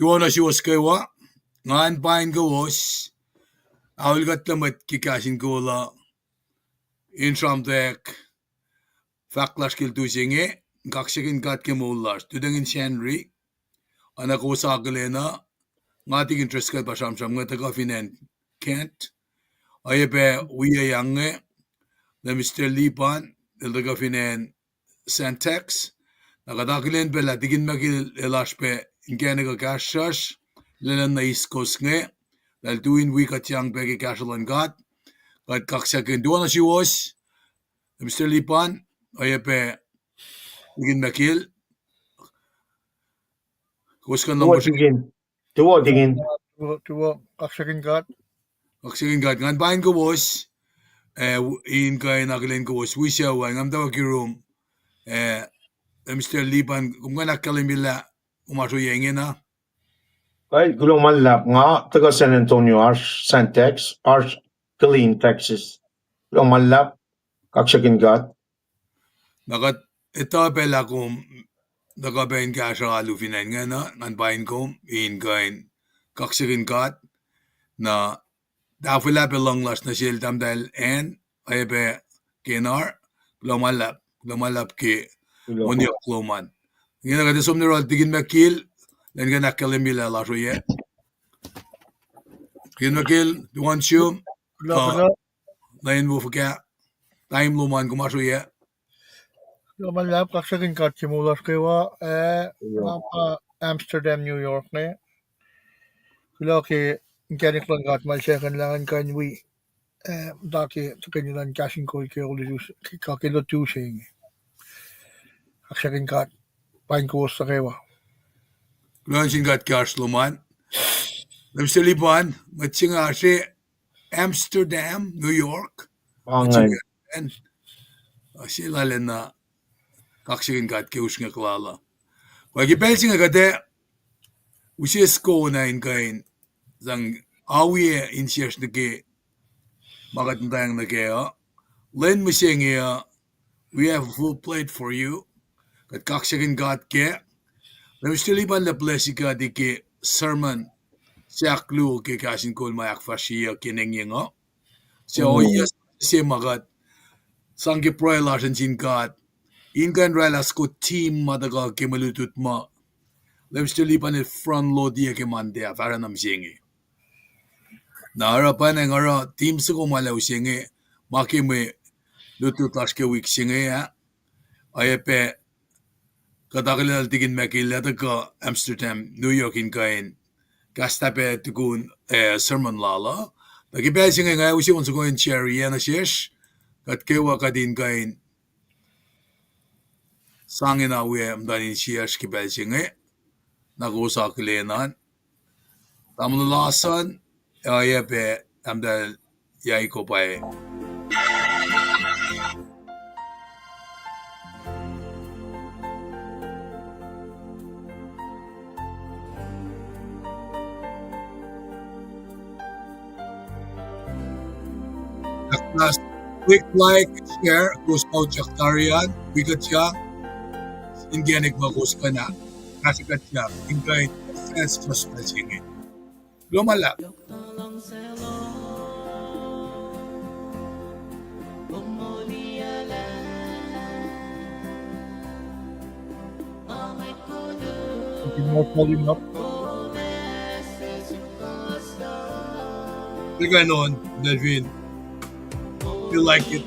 Tuona si waskewa ngan Paing wiowos awilgat lamat KahsInKol intramtek faklaskil tusinge kaksakin kat kemulas tudengin Srui anak usakalena ngatik interest kat pasamsam ngata kafinen Kent ayepe wiyoyange na Mr. Lipan ilda kafinen Sentex nakadakilen pela tigin makil elaspe inge kasas lelan na iskosnge dal tuin wikiyac pegi kasalan kat kaksakin tuona si wiowos Mr. Lipan ayepe tigin makil kuskan Tuwa tigin. Tuwa kaksakin kat. Kaksakin kat ngan Paing wiowos in kay nakilen wiowos wisya wa ngam tawa kirum Mr. Lipan kumkanak kalimila umaso yengen na Kay gulong malap nga taga San Antonio Santex Killeen, Texas. Gulong malap kaksakin kat. nakat ito pela kum nakabayin ka sa alufinan nga na ngan Paing kum in kay kaksakin kat na dafula pelong las na sil tamdal en ayepe kenar gulong malap ki Oniok Loman. Ngayon nga desum niro tigin makil dan nga nakalimila laso ye. Tigin makil duwan siyum lain mo fuka time luman kumaso ye. Malap kaksakin kat kemulas kewa mapa Amsterdam, New York ne. Kula ke ingenik lang kat malsekan langan kanwi daki tukanilan KahsInKol ke olidus kakilo tusing. Kaksakin kat Paing wiowos sa kewa. Kulan singkat kars luman. Mr. Lipan, matsinga si Amsterdam, New York. Paing. Sila len na kaksakin kat keus nga klala. Kaya kipelsi nga kate usisko na in kain zang awie in siyas na ke makatantayang na kaya. Len mo siya nga we have a full plate for you. Kat kaksakin kat ke Mr. Lipan la plesi ka di ke sermon siya klu ke KahsInKol mayak fashiya kineng nga. Siya oyas siya makat sangki proy lasan sin kat ingan ralas ko team madaga ke malutut ma. Mr. Lipan el front load dia ke mandea para nam singi. Na harapan ang ara team sa ko malaw singi maki me lutut las ke week singi ya. Ayepe katakilal tigin makil ka Amsterdam, New York in kain kastape tukun sermon lala. Nagipel singa nga usi unsa ko in cherry na shish kat kewa kadin kain sangin awe amdanin shish kipel singa nagusa kilenan. Tamlalasan ayepe amdal yai ko pae. Last quick like, share, goes out Jaktarian, wikiyac, ingenik bagus ka na, KahsInKol, ingay, sense just passing. Lumalap. Di ganon, Delvin. You like it?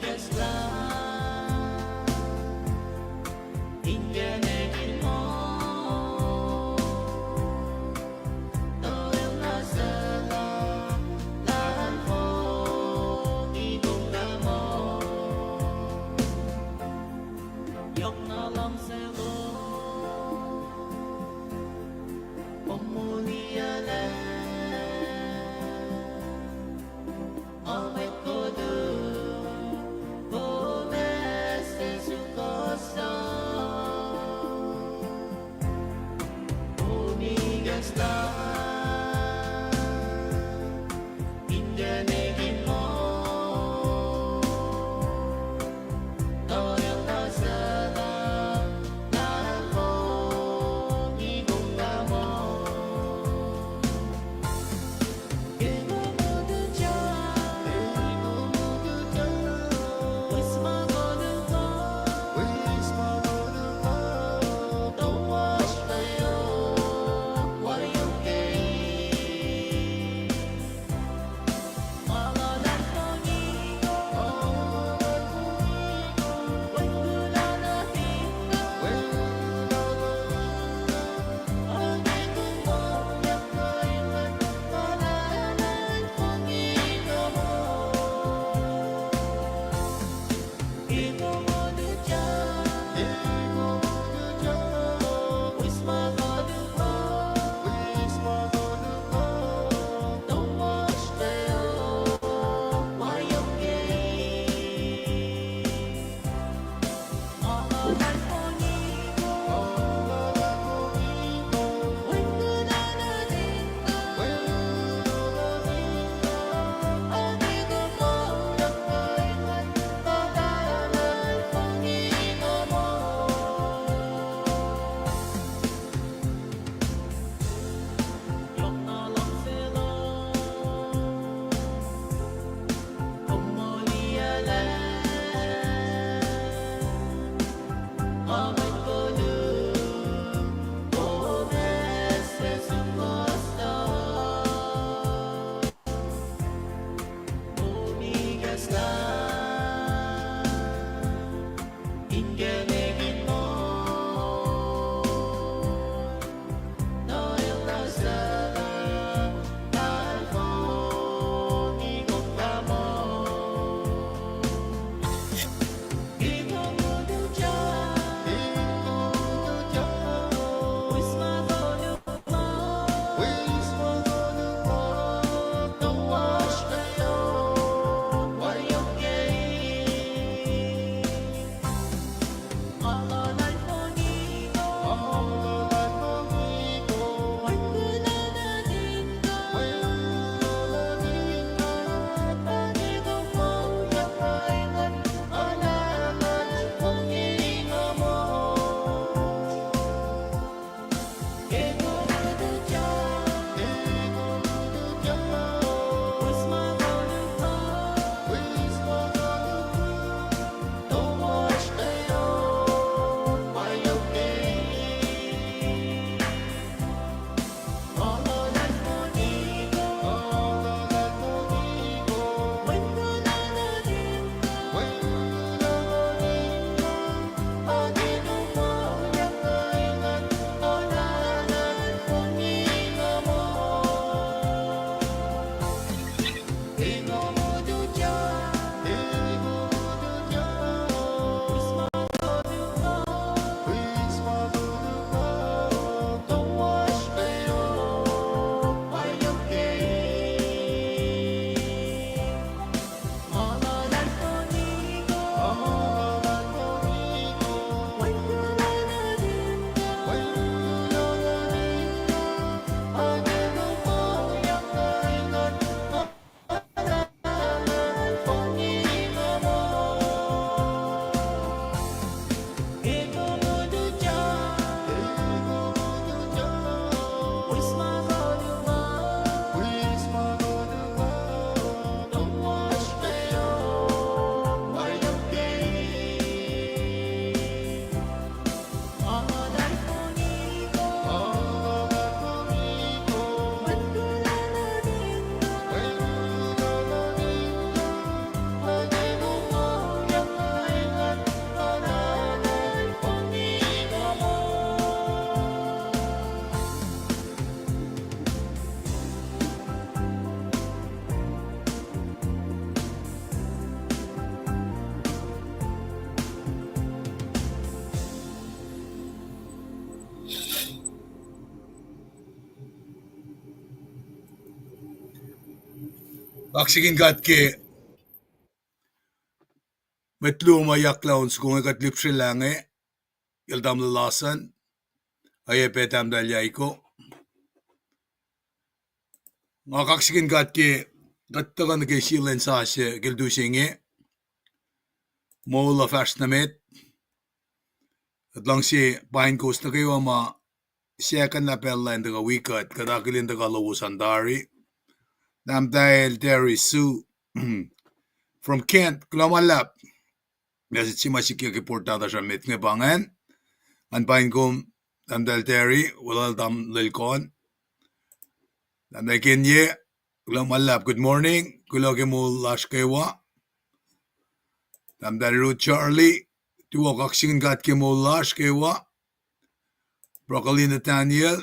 kaksakin ke metluma yaklauns kung ikat lipsilange yaldam lalasan ayepetam dalyaiko nga kaksakin ke gattagan ke shilen sase gildusinge mola fastnamet at lang si Paing Coast na kayo ma second na pella in the wikat kadakilin the lowos andari nam dahil Terry Sue from Kent Klamalap Nasa simasik yung reportada sa mit nga bangan an Paing kum nam dahil Terry wala dam lilkon nam dahil Kenye Klamalap good morning kulagi mo lash kaywa nam dahil Ruth Charlie tuwa kaksakin ke mo lash kaywa Broccoli Nathaniel,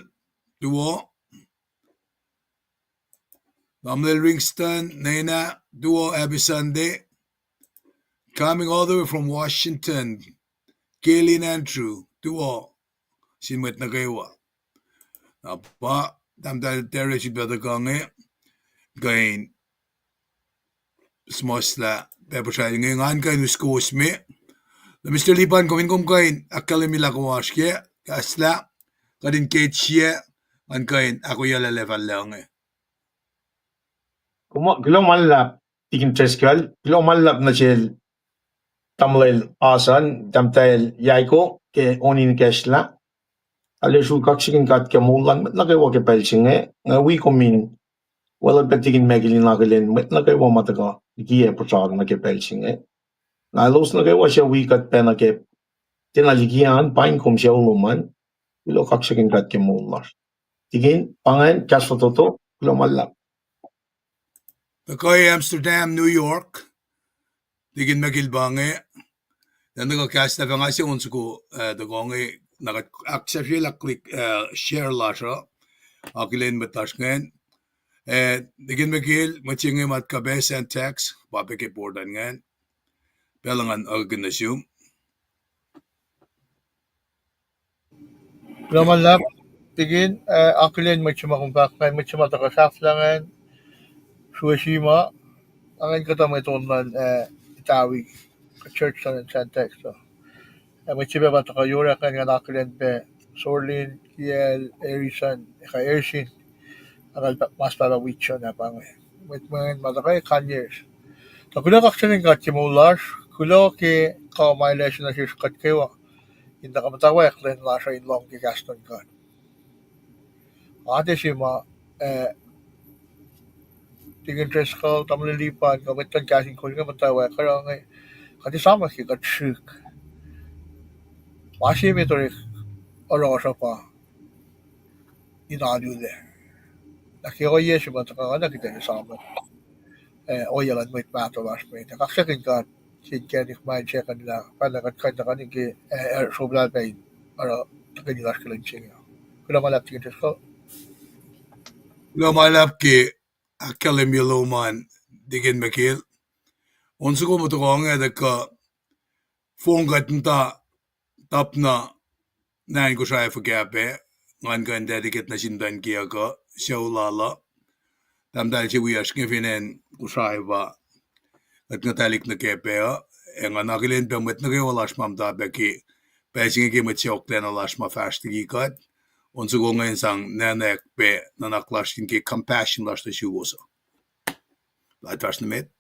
duo. Mamlil Ringston, Nena, duo Abby Sunday. Coming all the way from Washington, Kaylin Andrew, duo. Sinwet na kaywa. Apa, tamdal tere si Bada Gange. Gain. Smosla. Pepo siya yung ngayon kayo nuskos me. Mr. Lipan, kumin kain. Akalimila kawashke. Kasla. Kadin ketchye an kain ako yala level lang eh. Gulong malap tikin teskal, gulong malap na siya tamlel asan, damtail yaiko ke onin kesla. Alesu kaksakin ke mulan, met lagay wa ke pelsinge, nga wi komin, wala petikin megilin nagalin, met lagay wa mataga, ikiye pacl na ke pelsinge. Na los lagay wa siya wi kat pena ke tinalikiyan, Paing kum siya uluman, ilo kaksakin ke mular. Tigin, pangan, kasfatoto, gulong malap. Takoy Amsterdam, New York. Tigin magilbange. Nandang kasta pa nga siya unsuko dagonge naka-accept siya click share la siya. Akilin matas ngayon. Tigin magil machingi mat kabe send text papikipordan ngayon. Pelangan organisasyon. Laman tigin akilin machimakumpak na machimatakasaflangan Suwashima angin kata may tunan Itawi church sa Santex so machiba ba taka yura kan nga akilin pe Sorlin Kiel Erison ka Ersin ang mas para wicho na pang with mga matakay kanyers so kulo kaksanin ka kimulash kulo ke ka mailation na siya katkewa hindi ka mutawaek len lasha in long ki gaston ka Adesima tingin tres ko tamlilipan kabitan KahsInKol nga mutawaek kaya nga katisama ki katsik masimi to rin orosa pa inadule nakioye si mataka na kita sama oyalan mo itmato mas may kaksakin ka sinkenik main siya kanila panagat kanya kaniki soblal pain aro takinilas kilang siya kula malap tingin tres ko Lumalap ki akkelim yuluman digin mekil. Onsu ko mutukonga deka fongatnta tapna näin Kosrae förgäbe ngan kan dediket na sindan kiaka shaulala tamdal si wiaskin finen Kosrae va at natalik na kepea enga nakilin pemet na kayo lasmam tabeki Paing ki metsok den lasma fastigikat onsu ko ngayon sang nanek pe nanaklastin ki compassion lasta siwosa Latvars met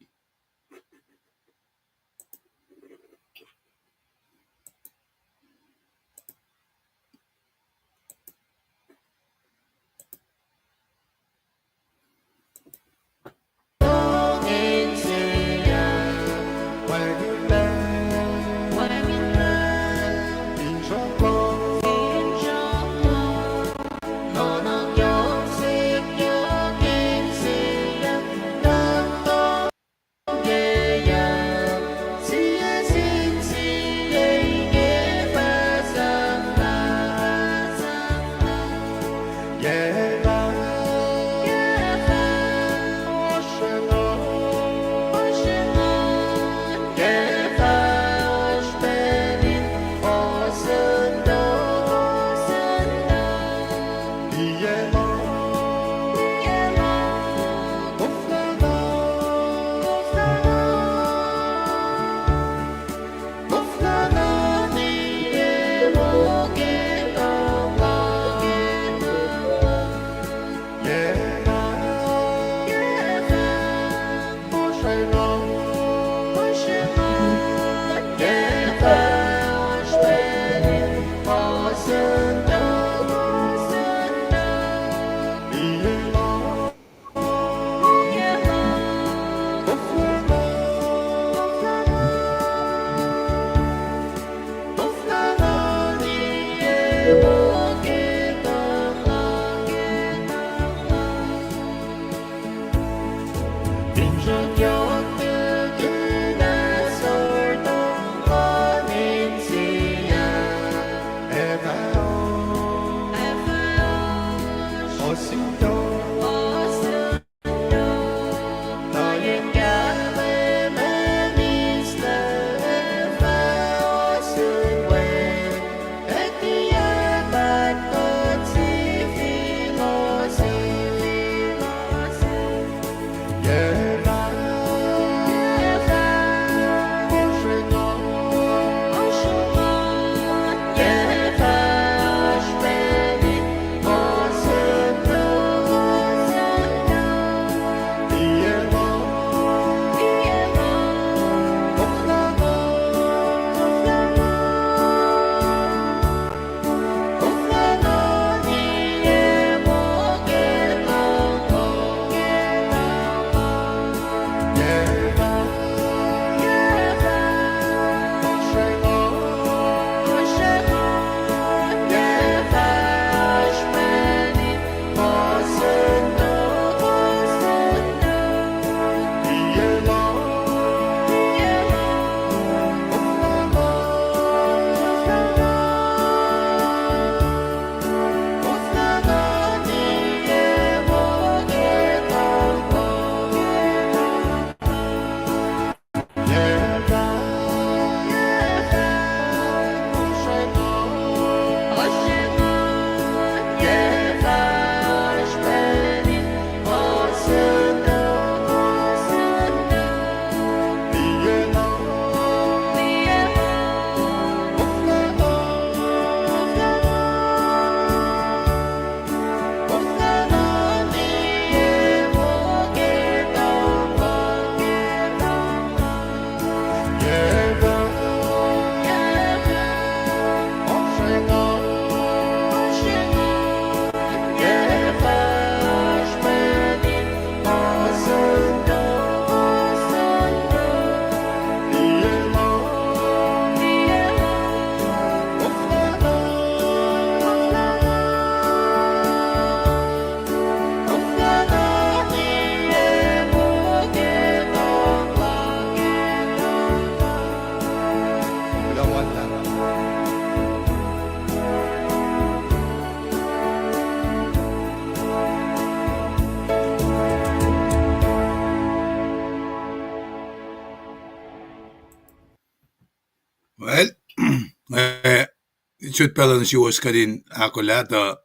should pelan si was kadin akollah ta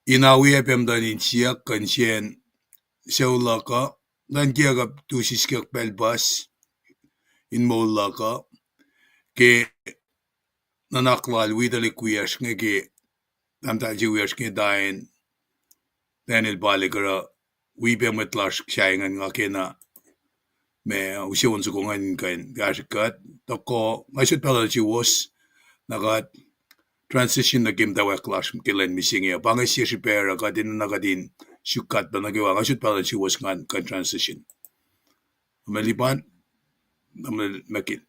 inawi epem dan in siak kan sien seulaka dan kiagap tusiskak belbas in molaka ke nanaklal widalik wiyash ngeke tamtaji wiyash nge dain Daniel baligara wibe metlash kshaingan ngakena me usiwon sukungan kain gashikat toko I should pelan si was nagat transition na game daw clash kilen missing ya bangay siya si pera kadin nagadin syukat ba nagawa kasi pala si was kan transition maliban makil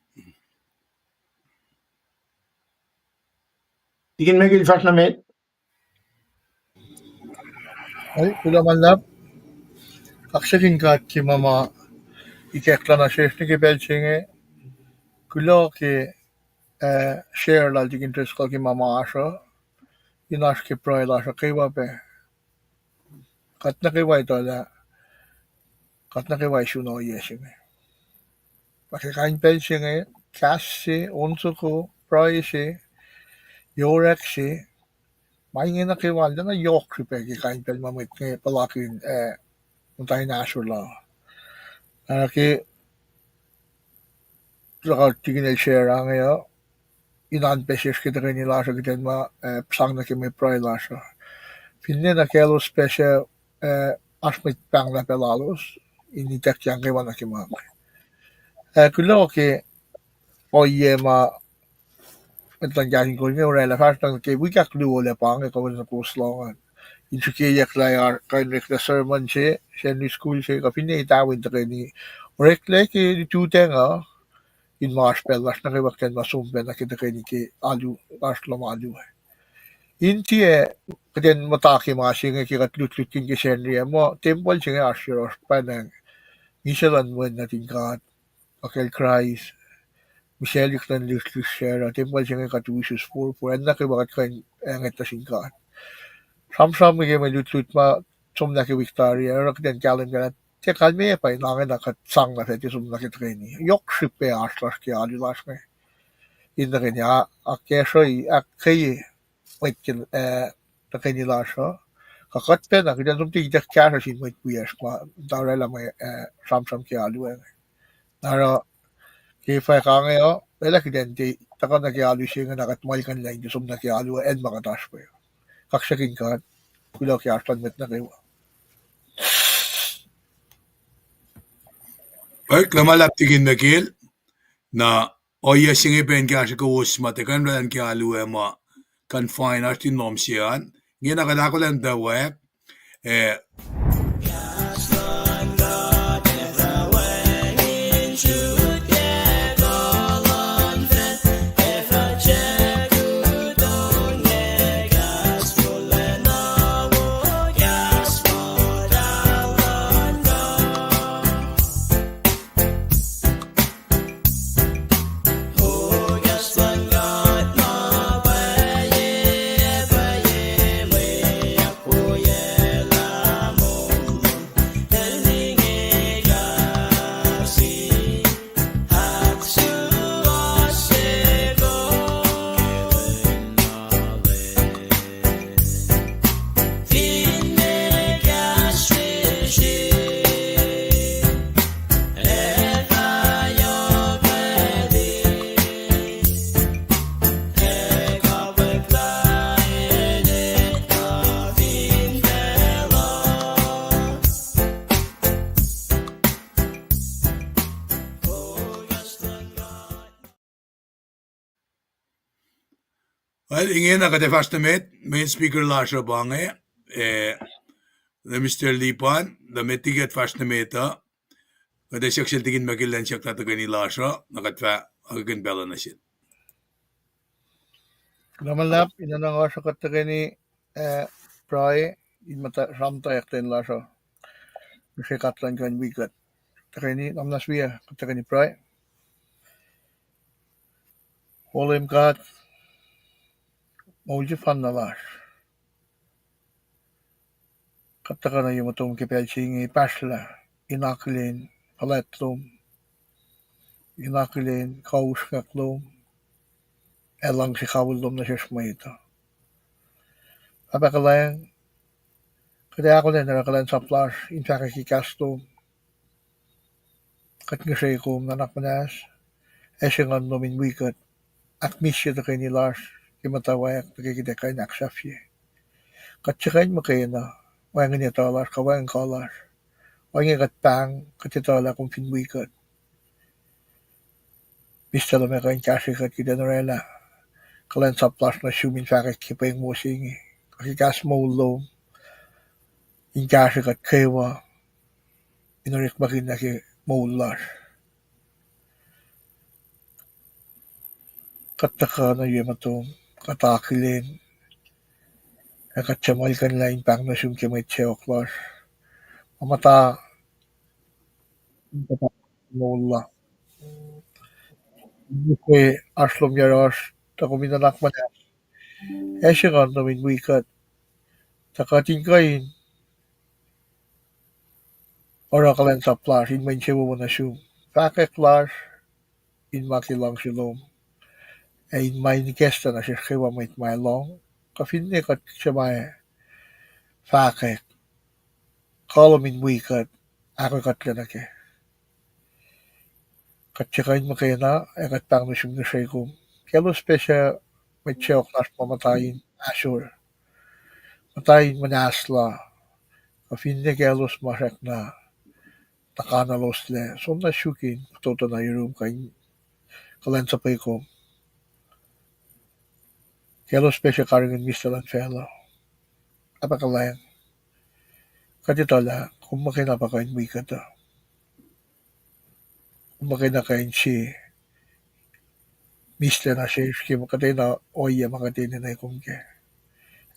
Tigin megil fast na met. Ay, kulamanlap. Kaksakin kat ki mama Aknasnas ki belchinge. Kulo ki share lal tigin tresko ki mama asho. Inash ki proy lasho kiwa pe. Katna kiwa ito la. Katna kiwa isu no yeshinge. Pakikain belchinge. Cash si, unsuko, proy si, yorek si. Paing na kiwa na yok si pe kikain pel mamit nge palakin mutahin asho la. Ki saka tigin el share ngayon. Inan peses kita kini lasho kita ma psang na kimi proy lasho. Pinne na kelo special asmit pang na pelalos. Initek yang kiwa na kima. Kulo ki oye ma Itang galing ko niya orela fast nang kay wikak luole pang ko na puslongan. Insukiyak la yar kain rek na sermon siya ni school siya ka pinne itawin ta kay ni rek le ki tutenga in marspel las na kay wakten masumpe na kita kay ni ki alu las lamalu. Inti kaden mataki ma siya ki katlut-lut kin ki senri mo temple siya ashiros pa nang misalan wen na tingkat akel Christ Michelle kan lyssnade share temple siya katusus for enda kay bakat kain nget na singkat. Sam-sam may lut-lut ma som na ki Victoria rak den kalen gan te kalme pa nangen na kat sang na feti som na ki treni. Yok shippe aslas ki ali las me. Inda kanya akeshoy akkay wait ta kay nila siya. Kakat pe na kaya som tigdak kaya sin wait puyas ma darela may sam-sam ki alu Nara Kifay ka ngayon, wala kidente, taka nakialu siya nga nakatmal kan lang, yung nakialu, and makatas pa yun. Kaksakin ka, kulaw kaya aslan met na kayo. ay klamalap tigin makil na oya singi ben kasi ko was matekan ran ki alu ema confine art in nom siyan ngina kada ko lang dawek Well, inge na kada fast met main speaker lasha bange the Mr. Lipan the metiget fast meta kada seksel tigin magilan siya tatagani lasha nakatfa again bela na siya. Namalap, inanang sa katakini pray, in mata samta yakten lasho. Kasi katlan kan wikat. Takini namnaswiya, katakini pray. LEUM God, mauji fan na las. Katakana yung matong kipelsingi pacl, inakilin, paletlum, inakilin, kauskaklum, elang si kawulom na siya ito. Apakalayang, kada ako na kulacnsap infaka kikastom, kat ngasay ko nanakmanas, esingan nomin wikat, akmisya na kayo nilas, mutawaek nakikita kayo naksafye. Kat sakayin mo kayo na, wangin niya talas, kawangin kalas, wangin kat pang, katitala kong finwikat. Mista na may kayo kasikat kidanarela, kulacnsap na shumin fakik kipayang mo singi. Kakikas mo ulo, yung kasikat kayo, inarik makin na ki mo ulas. Kataka na yung matong, katakilin, katsamal kan lain pang na shum kimay tseoklas. Mamata, mo ulas. Nuke aslom yaras, tako minanak man. Esingan namin wikat, takatingkayin, ora kulacnsap in main siya mo na shum. Fakik in makilang silom. In main kesta na siya kiwa may long. Kafinne kat siya may fakik. Kalamin wikat, ako kat lanake. Kat siya kain makina, kat pang na shum na siya kum. Kelo spesya may tseok nas mamatayin asur. Matayin manasla. Kafinne kelos masak na takanalos le. So na shukin, toto na yung kain kulacnsap ko. Kelo spesya karingan mistalan fellow. Apakalayang. Katitala, kung makina pa kain wikat to. Kung makina kain si Mr. na siya, kaya makatay na oya makatay na kung ke.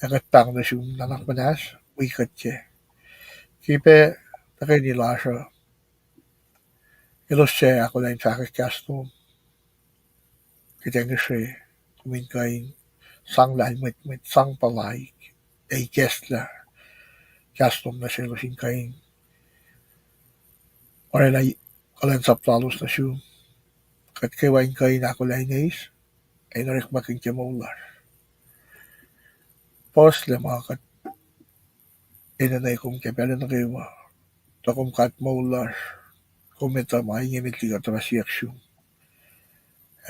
Akat pang na siya nanak manas, wikat siya. Kipe, takay nila siya. Ilos siya ako lang sa kakastom. Kita nga siya, kumin kain, sang lalmet, sang palay, ay guest la. Kastom na siya, lusin kain. Ora na, kulacnsap lalos na siya. Kat kawain kain ako lang ngayis, ay narik makin siya maular. Pos le mga kat, inanay kong kaya pala na kayo, takom kat maular. Kometa maingin itigat rasiyak siya.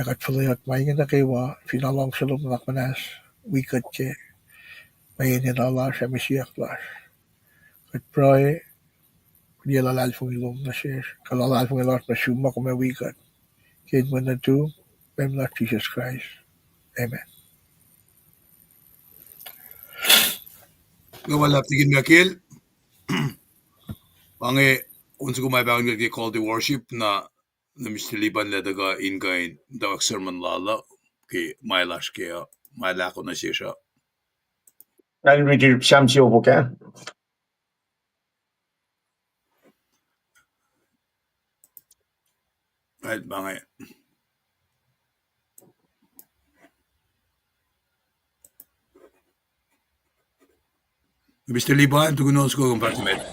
Akat falayat maingin na kayo, finalang silom na nakmanas, wikat siya. Maingin na alas, amisiyak las. Kat proy, kaya lalal fong ilom na siya. Kalalal fong ilas na siyuma kung may wikat. Kaya mo na to, I'm not Jesus Christ. Amen. Gawalap tigin makil. Pange unsa ko may bagay nga call to worship na mistiliban le daga inge da sermon lala ki mailash kaya mailako na siya. I'll read it Shamsi okay? Right bange. Mistiliban tugunos ko compartment.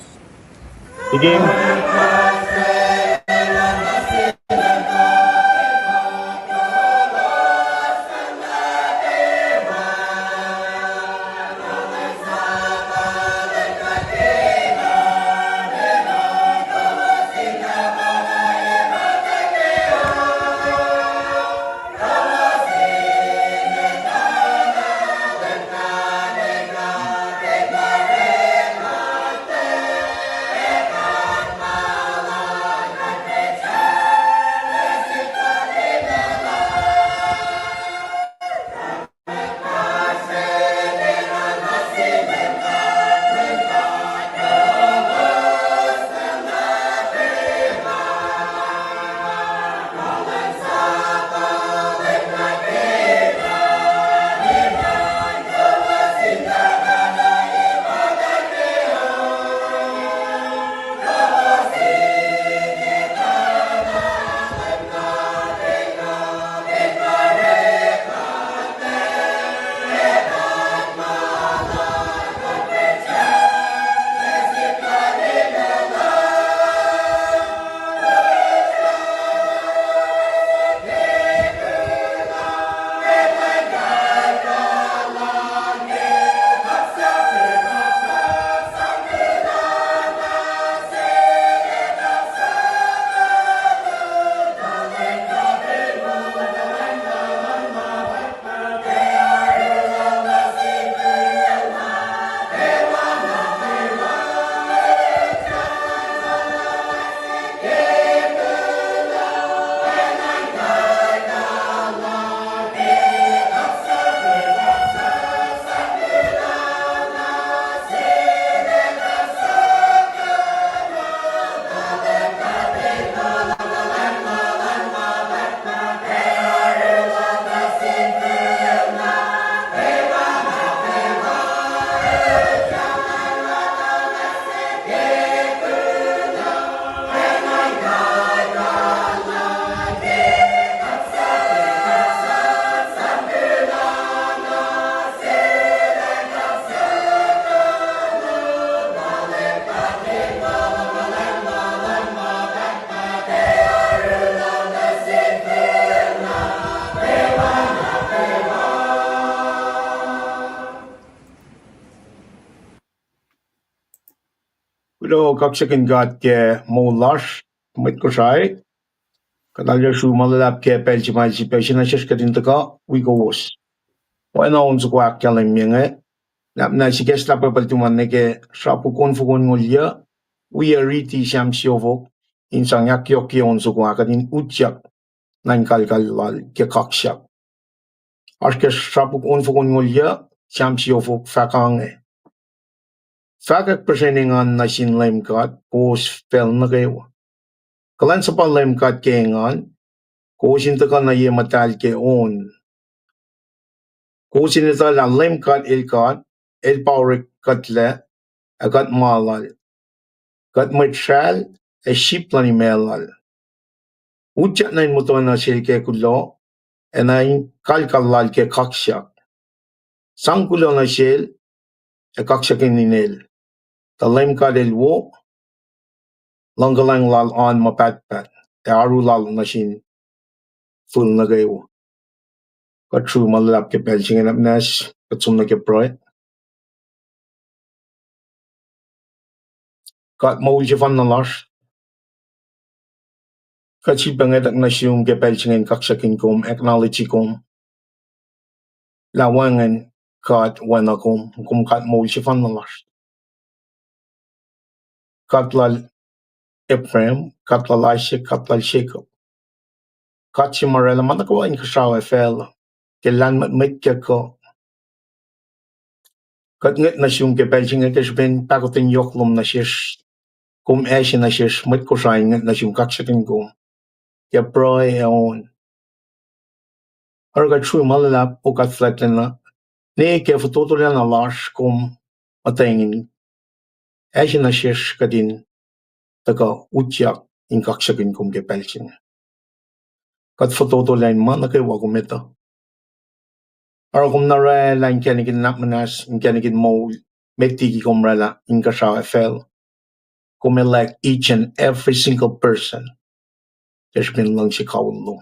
Sige. Kulo kaksakin gat ke molash met Kosrae. Kadalya shu malalap ke pelchi malchi pelchi na sheshkatin taka wiowos. Oana unsu kwa kyalim minge. Na shigesh la papal tumanne ke shapu konfugon ngolya. We are riti sham siovok. Insang yak yoki unsu kwa kadin utyak. Nan kalkalal ke kaksak. Ashke shapu konfugon ngolya sham siovok fakange. Fakak presentingan na sin LEUM GOD pos fel nukewa. Kulacnsap LEUM GOD kengan kusin taka na ye matal ke on. Kusin ita la LEUM GOD el power katle agat malal. Gat pacl e ship lani melal. Utyak na in muto na sil ke kulo e na in kalkalal ke kaksak. Sang kulo na sil e kaksakin inel. Ta LEUM GOD el wo langgalang lal on mapatpat. E arulal na sin full nukewa. Got true malalap ke pelching and Aknasnas katsum na ke proy. Got maulje van na lash. Got si banget Aknasnas ke pelching and kaksakin kom acknowledge kom. Lawangan got wana kom got maulje van na lash. Got lal Ephraim, got lal Isaac, got lal Jacob. Got si marela manakawa in Kosrae fel. Ke lan met ke ko. Got nget na ke pelching and kesben pakotin yoklum na shish. Kom ashe na shish met Kosrae nget na kaksakin kom. Ke proy e on. Arga true malalap o kat flatlena. Ne ke fototolen na lash kom atengin. Ashe na shish kadin taka utyak in kaksakin kom ke pelching. Kat fototolen man na kay wagumeta. Aragum na rela in kenigin nakmanas in kenigin mo metiki kom rela in Kosrae fel. Kom elect each and every single person. There's been lang si kawulong.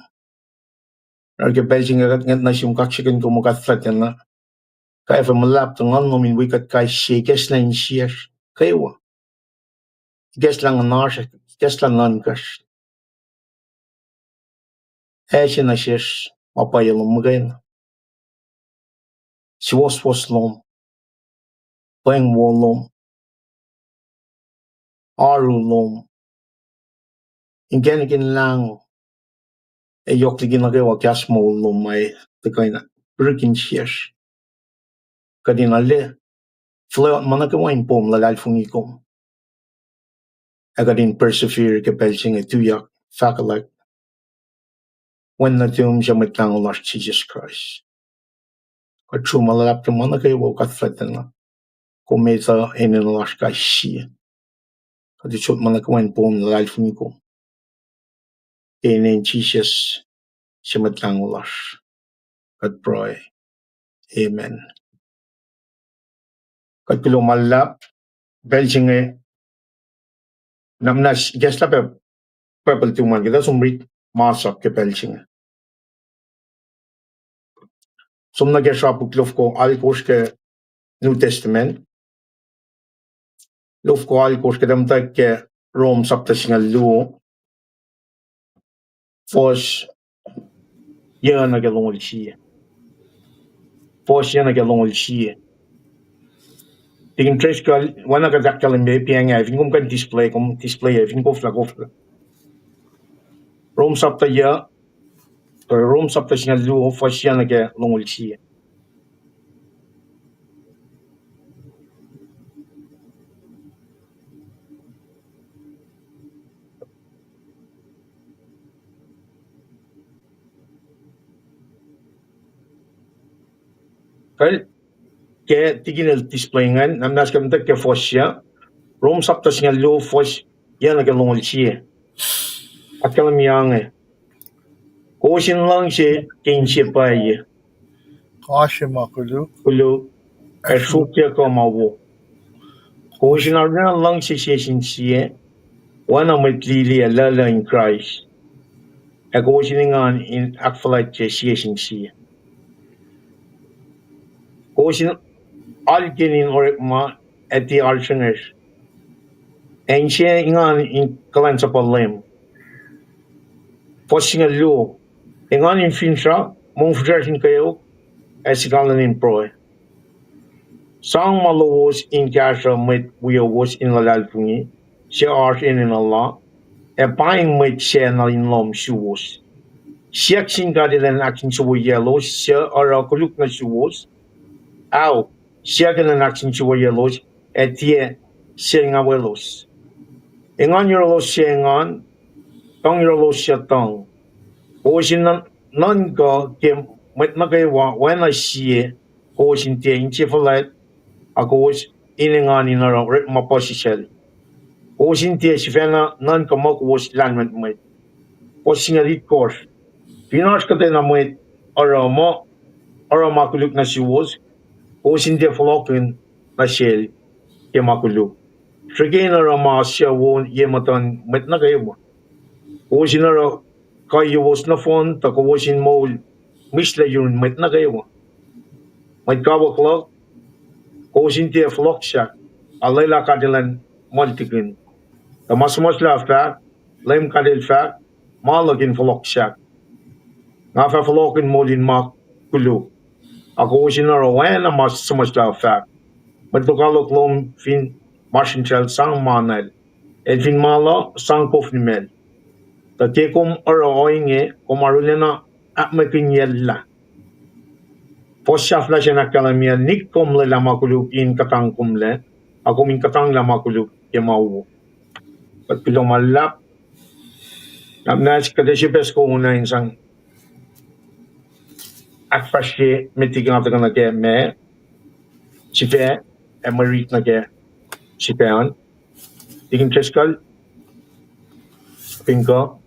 Arga pelching agat ngat na siyong kaksakin kom kat flatlena. Kaya fa malap tangan no min wikat kay shekes na in shiyas. Kaywa. Ges lang nash, ges lang nankas. Ashe na shish mapayalom magain. Si was lom, Paing lom, aru lom. Ingenigin lang e yokligin na kayo wakyas mo lom ay takay na brikin shish. Kadina le, flayot man na kawain pom lalal fungikom. Agadin persevere ke pelching e tuyak, fakalak. When na tum siya matlang ulas Jesus Christ. Katru malalap to man na kayo wakat flatan na. Kumeta inin ulas kay siya. Kadichot man na kawain pom lalal fungikom. Inin Jesus siya matlang ulas. Kat pray. Amen. Kat pilo malap, pelching e namnas gesla pe purple tuman kita sumrit masap ke pelching. Sumna gesha puklof ko alkos ke New Testament. Lof ko alkos ke damta ke Rome sapta singal luo. Fos yana ke longol siya. Fos yana ke longol siya. Tingin tres kal wana ka dakal mbe piang ay fin kum kan display fin ko fla. Rome sapta ya Rome sapta singal luo fos yana ke longol siya. Kal ke tigin el display ngan namnas kam tak ke fos ya Rome sapta singal luo fos yana ke longol siya. At kalam yang Kosin lang siya kinsiya pa iya. Kashima kulu. Kulo asukya ko mawo. Kosin lang siya sinsiya. Wana matlili alala in Christ. Kosin nga in akfalat siya sinsiya. Kosin alginin orek ma eti alsangers. Enche ingan in kulacnsap LEUM. Posting a lu. Ingan in finsha, mong federation kayo, esikalan in proe. Sang malowos in kasha met wiowos in lalalpungi, siya art in Allah, Paing met siya na in lom shuwos. Siya kadilan aking suwa yelos, siya arakuluk na shuwos, aw, siya ganan aking suwa yelos, etie siya nga welos. Ingan yolos siya ingan, tong yolos siya tong. Osin nan ka kem met na kay wena siya, osin tiya inchi falat, ako os iningan inara maposisel. Osin tiya si fena nan ka mak os lanmet met. Osin alit kors. Pinas ka na met arama makuluk na si os. Osin tiya flokin na shell ke makuluk. Shigay na rama siya won yematan met na kayo. Osin ara kayo os na fon tako osin mo misla yun met na kayo. Met kawaklog osin tiya flok siya. Alayla kadilan multikin. Mas la fak, LEUM kadil fak, malagin flok siya. Nga fa flokin molin mak kulu. Ako osin ara wena mas la fak. Met lokalok LEUM fin marshal sang manel. El fin mala sang pofnimel. Tate kom ara inge kom arulena akmekin yella. Posya flasya nakalamia nik kom le lamakuluk in katang kumle. Ako min katang lamakuluk yemawo. Pat pilong malap. Namnas kadesipes ko una insang akfasye mitigang atakan na ke me. Sife emarit na ke sipean. Tigin cheskal. Pinko.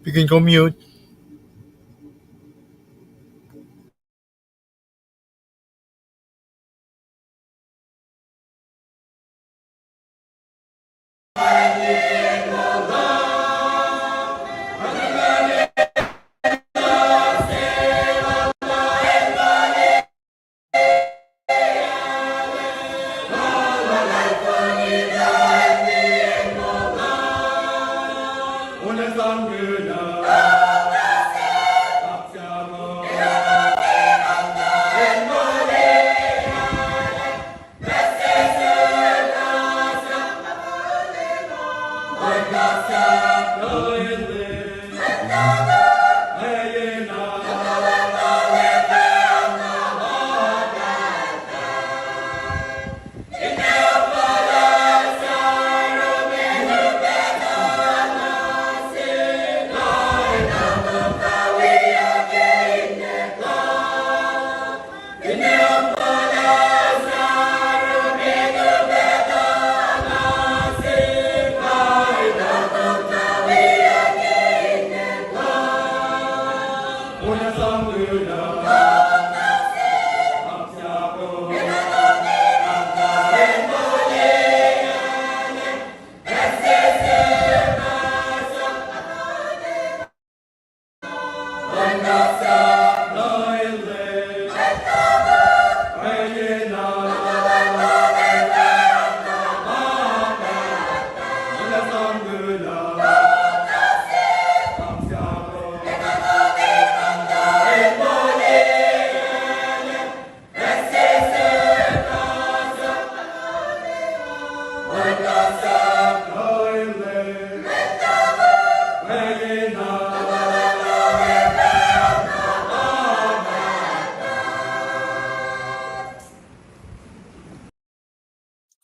Begin ko mute.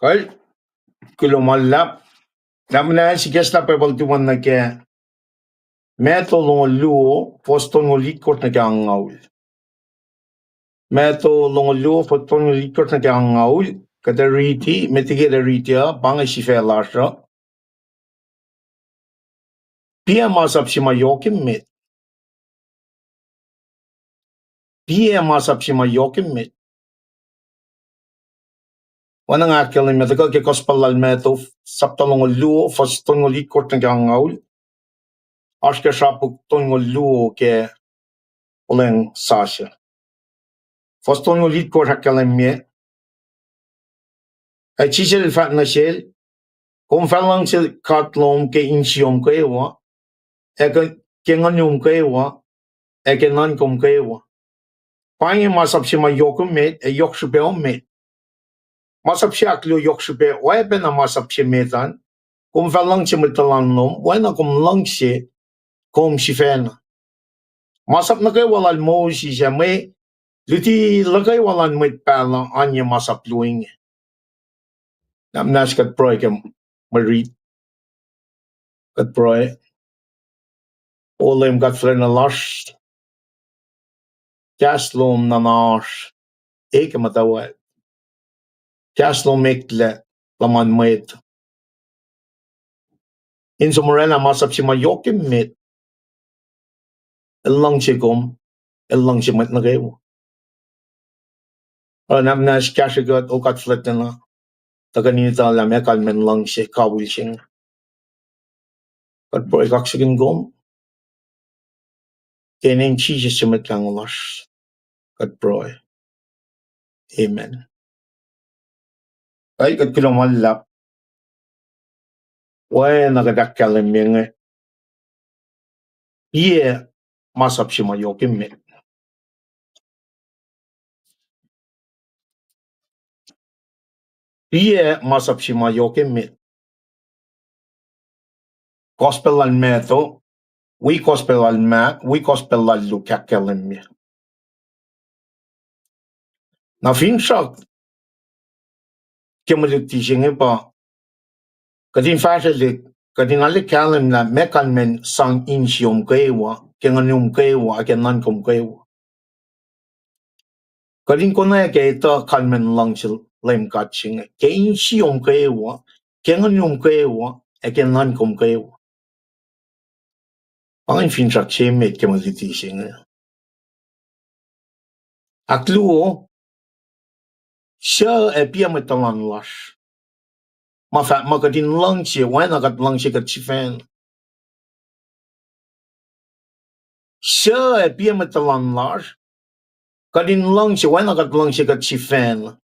Kal kulumallap. Namna si gesla pebal tuman na ke meto longo luo poston ngo likot na ke angaul. Meto longo luo poston ngo likot na ke angaul. Kada riti metige da ritia banga si fe lasha. Pia masap si mayokim met. Pia masap si mayokim met. Wanang akil ni metagal ke kospalal meto sapta longo luo poston ngo likot na ke angaul. Aske shapuk ton ngo luo ke oleng sasha. Foston ulit ko hakalemye. Ay chisel fat na shell. Kung falang sil katlom ke insyom kayo, eka kenganyum kayo, eka nankom kayo. Paing masap si mayokum met, e yok shubel met. Masap si aklo yok shubel, webe na masap si metan. Kung falang si metalan nom, wena kum lang si kom si fena. Masap na kayo walal mo si siya may, luti lagay walan met pala anya masap luing. Namnas kat proy kem marit. Kat proy. Olem kat frena lash. Kaslom nanash. Eke mutawaek. Kaslom mekle laman mwet. Inso morena masap si mayokim met. Elang si kom. Elang si met na kayo. Namnas kashigot o kat fletena. Taganita alam ya kalmen lang si kawil sing. Kat proy kaksakin kom. Keneng Jesus si met lang lash. Kat proy. Amen. Ay kat kilomalap. Why nagadakalim yung iye masap si mayokim met. Iye masap si mayokim met. Gospel al meto, we gospel al mat, we gospel al lukakalim me. Na finchak kemalutisinge pa. Kadin fasalik, kadin alikalim na mekalmen sang insyom kaewa, kenganum kaewa, akenan kaewa. Kadin kona ke ito kalmen lang sil lem katsinge. Ke insyom kaewa, kenganum kaewa, akenan kaewa. Pangin finchak chemet kemalutisinge. Akluo, siya e piyametalan lash. Makadin lang siya, why nagat lang siya katsifan. Siya e piyametalan lash. Kadin lang siya, why nagat lang siya katsifan.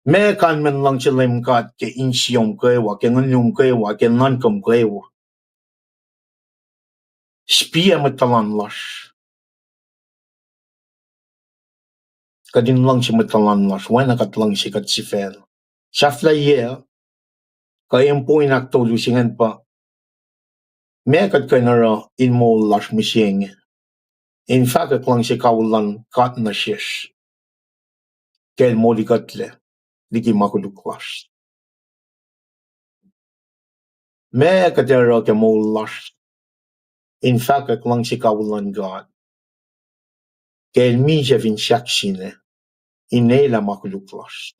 Me kan men lang siya lemkat ke insyong kaewa, ke nganyong kaewa, ke nankom kaewa. Piyametalan lash. Kadin lang siya metalan lash, why nagat lang siya katsifan. Safla ye, kayang po inaktolusingan pa. Me kat kanara in mo lash musyeng. In fact, lang siya kawalan kat na shish. Kel modikatle, likiyac. Me katera ke molash. In fact, lang siya kawalan God. Kel mi siya vinsyaksine, inela makuluklas.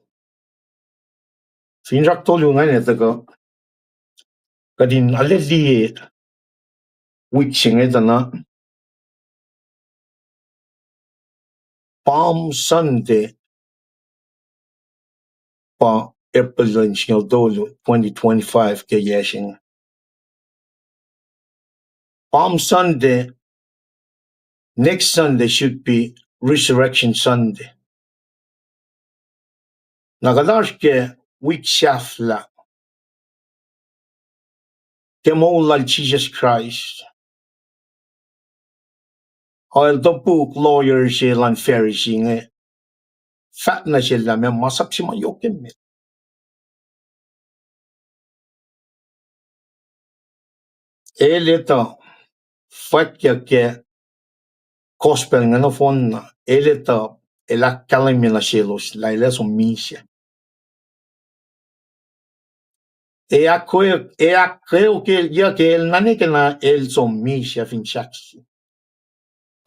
Finrak tolungan ito ka, kadin aleli wikshing ito na, Palm Sunday pa April ng dolo 2025 ke yeshing. Palm Sunday, next Sunday should be Resurrection Sunday. Nagalash ke wikshafla, ke molal Jesus Christ. Oil the book lawyer siya lang Pharisee nga. Fat na sila may masap si mayokim. Elita, fat ya ke gospel nga na phone na. Elita, elak kalimi na silos, laila som misya. Creo que ya que el nani que na el som misya fin shaksi.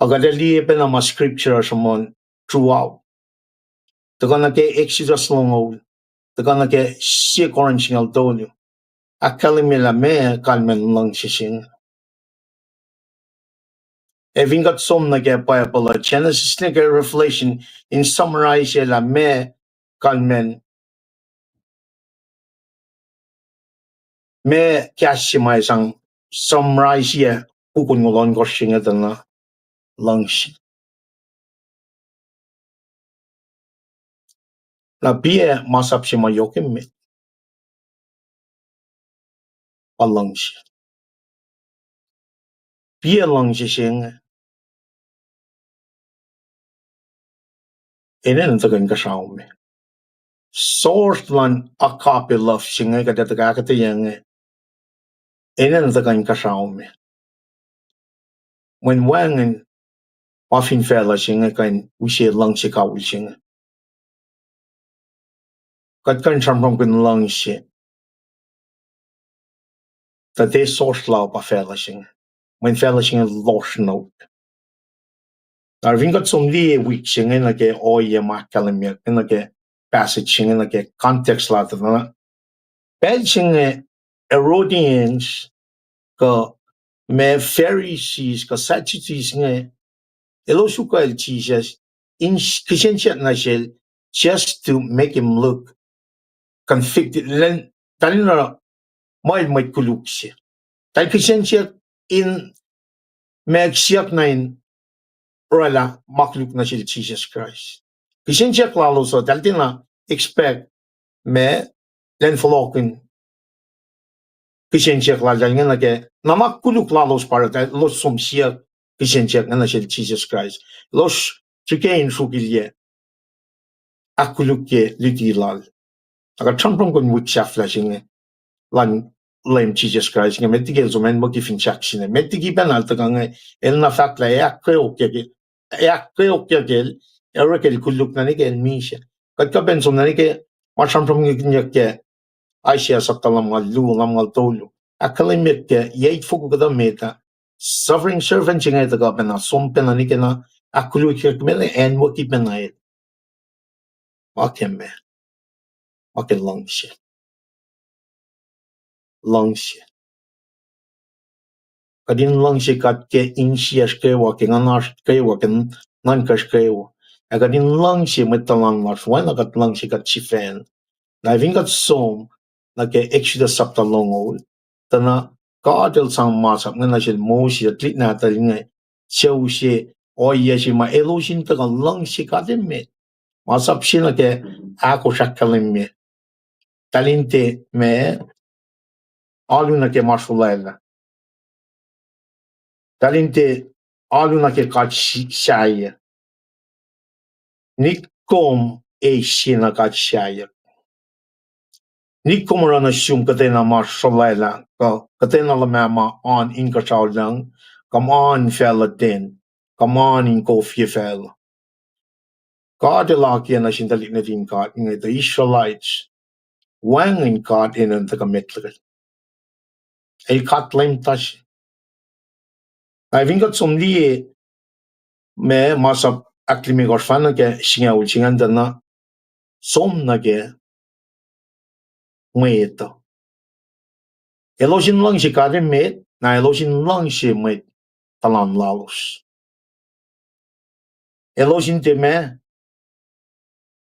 Agadali pa na ma scripture samon throughout. Taka na ke Exodus long taka na ke 2 Corinthians dolyo. Akalimi la me kalmen lang sising. Vingat som na ke pala Genesis na ke Revelation in summarize la me kalmen me kashi mai sang summarize ye kukun ngolon goshing na langsi. Na bie masap si mayokim met. Palangsi. Bie langsi sing. Enen tagan kasaume. Source lan akapilaf singa kakketeyac. Enen tagan kasaume. When wangen wafin fella singa kan usie langsi kawul singa. Kat kan samprom kun langsi. Dat is source lau pa fella singa. When fella singa lost note. Daar vindt som die witching en like oye makkalemir en like passage en like context later na. Belching Herodians ka me Pharisees ka Sadducees nge elosuka el Jesus in kishencha na shel just to make him look convicted. Len talina may kulukse. Tal kishencha in magsiyak na in Rala makluk na shel Jesus Christ. Kishencha klalo so taltina expect me len flokin kishencha klalo nga ke namakuluk lalos para los somsia kishencha nga shel Jesus Christ. Los trikein shukilye akuluk ke litilal. Aga champong kun witcha flashing lan LEUM Jesus Christ nga metigel so men mogifin chaksine metigi penal ta nga el na fakla akketeyac erakel kulluk na nike misha kat ka benso na nike machampong nginya ke aisha sakalam lu lam tolu akalimet ke yait fuku kada meta suffering servant nga ta ka pena som pena nike na akulu ke mele en mo ki pena et wakemme wakel langshi kadin langshi kat ke insias ke wakin anash ke wakin nankash ke kadin langshi metalang mas wana kat langshi kat chifen na vingat som na ke Exodus chapter longo tana kadel sang masap ngana shil moshi atlit na talinga cheushi oye shi ma eloshin ta langshi kadin me masap shi na ke ako shakalim me talinte me aluna ke masulaila talinte aluna ke kaksakin nikom shina kaksakin nikom rana shum katena masulaila katena la mama on inkasaulang come on fella den come on in kofie fella God elaki na shindalik na din God the Israelites wang in God in ang tagametler ay katlaim tash I vingat som liye me masap aklimi gorfana ke singa ulchingan dana som na ke mwet eloshin lang si kadin met na eloshin lang si mwet talan lalos eloshin te me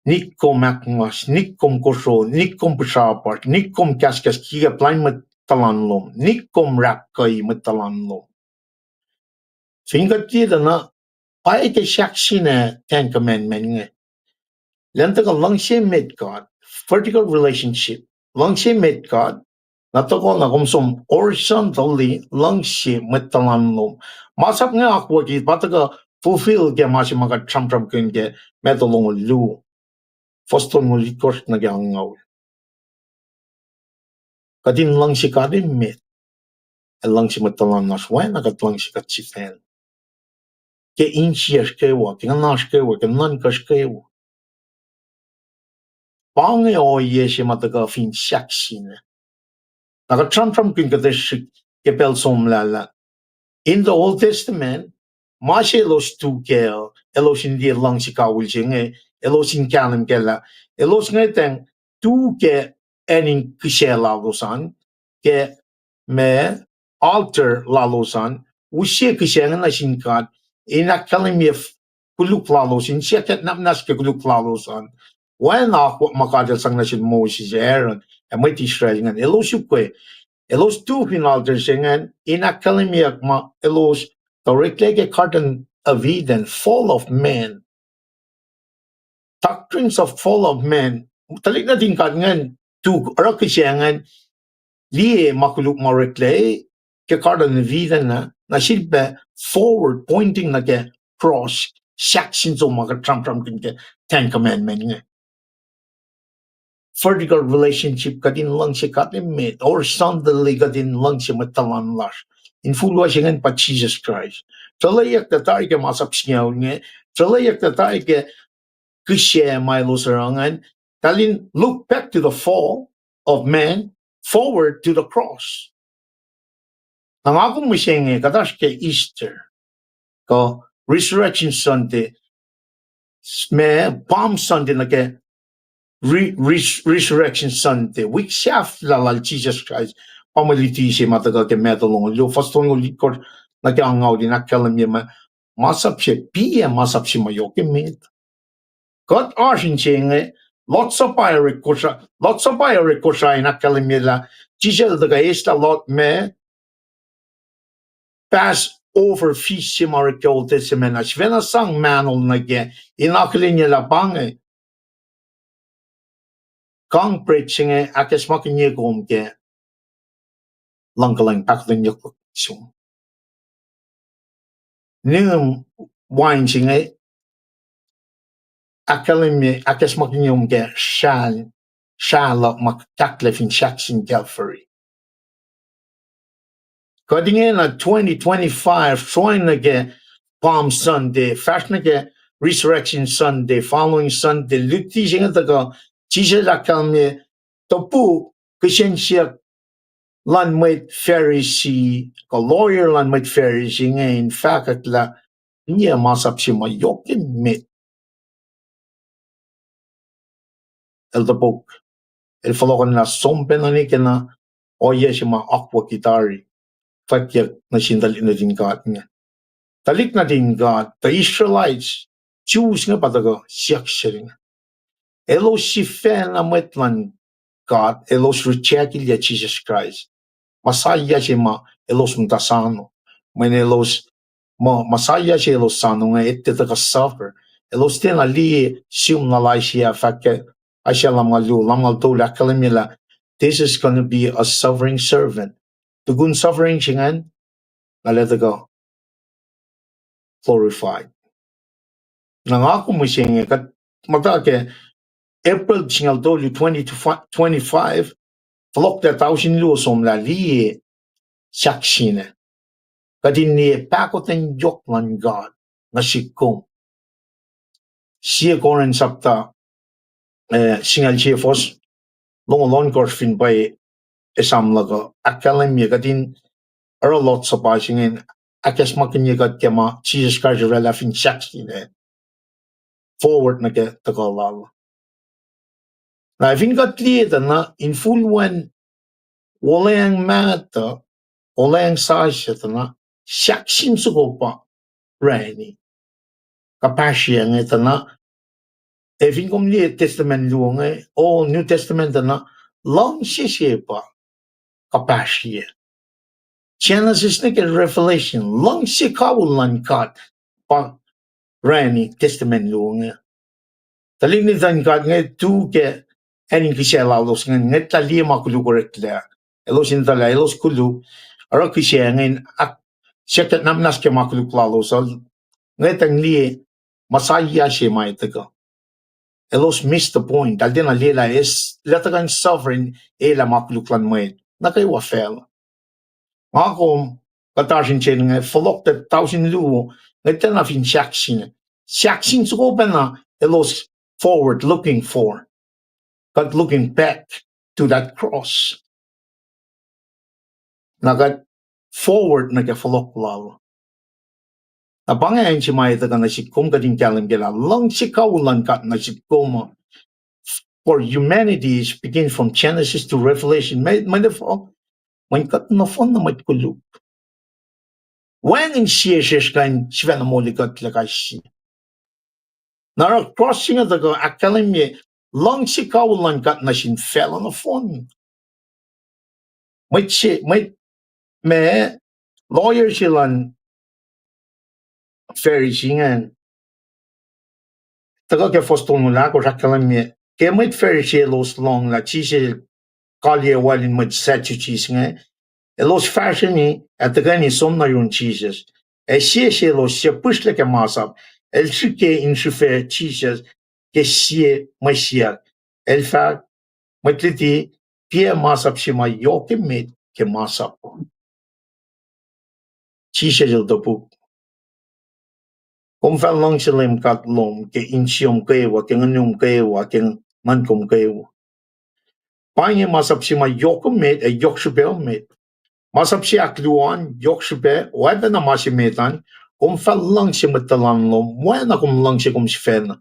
nikom akmas nikom koso nikom pasapart nikom kaskas kiga plain met talan lom nikom rakkay met talan lom fingat ti dana ay ke shaksina 10 commandment nge lentaka lang si met God vertical relationship lang si met God natoko na kumsom horizontally lang si met talan lom masap nga akwa ki pataka fulfill ke masi maka tram kun ke metolong lu foston mo likos na gangaw kadin lang si kadin met lang si met talan nas wen nagat lang si katsifen ke insias ke wa ke nanas ke wa ke nankas ke wa Paing o yesi mataka fin shaksine nagat tram kun ke desh ke pel som lala in the Old Testament Mashe elos tuke elos hindi lang si kawul singe elos in kanem kela elos ngeteng tuke ening kishe lalosan ke me alter lalosan ushe kishe na sinkat ina kalemif kuluk lalosin siya napnas ke kuluk lalosan when ako makadal sang na sin Moses Aaron may Israel ngan elos yukwe elos tu finalter singan ina kalemif ma elos directly ke karten aviden, fall of man. Doctrines of fall of man. Talik na din kat ngan tu arak kisyangan liye makuluk marekle ke kardan aviden na silbe forward pointing na ke cross section so mga tram ke Ten Commandment nga. Vertical relationship kadin lang siya katimit horizontally kadin lang siya matalan lash. In full washingan pa Jesus Christ. Talayak na tayo ke masapsnyaw nga. Talayak na tayo ke kisya Milo sarangan. Talin look back to the fall of man, forward to the cross. Ang akong misyenge katash ke Easter. Ko Resurrection Sunday. Me Palm Sunday na ke Resurrection Sunday, week chef lalal Jesus Christ, pamaliti siya matagal ke medalong, lo faston ulit ko nagkaangaw din nakalam niya masap siya, piya masap siya mayoke med. God arsin siya nga, lots of fire Kosrae nakalam niya la, Jesus daga esta lot me, pass over fish siya marikol tesemena, svena sang manol na ge, inakalin niya la bange, Kang preaching akes makinye gom ke langkalang paklin yok sum. Nim wine sing akalim akes makinye ke shan mak taklef in shaksin Calvary. Cutting in at 2025, showing ke Palm Sunday, fashion ke Resurrection Sunday, following Sunday, luti sing ka Jesus akalim topu kisensya lan mwet Pharisee, ka lawyer lan mwet Pharisee ngayon, fakat la, niya masap si mayokin mit. El tapok, el falokan na sompen na ni kena, oye si ma akwa kitari, fatyak na sindali na din God niya. Talik na din God, the Israelites, choose nga patago, siyak siya rin. Elos si fan na mwet lan God, elos rejected ya Jesus Christ. Masaya siya ma elos mtasano. When elos masaya siya elos sano nga ette ka suffer. Elos ten ali sium na lai siya fakke asya lamal to lakalimila. This is going to be a suffering servant. Tugun suffering siya nga na let go glorified. Nangako mo siya nga kat matake April singal to 2025 flok da 1,000 lusom la liye saksine. Kadin ni pakoten jok lan God na sikom. Siya koren sapta singal siya fos lon korfin bay esam laga akalemya kadin lot sa pasingin akes makinya kat kema Jesus Christ relafin saksine forward na ke takalala. Na fin kat lieta na in full when walang mata walang sasya na saksin suko Rani. Kapasya nga ito na, fin kom liye testament luwa nga, o New Testament na, lang siya pa, kapasya. Genesis na Revelation, lang siya kawulan kat, pa Rani, testament luwa nga. Talinitan kat nga, tu ke, ening kisya lalos nga, nga tali makulu korek la, elos intala, elos kulu, ara kisya nga, siya kat namnas ke makulu lalos, nga tang liye, masaya siya maitaga. Elos missed the point. Dahil din alila is latagan sovereign ela makluklan mo eh. Nakaiwa fel. Ako, katarsin siya nga, follow the 1,000 luo, nga na fin shaksin. Shaksin suko ba na elos forward looking for, but looking back to that cross. Nagat forward nag-follow lalo. Nabangayan si Maya taga na sikom kading kalam gila, lang si kaulan kat na sikom for humanity begin from Genesis to Revelation. May defo, man kat na fon na mat kulub. When in siya kan siya na muli kat lakay siya. Nara crossing at the akalim ye, lang si kaulan kat na sin fell on the phone. May lawyer silan ferisingen. Taga ke fostonu la ko rakalamie. Ke met ferishe los long la chise kalie walin met satu chisnge. E los fashini at the gani somna yun chises. E sie los se pushle ke masap. El chike in chufe chises ke sie masia. El fa metliti pie masap shima yoke met ke masap. Chises el dopu. Kung fa long silim kat lom ke insiom kewa ke nganyum kewa ke mankom kewa. Paing masap shima yoke met e yok shubel met. Masap si akluan, yok shube, webe na masimetan, kung fa lang si matalan lom, na kung lang si kung si fena.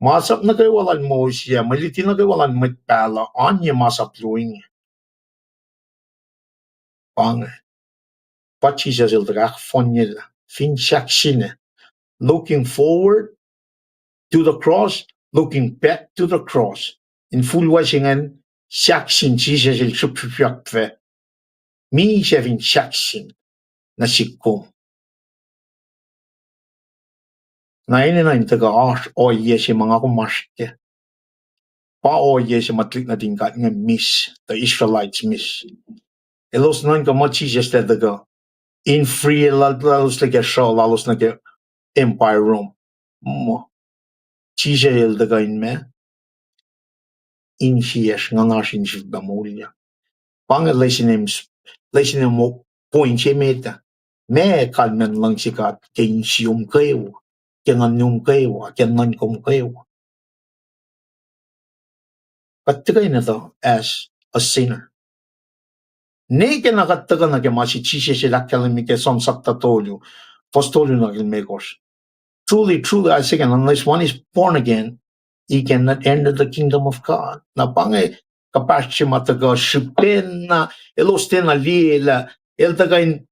Masap na kayo walan mo siya, maliti na kayo walan met pala, anya masap luing. Pang, pachi siya zildrak fonyela, fin shaksine, looking forward to the cross, looking back to the cross. In full washingen, shaksin siya zil shupshupyakve. Mi siya fin shaksin, na sikom. Nainin na intaga o yesi mga kumaske. Pa o yesi matlik na tingkat nga miss, the Israelites miss. Elos nan ka machis daga in free lalos like a show, lalos like a empire room. Mo. Chise el daga in me. In hies nga nashin shif bamulya. Panga lesinem mo point che meta. Me kalmen lang sikat ke insium kayo. Ke nganyum kayo, ke nankom kayo. Katigay na to as a sinner. Neke nakataga na ke masi chishe sila kalimike som saptatolyo, postolyo na kilmekos. Truly, I say, unless one is born again, he cannot enter the kingdom of God. Na pange kapashi mataga shipen na elosten na liela, el tagain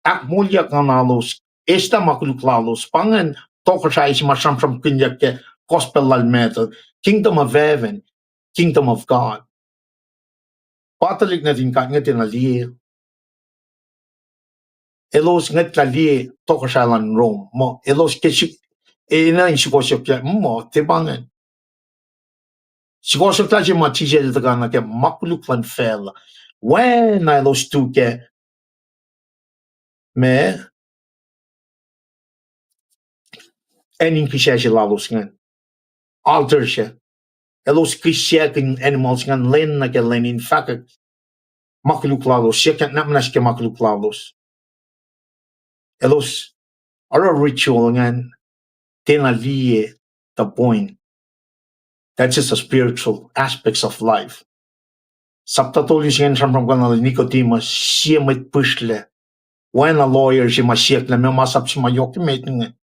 akmulya kanalos, esta makuluklalos, pangen tokasay si masamsam kinyak ke gospel method, kingdom of heaven, kingdom of God. Patalik na din kangatin na liye. Elos ngat la liye tokasalan Rome. Mo elos kesik ina in sigosok ya mo tebangan. Sigosok la si matijel daga na ke makuluklan fel. When I los tuke me enin kisyaji lalos ngan. Alter siya. Elos kisyakin animals ngan len na ke lenin fakak. Makuluklalos. Siya kat namnas ke makuluklalos. Elos ara ritual ngan tenaliye the point. That's just the spiritual aspects of life. Saptatolyo siya samram kanal Nicodemus siya may pushle. When a lawyer siya masiyat na may masap siya mayokimate nga.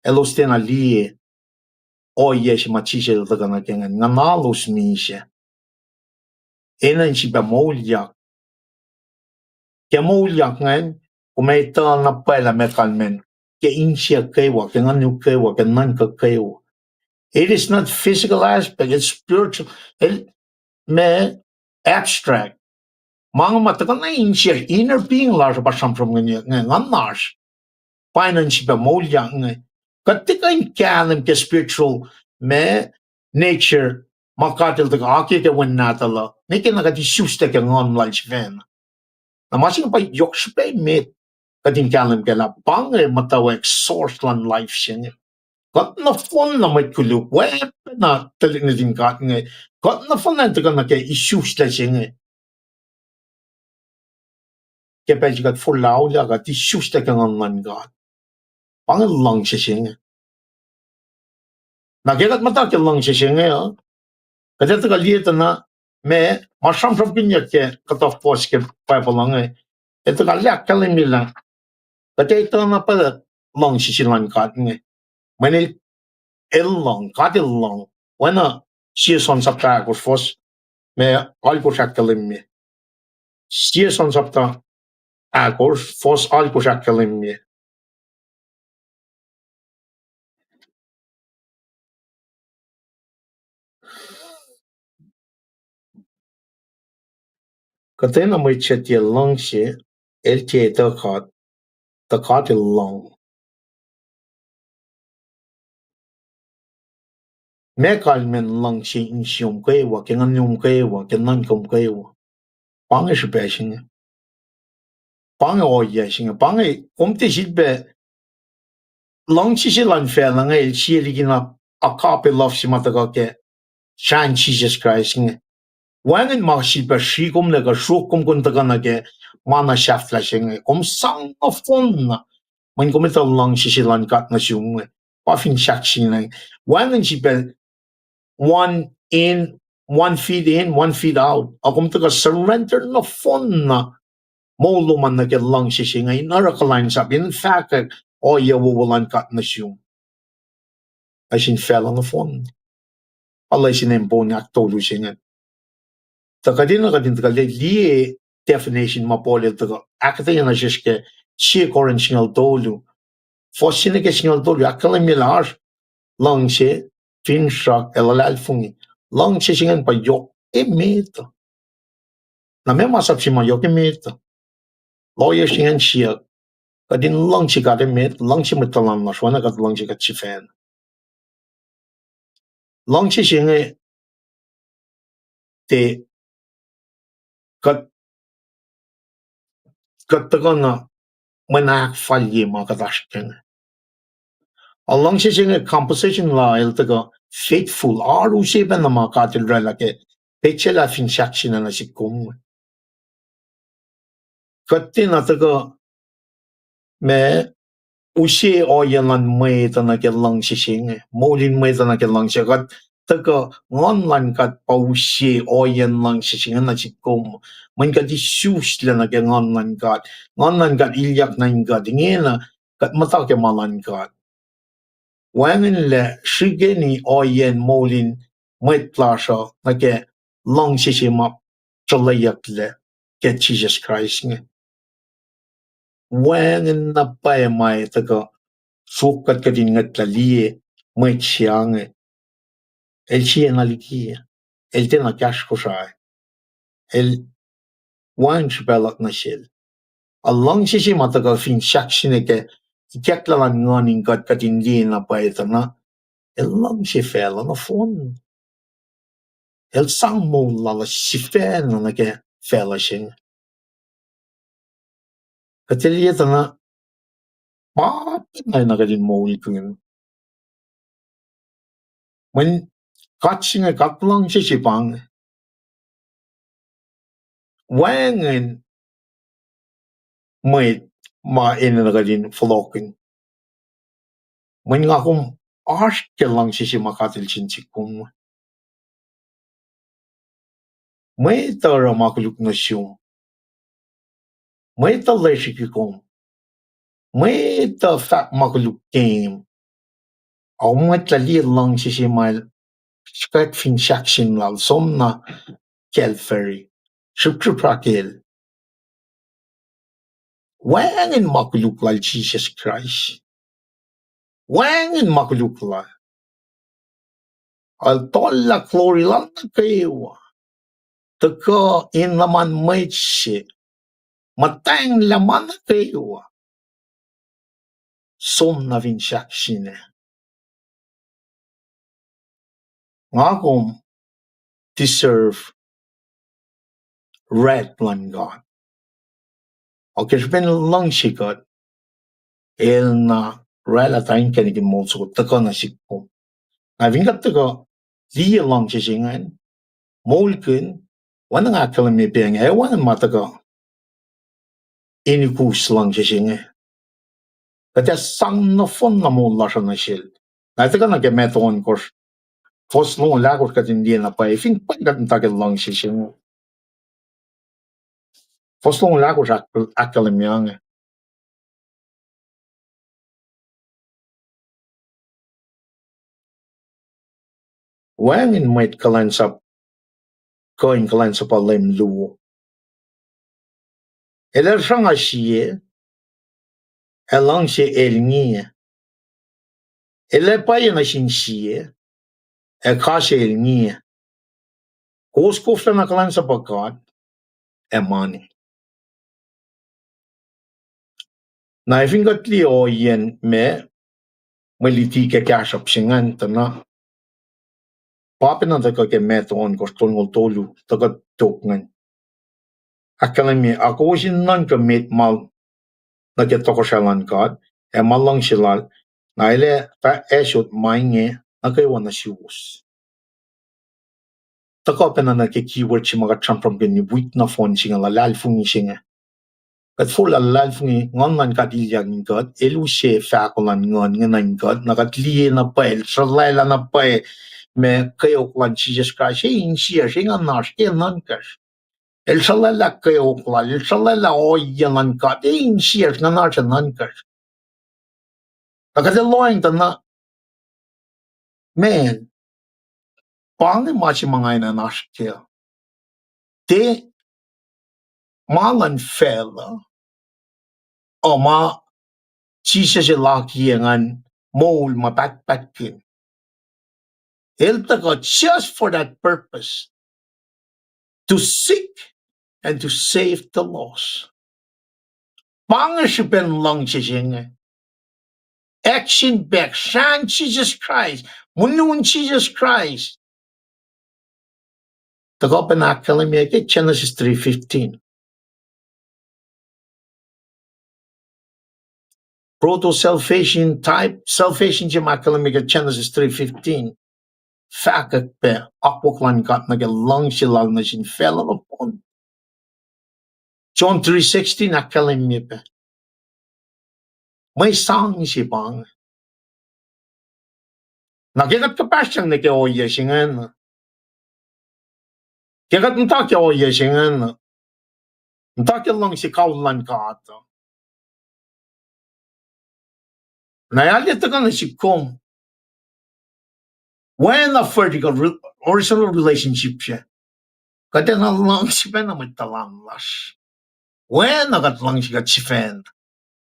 Elos tenaliye oye siya machisel daga na kengan. Nganalos mi siya. Enan siya bamolyak. Kaya molyak ngayon, kumaital na pala mekalmen. Kaya insya kayo, kaya nukewa, kaya nankakewa. It is not physical aspect, it's spiritual. May abstract. Mga matagal na insya, inner being la sa basam from ngayon nash. Finance ba molya nga. Katika in kalam ke spiritual may nature makatil taga akita wen natala. Niki nakati susta ka ngon lunch van. Namasing pa yok siya met kating kalam ke la pange mutawaek source lan life siya. Kat na fun na may kuluk, wepe na talik na din kat nga. Kat na fun na taga na kaya issues la siya nga. Kaya pa siya kat fulaw la kat issues la ka ngon man kat. Pange lang siya nga. Nakikat mata ke lang siya nga. Kaya taga lieta na me masam sam pinya ke kataf pos ke pa lang nga. Ito ka liak kalim lang. Kaya ito na pala lang siya lang kat nga. Manil lang, kat lang. Wana siya son sa prakos fos me alko siya kalim me. Siya son sa akos fos alko siya kalim me. Kaya na may chat lang siya el tiya ito kat lang. me kalmen lang si insium kewa kengan yum kewa kenan kum kewa pange shi peshinge pange oya shinge pange komte shilbe lang si lan felang el si ligina a copy love si mataga ke shan Jesus Christ nge wangen ma shilbe shi kum lega shu kum kun taga na ke mana shafla shinge kom sang of fun man kom ito lang si lan kat na shung pa fin shak shinge wangen shilbe 1 in, 1 feet in, 1 feet out. Akom taga surrender na phone na molo man na get lang si ngay narakalansap. In fact, ya wawalan kat na siyong. Ay sin fell on the phone. Alay sin embo ni aktolo siya. Taga din taga liye definition mapolil taga. Akketeyac na siya ke siya koren singal tolo. Fos siya ke singal tolo. Akkalamilar lang siya. Finshak elalal fungi. Lang siya singan pa yok emeta. Na me masap si mayok emeta. Lawyer singan siya. Kadin lang siya ka emet. Lang siya matalan na shwana kat lang siya kat si fan. Lang siya singa te kat taga na manak falye mga katashken. Lang siya singa composition la el taga faithful. Aru siya ba na mga katil rela ke pacl a finshak siya na si kum. Katin na taga me ushi oyalan mwet na ke lang sising molin mwet na ke lang sikat taga ngonlan kat pa ushi oyan lang sising na sikom man ka di sus la na ke ngonlan kat likiyac na inga dingena kat mata ke malan kat wangen le shigeni oyan molin mwet plasha na ke lang sising ma chalayak le ke Jesus Christ nge wangen na pa mai taga sukat ka din ngat lalie mai chiang el chien na likiyac el ten na Kosrae el wan chbelak na shil along si matagal fin shaksine ke ikekla lan ngoning kat katin li na paita na el lang si fela na phone el sang mo la si fela na ke fela shin katilieta na pa na kadin mo ikun when katsinga katlang si pang wangen may ma ina na kadin flokin when nga kung arsh ke lang si makatil chin kung may tara makuluk na siyong may talay kung may ta fat makuluk game o may tali lang si mal skat fin shakshin lal som na kelferry shukru prakil wangin makuluk lal Jesus Christ wangin makuluk lal al tolla glory lal na kayo taka in laman may siya matang laman na kayo som na vin shakshin nga kung deserve red plan God. Okay, ben lang sikat el na rela tain kenigin mo so taka na sikpo. Na vingat taka li lang sisingan molken wana nga kalami Paing wana mataka inikus lang sisingan. Kaya sang na fon na mo la na shil. Na taka na gemeton kors fos long lagos katin di na pa fin pagkat takil lang sisingan. Fos long lagos akalamiang wangin might kulacnsap kulacnsap LEUM luwo. Eller sanga siye elang si elngi ele paye na sin siye kasi elngi koskofla na kulacnsap God emani. Na ifingat li o yen me maliti ke kasap singan tana Papina taka ke meton kostol tolu taka tokngan. Akalami ako sin nan ka met mal na ke tokoshalan God e malang silal na ile ta esot mainge na kay wana siwos. Taka pena na ke keyword si mga champram ke ni wit na phone singa la lalfungi singa. Kat full lalfungi ngon ka dilyag ni God elu se fakolan ngon nganan God na kat liye na pael shalala na pae me kayo klan Jesus Christ in siya singa nash ke nan kash. El shalala kayo klan el shalala oyanan God in siya nga nash nan kash. Nakadaloing ta na man Paing machi mga ina nashkel. Te malan fella o ma Jesus laki ngan mole mapatpatkin. Elta just for that purpose to seek and to save the lost. Pangashipen lang siya action back shan Jesus Christ. Munun Jesus Christ. Tagopanakalimeke Genesis 3:15. Proto-salvation type, salvation jamakalamiga Genesis 3:15. Fakak pe, akwaklan kat nagalang silal na sin fell upon. John 3:16 akalimya pe. May sang si bang. Nakikat ka pa siyang nakiyoya singan. Kikat nta kiyoya singan. Nta lang si kaulan kat. Nayalit ka na si Kong. When a vertical horizontal relationship siya, kaya na lang si Ben na may talamlas. When nagat lang siya si Ben,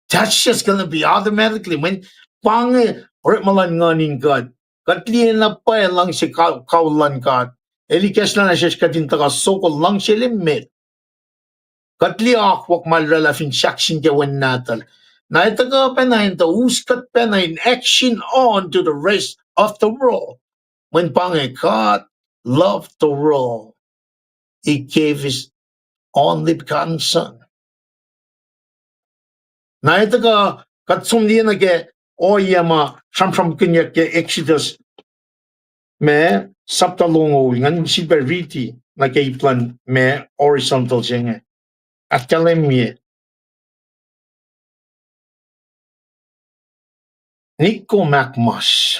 that's just gonna be automatically when pange or malan nganing God. Katliyan na pa lang si kaulan God. Likiyac na siya katin taga sokol lang siya limit. Katliya akwak malrelafin shaksin kawan natal. Na itaga pa na ito uskat pa na in action on to the rest of the world. When Paing God loved the world, He gave His only begotten Son. Na ito ka katsumdi na ke oyama sham kanya ke Exodus me saptalongo ngan siberiti na ke plan me horizontal jenge. At kalemye nikom makmas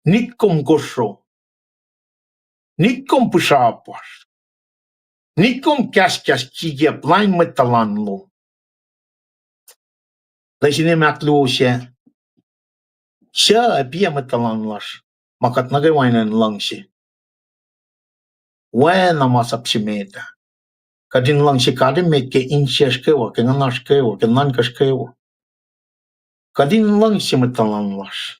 nikom gosro nikom pusapar nikom kaskas kige blind metalanlo. Laisine maklu siya. Siya pia matalanlas. Makat nagawainan lang siya. When namasap si meta. Kadin lang si kadin met ke insyas kewa, ke nganas kewa, ke nankas kewa. Kadin lang si matalanlas.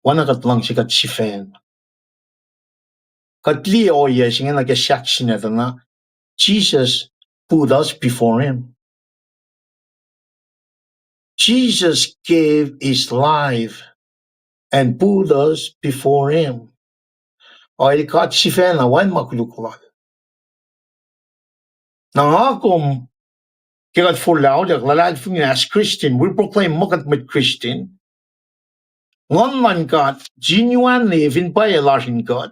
Wanakat lang si kat si fen. Katli oya siya nga nag-shack siya na Jesus put us before Him. Jesus gave His life and put us before Him. O ilikat si fen na wan makulukulal. Nangakom kikat fulaudak lalad fungin as Christian, we proclaim makat mit Christian. Ngon man God, genuinely even by a large God,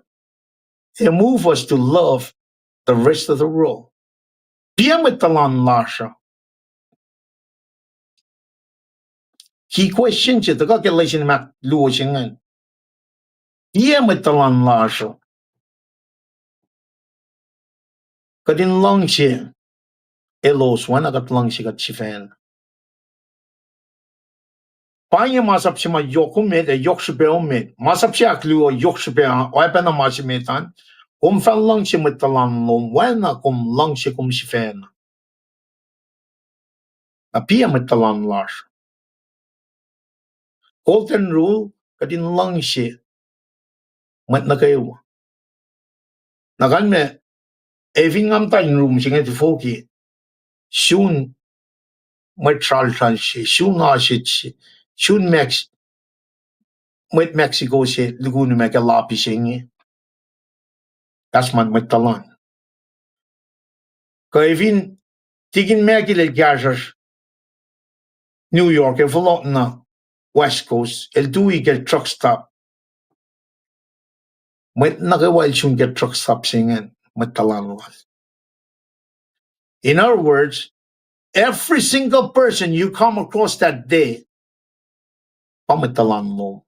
He move us to love the rest of the world. Dia metalan lasha. He questions it, the calculation mat luosingan. Dia metalan lasha. Kadin lang siya, elos wan agat lang siya kat sifen. Paing masap siya yokumet e yoksubeumet. Masap siya akluo yoksubea o epa na masimetan. Fan lang siya metalan lom wana lang siya sifen. Apia metalan lash. Golden rule kadin lang siya mat na kayo. Nakan me eving am tayo room siya ngati foki. Soon mat tral siya. Soon asit siya. Soon max mwet Mexico se lugu nu meke lapi singe. Das man mwet talan. Ka evin tigin merkil el gajas New York e volotna West Coast el dui gel truck stop. Mwet nakawa el shun gel truck stop singen mwet talan was. In other words, every single person you come across that day, mwet talan mo.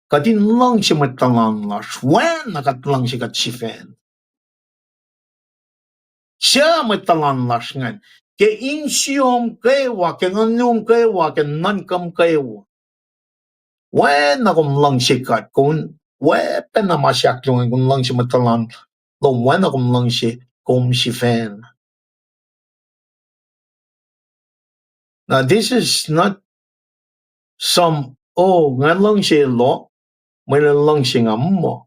Kadin lang si mwet talan las. When nakat lang si kat sifen. Siya mwet talan las ngan. Ke insyom kewa, ke nganum kewa, ke nankam kewa. When nakum lang sikat, kung wepen na masyak yung kung lang si matalan, no when nakum lang si kum si fan. Now this is not some, nga lang si lo, may lang si nga mo.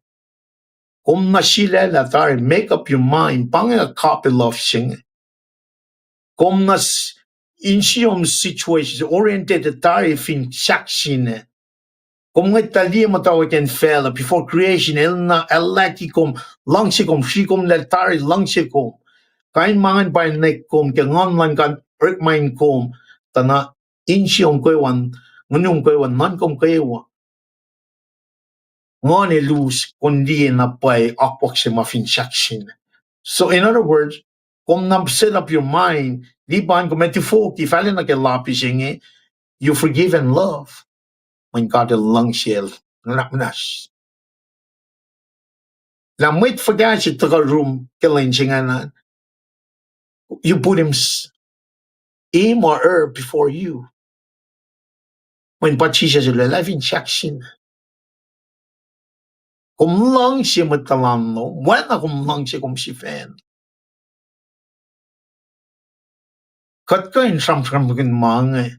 Kung nasila latari, make up your mind, pang a copy love sing. Kung nas insyom situations oriented atari fin saksine. Kung ngay tali mutawaek and fell before creation, elna elatikom, langsikom, shikom letari, langsikom. Kain mangan pa nekom, ke ngonlan kan erkmain kom, tana insyom kwewan, ngunum kwewan, nankom kwewa. Ngone lose kundi na pay akwak si mafin shakshin. So in other words, kung nam set up your mind, di ba ang kumetifoki, fali na ke lapising you forgive and love. When God lang shell, Aknasnas. La mwet forget si taga room killing na. You put him or her before you. When pachisha sila life in shakshin. Kung lang siya matalan no, wala kung lang siya kung si fan. Kat ka in sam kin mga.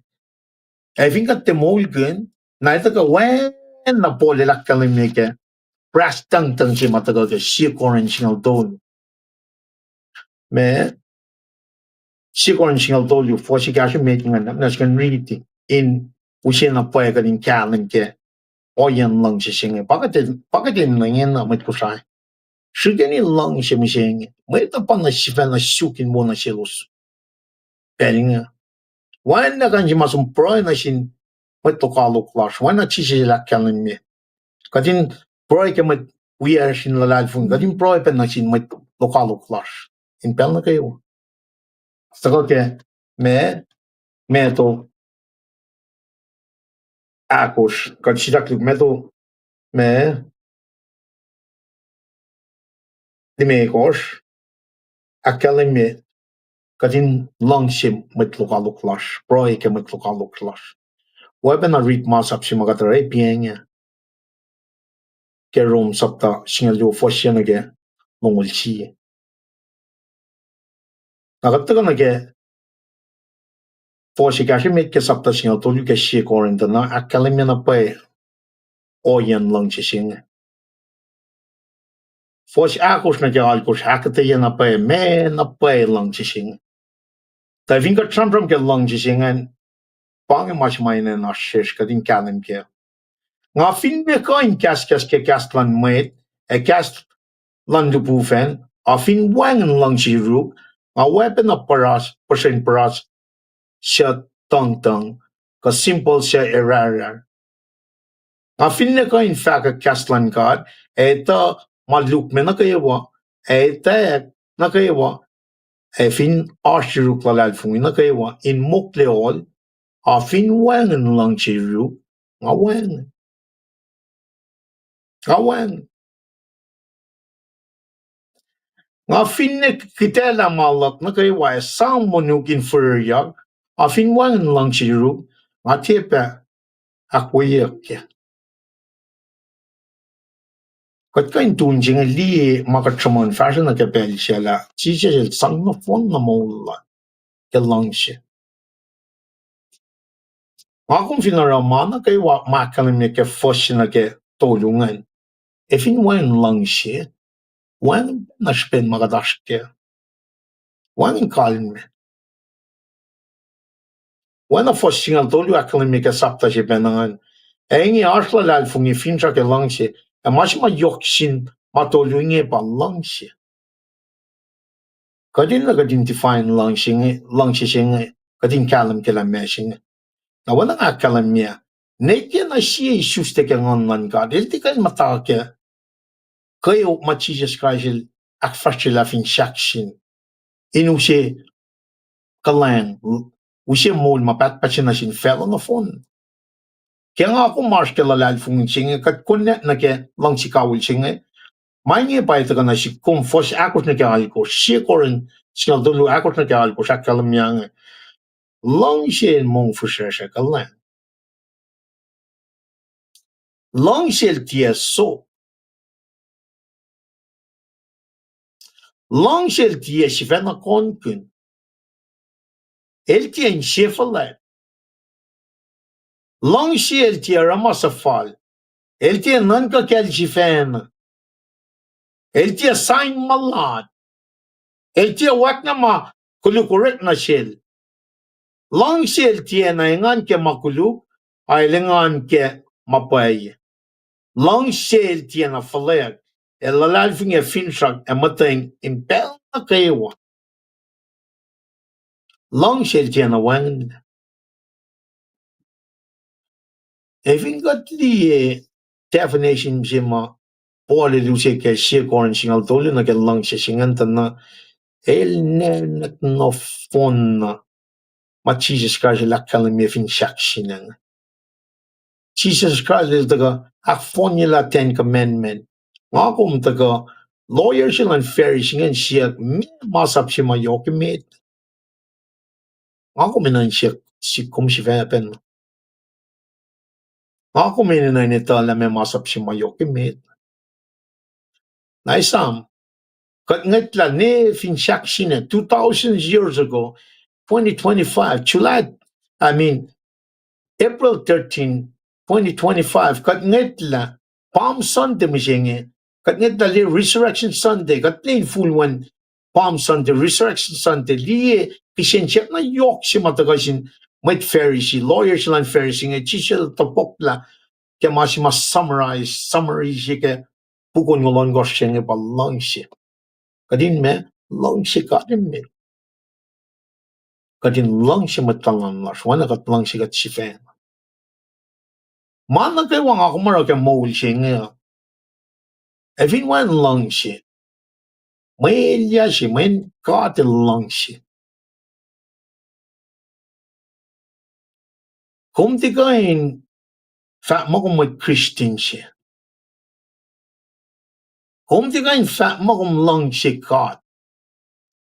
I think at the molgen, na ito ka when na pole lakkalim ni ke. Pras tang siya matagal ka siya koren singal don. Me, siya single told you for she got making an that's can read in ushin na pwede ka din kalan ke oyan lang siya singe pakatin lang yan na may Kosrae shigani lang siya mising may ito pa na siya na sukin mo na silos pero nga wan na kanji masum pro na sin may tokalo clash wan na siya sila kalan me kadin pro ka may we are sin lalalfun kadin pro pa na sin may tokalo clash in pel na kayo so okay me to akos consider me to me di me kos aquela me kadin langshim met lokalo clash pro ke met lokalo clash weben a read mas up si magatare Paing ke room sapta singalyo fosyan ge mongolchi nagatta na ge fosi kashi met ke sapta singal to ke shi korin na aquela me na pa oyan langshing Fosh akos na kaya alkos akketeyac na pa me na pa lang sising. Ta vinka tramtram ke lang sising an pang mas maine na shish kadin kalim ke. Nga fin me ka in kas ke kastlan mwet e kast lan du bufen a fin wang lang si ru nga weapon na paras siya tang ka simple siya erarar. Nga fin me ka in fact kastlan God eta maluk me na kayawa eta na kayawa fin ashiru klalal fun na kayawa in mokleol a fin wangen lang chiru nga wan nga fin ne kitela malak na kayawa sam monukin furyak a fin wangen lang chiru nga tepe akketeyac Kat kain tunjing li makatramon fashion na kapel siya la chiche sang na fon na mola ke lang siya. Nga kung finaraman na kay makalim niya ke fosh na ke tulungan. E fin wan lang siya, wan na spen makadash ke. Wan in kalin me. Wana fos singal tolu akketeyac sapta je benangan. Inge arsla lal fungi fincha ke langse. Mashma yoksin matolu inge pa langse. Kadin la kadin define langse singe kadin kalam ke la meshinge. Na wana akketeyac Neke na siya isus te kengon nan God. Ilti kan matake. Kayo machijas kajil akfashila fin shakshin. Inu se kalang. Usi mol mapat pachina sin fel na phone. Kaya nga ako marsh ke lalal fung singe kat kunnet na ke lang si kawul singe. Maingi pa ito ka na si kung fos akos na kaya ko. Siya ko rin singal dulu akos na kaya ko sa kalamyang. Lang siya mong fusya siya kalang. Lang siya tiya so. Lang siya tiya si fena konkun. El tiya in shefala. Lang siya el tiya ramasafal. El tiya nanka kel si fena. El tiya saing malad. El tiya wakna ma kulukuret na shell. Lang siya el tiya na ingan ke makuluk ay lingan ke mapay. Lang siya el tiya na faleg. El lalalfing e finshak e mateng impel na kayewa. Lang siya el tiya na wangin. Even got the definition jima Pole luce che sia con singal tolu na ke lang siya singan na el ne no fonna ma Jesus Christ la kalme fin shakshinan. Jesus Christ is the la Ten Commandment. Nga kum taga lawyer silang Pharisee ngan siya masap siya mayokimit. Nga kum inan siya si kum si vepen. Nga kum inan ito la masap siya mayokimit. Naisam. Kat ngatla ne fin shakshinan 2,000 years ago 2025 April 13 2025 kat ngetla Palm Sunday mishenge kat ngetla li Resurrection Sunday kat plain full one Palm Sunday Resurrection Sunday li kishenchek na yok si matagasin met Pharisee lawyer silang Pharisee nge chisel tapokla ke mas summary si ke pukon ngolon goshenge pa langsi kadin me langsi kadin me kadin langsi matlangan las wana kat langsi kat sifen mana kay wang ako mara kay mol siya Evin wan langsi may yashi may katil langsi kung di kain fat mo kung may Christian siya kung di kain fat mo kung langsi kat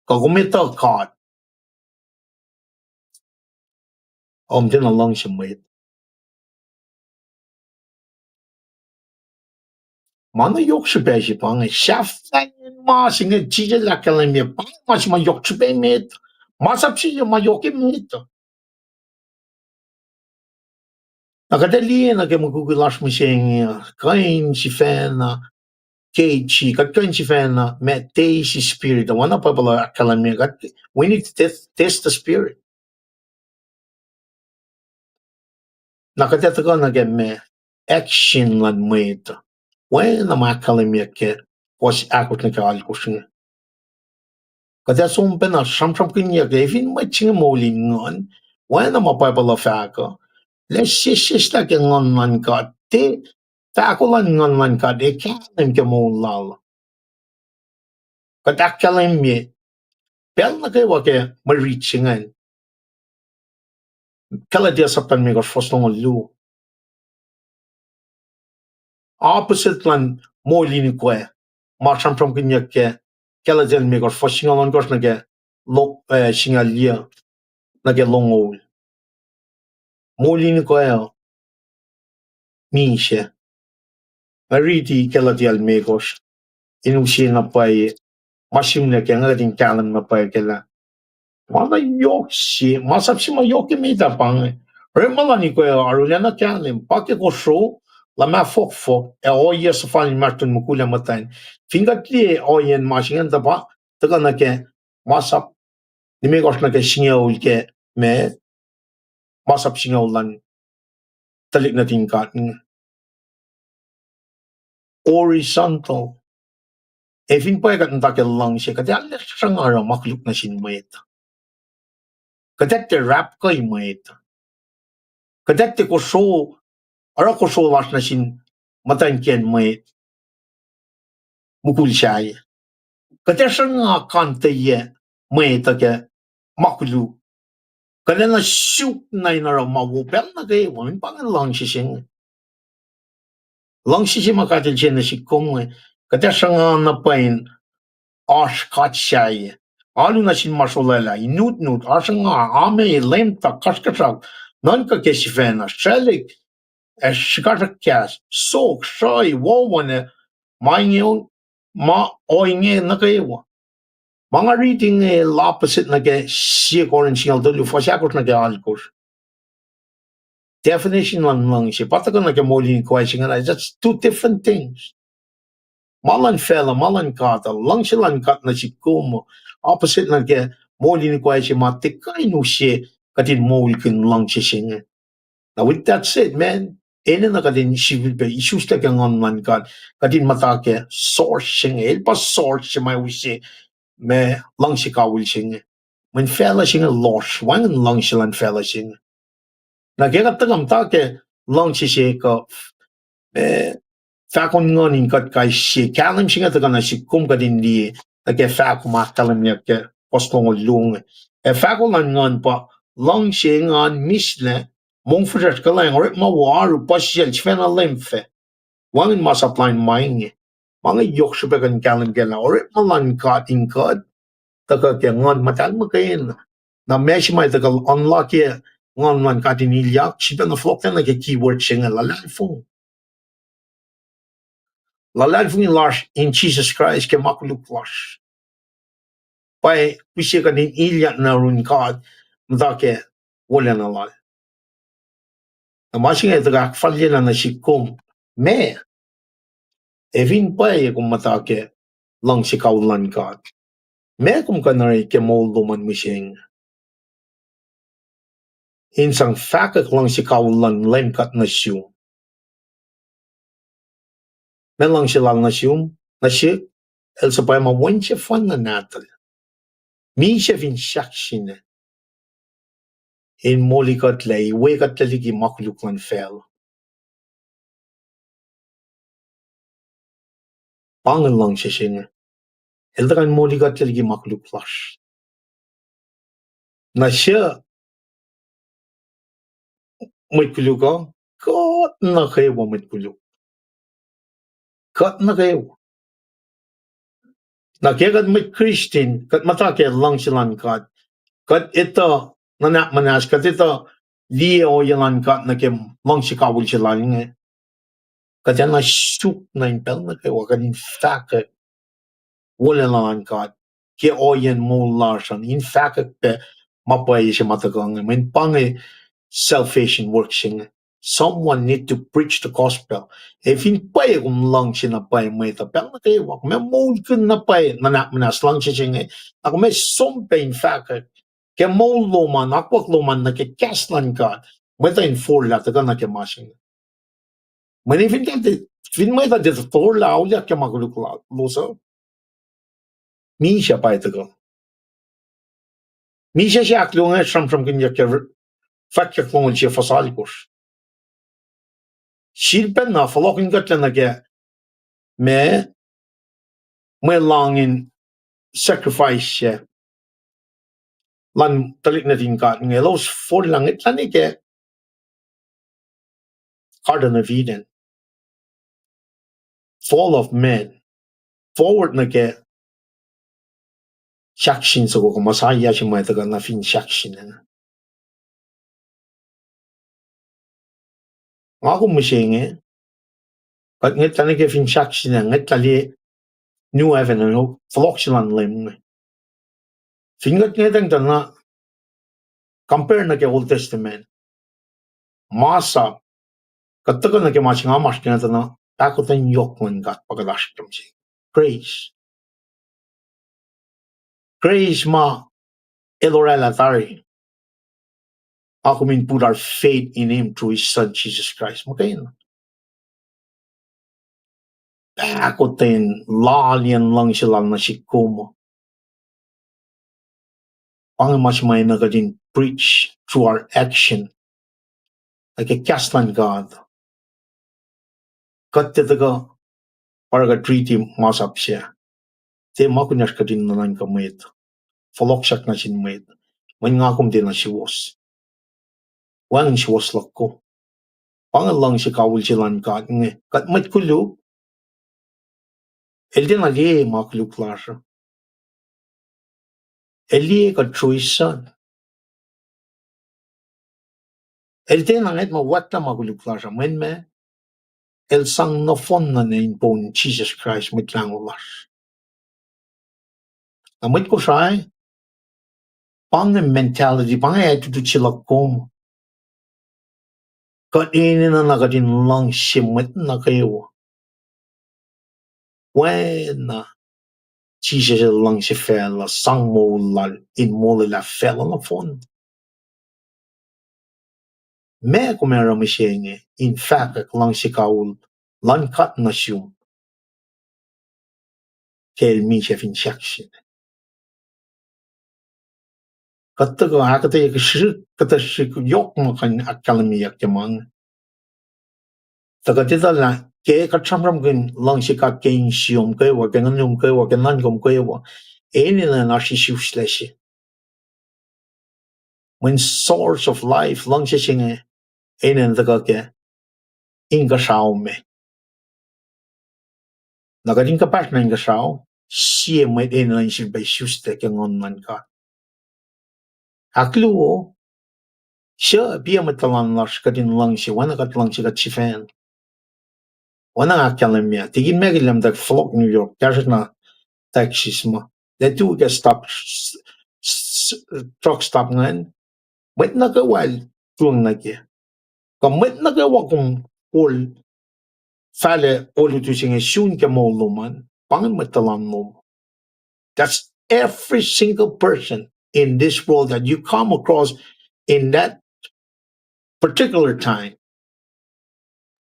kagumita kat di na langsi may mana yok siya ba siya pang shaftan ma singa chija lakalan niya pang mas mayok siya ba met masap siya mayokin met nakadali na kaya magugulas mo siya kain si fan Kechi, kat kain si fan met si spirit wana pa pala akalan niya kat we need to test the spirit nakadata ka na kaya me action lan mo ito wana makalan niya kaya was akot na kaalko siya Kada sumpen na shamsham kinya gavin matching molingon wana mapapala faka let's shishla ke ngon ka te takulan ngon ka de kanem ke molal kadakalan mi pel na kay wake marichingan kala dia sapan mi ko fosong lu opposite lan molini ko ma shamsham kinya ke kala dia mi ko fosingalon ko na ke lok singalia na ke longol molini ko Misha Mariti kala di almegos inusin na pay masim na kaya nga din kalan na pay kala mana yoksi masap si mayoki mita pang remala ni ko arulia na kalim pake ko show la ma fok e oye sa falin martin mukula matan fingatli oyen masingan da ba taga na ke masap ni megos na ke singa ulke me masap singaulan talik na tingkat horizontal evin pa kat ntakel lang siya kati alas sang ara makluk na sin mwet katek te rap kay mwet katek te koso ara koso las na sin matan ken mwet mukul siya katek sang kante ye mwet ke maklu kada na shoot na inara mawupel na kay wamin pangan lang siya lang siya makatil siya na si kong katek sang na pain ash katshai alu na sin masolala inut asanga ame lemta kaskasak nanka kesifena shelik shikasakas sok shai wawane mainyo ma oinge nakaewa mga reading lapasit na ke siya korin singal dulu fasyakos na ke alkos definition lang siya patakan na ke molin question that's two different things malan fella malan kata lang silang kat na si kumo opposite na ke molin ko ay si matikay no siya katin mol kin lang siya now with that said man ene na katin civil be issues ta kang online kat katin matake source siya el pa source siya may usi me lang si kawil siya when fella siya lost wang lang silang fella siya na kaya tagam take lang siya ka Fakon ngonin kat kai si kalim singa ta kana si kum ka din di ke fak ma kalim ya ke postong lung fakon lan ngon pa long si ngon misle mong fujat kalang or ma waru pasiel chfena lemfe wangin ma supply maing mga yok siya kan kalim gela or ma lan kat in kat ta ka ke ngon matal mo kain na mesh mai ta ka unlock ye ngon man kat in likiyac siya na flok na ke keyword singa la phone La lalfung lash in Jesus Christ ke makuluk lash. Pai pisi ka din ilya na run kad mdake wala na lal. Na masing ito ka falya na si kum me evin pai kum matake lang si kaulan kad. Me kum kanari ke moldo man mising. Insang fakak lang si kaulan lem kat na siyo. Me lang si lang na siyo na siya el sa pai ma wenche fan na natal. Mi siya vin shakshine. In molikat lay wekat taligi makuluk lan fel. Pangan lang siya siya. Eldakan molikat taligi makuluk flash. Na siya may kuluka, kat na kayo may kuluk. Kat na kayo. Na kaya kat may Christian, kat matake lang silang kat. Kat ito, nanak manas, kat ito, liya o yalan kat na kaya lang si kawul silang nga. Kat yan na shoot na impel na kayo, kanin fakat, wala lang kat. Kaya o yan mo larsan, in fakat pe, mapay siya matagang. May pangay, salvation works siya. Someone need to preach the gospel. If in pay kung lang siya na pay may tapel na kayo, ako may mulkin na pay, nanak manas lang siya siya. Ako may sompe in fact, kaya mo luman, ako luman na kaya kaslan ka, may tayo in four lahat, ka na kaya masing. Manifin ka, fin may tayo dito, tor lao, liya kaya magulukla, lusa. Mi siya pa ito ko. Mi siya siya aklo nga, from kanya kaya, fakya kung siya fasalikos. Shilpen na falokin gat na ge me long in sacrifice lan talik na din ka nge los for lang it lan ke Garden of Eden fall of man forward na ke shakshin so ko masaya shi mai ta na fin shakshin na ako mo shenge pat nget tan ke fin shakshin na nget tali new heaven and floxlan lem fingat ngetang tan na compare na ke Old Testament masa kattaga na ke masing amas kina tan na takotan yok man gat pagadash kamsi grace ma elorela tari Ako min put our faith in Him through His Son, Jesus Christ. Makain. Ako tin, lalian lang sila na si Kumo. Pangamas may nagadin preach through our action. Like a Kaslan God. Katitaga, paraga treaty masap siya. Te makunyas ka din na lang kamit. Foloksak na sin mwet. May ngakom din na si was. Wang si was lako. Pangalang si kawul silan ka. Kat mat kulu. El din ali makulu klasya. Eli ka choice. El din langit mawat na makulu klasya. Men me. El sang na fon na in pon Jesus Christ mit lang ulas. Na mit Kosrae. Pang mentality. Pang attitude sila kom. Kat ini na nagadin lang simit na kayo. When Jesus lang si fella sang mo lal in mo la fella na fon. Me kumera mishenge in fact lang si kaul lan kat na siyum kel mi chef injection. Kataga akketeyac shrik kata shrik yok makan akkalamiyak jamang. Taga tita la ke katsamram kin lang si kat kein siyum kewa kengan yum kewa kenan gum kewa. Eni na nashi slash. When source of life lang si singe eni taga ke inge me. Nagading kapas na inge siya may eni lang si bay shuste kengon man ka. Akluo siya biya matalan lash kadin lang si wana kat lang si kat si fan. Wana akkalemia tigin megilam dak flock New York kasi na taxis mo. The two get stop truck stop ngan. Met na kawal tuang na kya. Met na kawa kung all fale all to sing a soon ka mo luman pang matalan mo. That's every single person in this world that you come across in that particular time.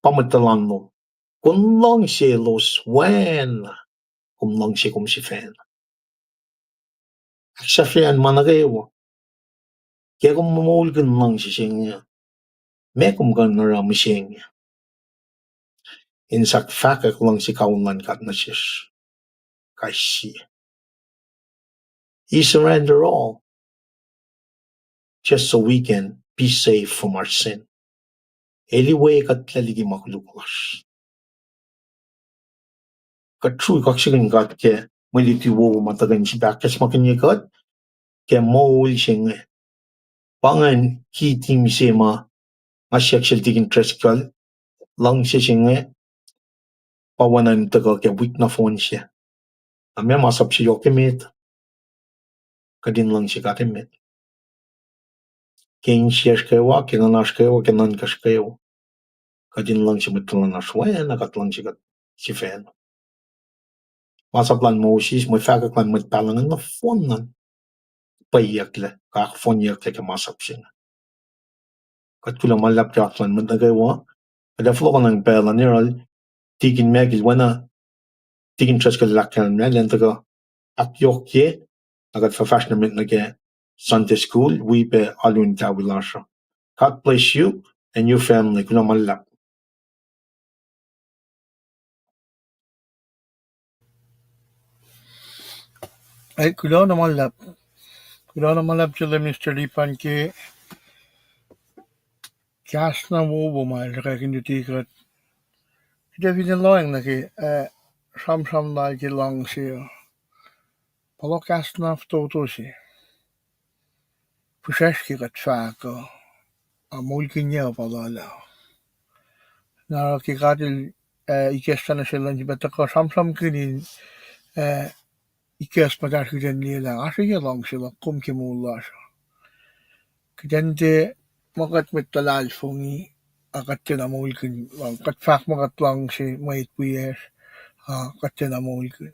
Pamatalan mo. Kung lang siya los wen. Kung lang siya kung si fan. Sa fan managayo. Kaya kung mamulgan lang siya niya. May kung gano'n rami siya niya. In sifac lang si kaulan Aknasnas. Kasi. He surrender all. Just so we can be safe from our sin. Anyway, katlaligi makuluklas. Katruy kaksakin kat ke maliti wo matagan si bakas makanyakat ke maul siyang pangan kitim siya masyak siya tigin treskal lang siya siyang pawanan taga ke weak na phone siya. Amya masap siya yokemet kadin lang siya katemet. Kein siya kayo kenanas kayo kenankas kayo kadin lang siya matulanas wen nakat lang siya si fan. Masaplan mo sis mo fakaklan matpalangan na phone nan payak le kak phone yak le ke masap siya. Kat kulang malap jaklan matagawa ada flow ng pacl niral tigin megil wana tigin treskal lakkan melan taga akyokye nagat professional nage Sunday school we be alun tawilasha. God bless you and your family kulang malap. Ay kulo na malap. Kulo na malap sila Mr. Lipan ke gas na mo bumal kaya kinutikat. Kita pinaloeng na ke sam na ke lang siya. Palo gas na to siya. Pushesh ke kat faka. Amul kinya palala. Na ke katil ikesta na sila jibata ka sam kinin ikes pagar kiden nila. Asya lang sila kum ke mula siya. Kidente makat mit talal fungi akatte na mulkin lang kat fak makat lang si may puyes akatte na mulkin.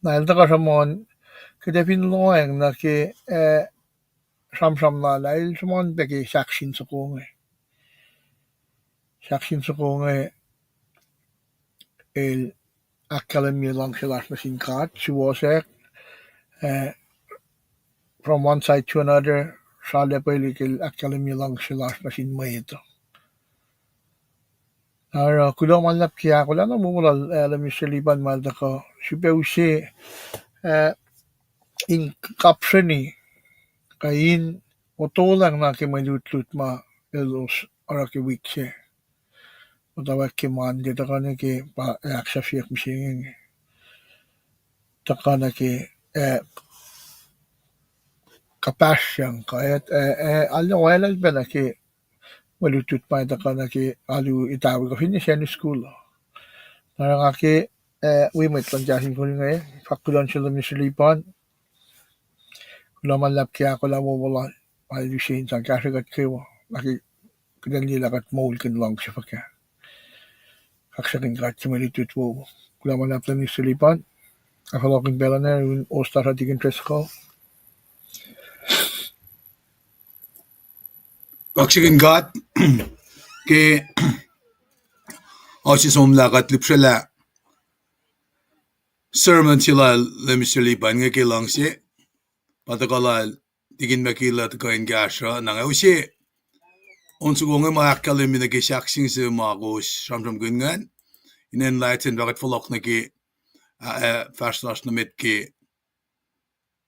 Na ilta ka samon kada pinloeng na ke samsamlaalail sumon peki saksin sukunge. Saksin sukunge el akademi langsilas machine card. She was from one side to another. Sale pelikil akademi langsilas machine mwet. Ara kulo man likiyac wala na mumulal alam misliban mal dako. Sipe in kapseni kain otolang na kimayutlut ma elos araki wikse. Mutawaek man dito ka na ki pa aksafiak misingin. Taka na ki kapasyang kahit alam wala ba na ki malutut pa taka na ki alu itawi ko finisyan school. Narang aki wimit lang jasin ko ngayon. Fakulan sila mislipan. Kulaman likiyac wala mo wala ayusin sa kasagat kewa. Laki kedan lilakat maulkin lang sifac. Kaksakin kat malutut mo. Kulaman lang mislipan. Akalaking bela na yung ostar sa tigin tres ko. kaksakin kat ke osi lakat lipsala sermon sila lemislipan nga ke langsi patakalal tigin makila takain gasha nang usi onsugonga maakkalim na ke saksin sa magos samsam gungan inenlighten bakat folok na ke fastlas na met ke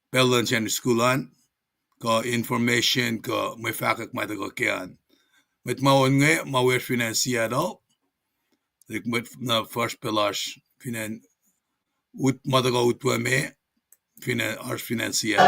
belan chen schoolan ka information ka may fakak matagakian met maon nga mawer financiado like met na first pillars finan ut madaga utwa me finan ars financier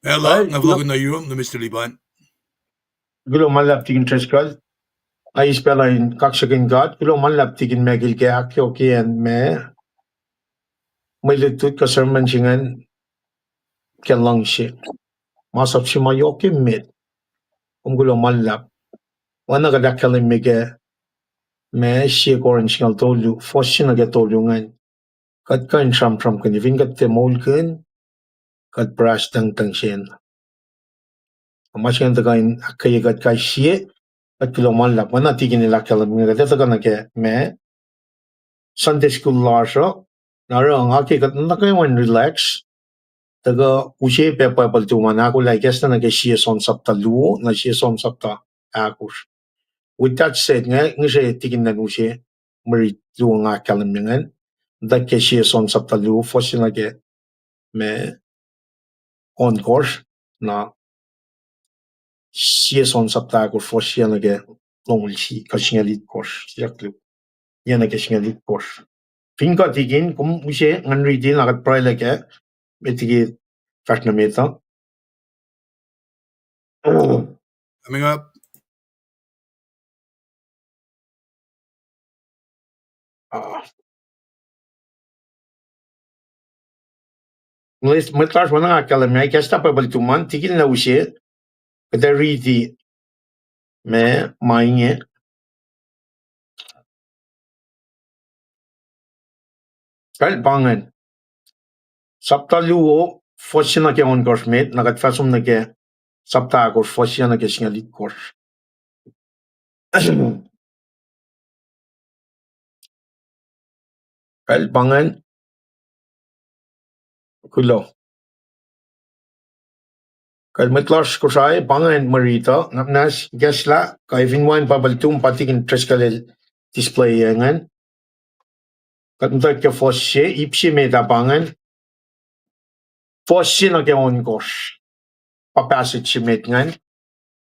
Ela ngavlogan na yung Mr. Liban. Gulo malap tigin treskal. Ay spelain kaksakin kat. Gulo malap tigin megil ke akyo kian me. May litut ka sermon singan ke langsi. Masap si mayo ke mit. Gulo malap. Wana ka dakalin mege. Me siya koran singal tolu. Fosin aga tolu ngan. Kat kain tram kan. Ivin kat te mol kan. Kat brash tang siyan. Macam tu kain akketeyac kai sie at kiloman lap mana tigin ila kalam nga kata kana ke me Sunday school larso nara ang hakikat na kayo relax taga ushe pe pacl tu mana ko like esta na ke sie son sapta lu na sie son sapta akus. With that said nga ngi tigin na ushe mari lu nga kalam ngan da ke sie son sapta lu fosina ke me on course na sie son sapta akus fosina ke longsi KahsInKol course siaklu yana ke KahsInKol course. Finka tigin kum ushe nganri din lagat pray ke metigi fatna meta. Coming up. Mătlaș mănânc acela mea, că asta pe băltuman, tigil na ushe, că de ridi me mainge. Kal bangen. Sapta luo, fosina ke on korsmet, nagat fasum na ke sapta akos fosina ke KahsInKol kors. Kal bangen. Kulo. Kal mătlaș Kosrae, bangen marita, napnas gesla, ka even wine pa băltum patigin treskalel display yengen. Kat mta ke foshe, ipsi meta bangen. Fosina ke on kors. Papasit simetngan.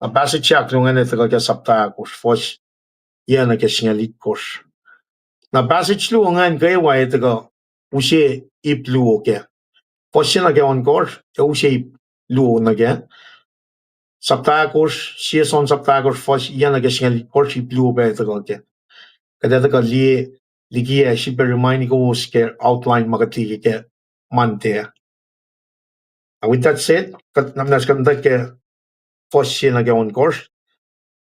Papasit siak lungan ito ka sapta akos fos. Yan na KahsInKol kors. Na passage lungan kay wa ito ka ushe ipluo ke. Fosina ke on kors, ke ushe ipluo na ke. Sapta akos, siya son sapta akos fos yan na KahsInKol kors ipluo pa ito ka ke. Kada ito ka likiyac siya remind ko ke outline makatiki ke mante. With that said, namnas kanta ke fos siya na ke on kors.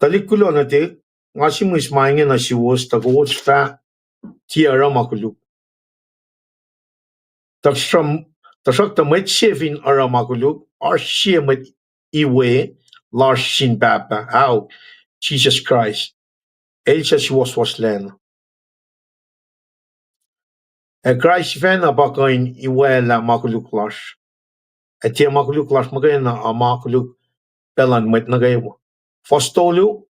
Talikulo na te, ngasi mo ismaingin na siwos, tagoos fa tiara makuluk. Tasak ta mwet shevin ara makuluk, ar shemet iwe, lar shin papa, how Jesus Christ, elsa siwos len. Christ ven abakain iwe la makuluk lars. Tia makuluk lars magayin na makuluk pelan mwet nagayo. Fostolu,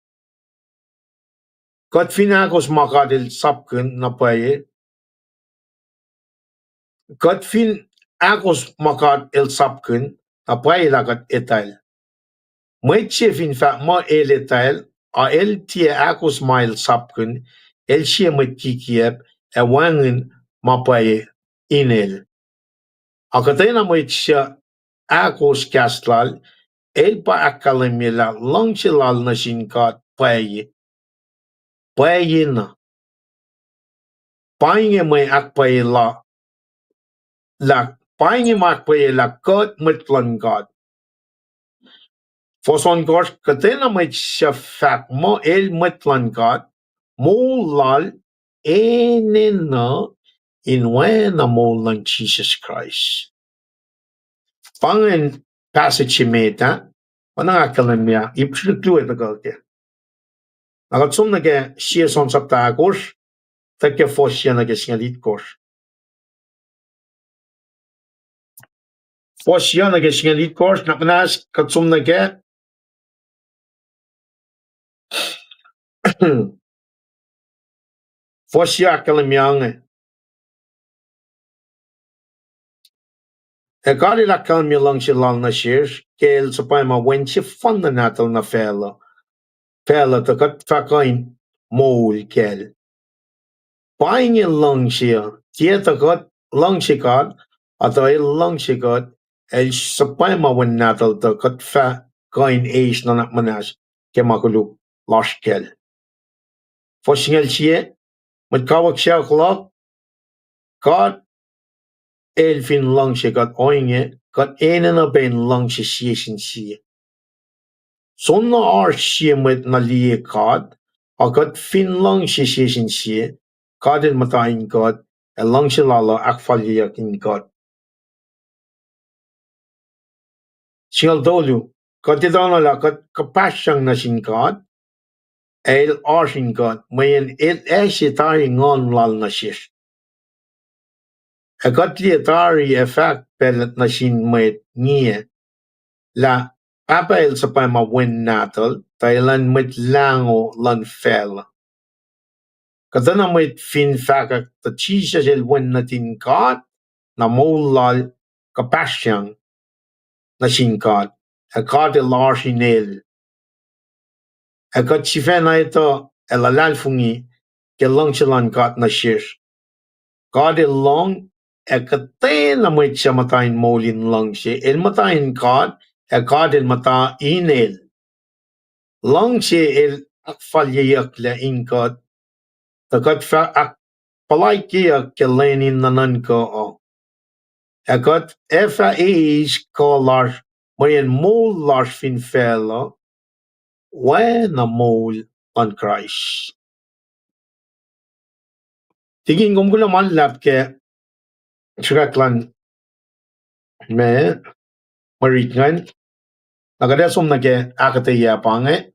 kat finakos makadil sapken na paye, kat fin akos makad el sapken na paye lakat etal. Mwet shevin fa ma el etal, a el tia akos mail sapken, el shie mwet kikiep, e wangen ma paye inel. Akketeyac mwet shia akos kastlal, el pa akalemila langsilal na sinkat paye. Paye na. Paing may akpaye la paing makpaye la kot mitlan God. Foson gors katena may sifac mo el mitlan God, mo lal enen na inwena mo lang Jesus Christ. Pangen passage meta, panang akalamya, ipsliklu ito kake. Nagatsum na ke siya son sapta akos, take fos siya na ke KahsInKol kors. Fos siya na ke KahsInKol kors, naknas katsum na ke fos siya akalamyange. E kari la kalmi lang siya lang na shirs, kel sa pa ma wen siya fan na natal na fela. Fela ta kat fakain mol kel. Paing lang siya, tiya ta kat lang siya kat, at ay lang siya kat, el sa pa ma wen natal ta kat fa kain eis na nakmanas, ke makuluk las kel. Fos siya, matkawak siya klak, kat elfin lang siya kat oinge, kat ene na ben lang siya siya. Sånne ar siya met na liye kat, akat fin lang siya, kadin matayin kat, e lang siya lala akfaliyakin kat. Singal dolu, Kat ito na la, kapasyang na singkat, el singkat, mayan el tayo ngon lal na shish. Kat tari effect pelet na sin mwet niye, la pacl sa pa mawin natal, tayo lan mwet lango lan fel. Kata na mwet fin fakak ta chisya el win natin kat, na molal kapasyang na singkat, kat el sinel. Kat sifa na ito, el alalfungi, ke lang silang kat na shish. Kat el long, akketeyac na mwet siya matayin molin lang siya, el matayin kat el mata inel. Lang siya el akfalyayak la inkat, takat fa palaikiyak ke lenin nanan ka o. Kat efa is kalar, mayan mol lars fin fela, na mol on Christ. Tingin kong gula man lap ke Shreklan me maritngan nagadesom na ke akketeyac pange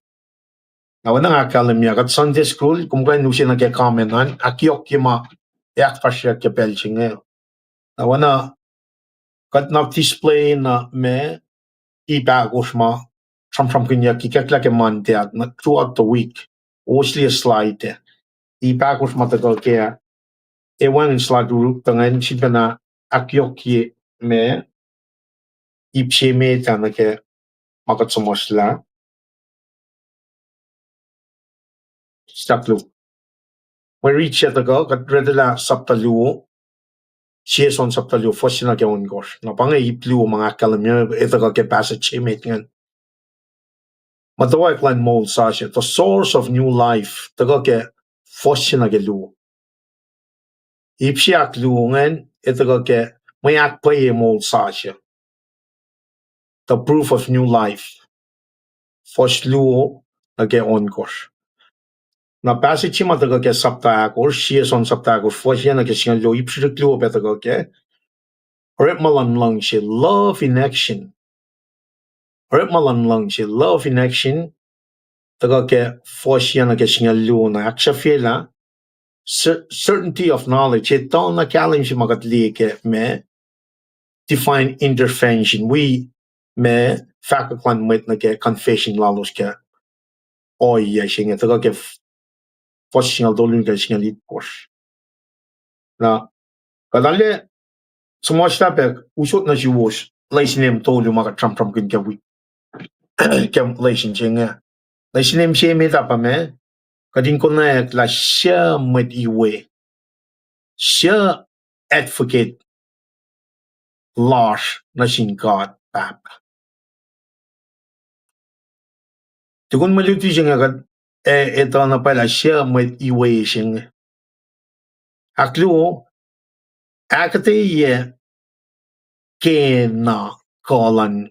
nawana nga kalamya kat Sunday school kumkain nusi na ke kamenan akyok kima yak fasya ke pelchinge nawana kat na display na me ibagosma from kinya kikakla ke mantiat na throughout the week mostly a slide ibagosma tagal ke ewan slide ru tangan sibana akyok ye me ipsheme tanake makatsumosla staklu Maricha tago kat redela saptaluo sieson saptaluo fosina ke ongos na panga iplu mga kalamya itaga ke pasa chimet ngan mutawaek lan mol sasha the source of new life tago ke fosina ke lu ipsiak lu ngan itaga ke mayak paye mol sasha the proof of new life fosluo na ke ongos na pasa chima tago ke saptaak or sieson saptaak or fosina ke singa lu ipsiak lu betago ke Rip malan lang siya love in action. Rip malan lang siya love in action. Taga ke fosya na ke singa luna. Aksha fila certainty of knowledge. Ito na kalim siya magatli ke me define intervention. We me fakaklan met na ke confession lalos ke oya siya. Taga ke fosya nga dolun ke singa litpos. Na kadali semua stapek usot na si wos. Laisinem tolu maka tram kin ke wi. Kem laisin siya nga. Laisinem siya meta pa me. Kadin ko na la siya met iwe. Siya advocate laws na singkat pap. Tukun maluti siya nga kat ito na pala siya met iwe siya nga. Aklo akketeyac kena kalan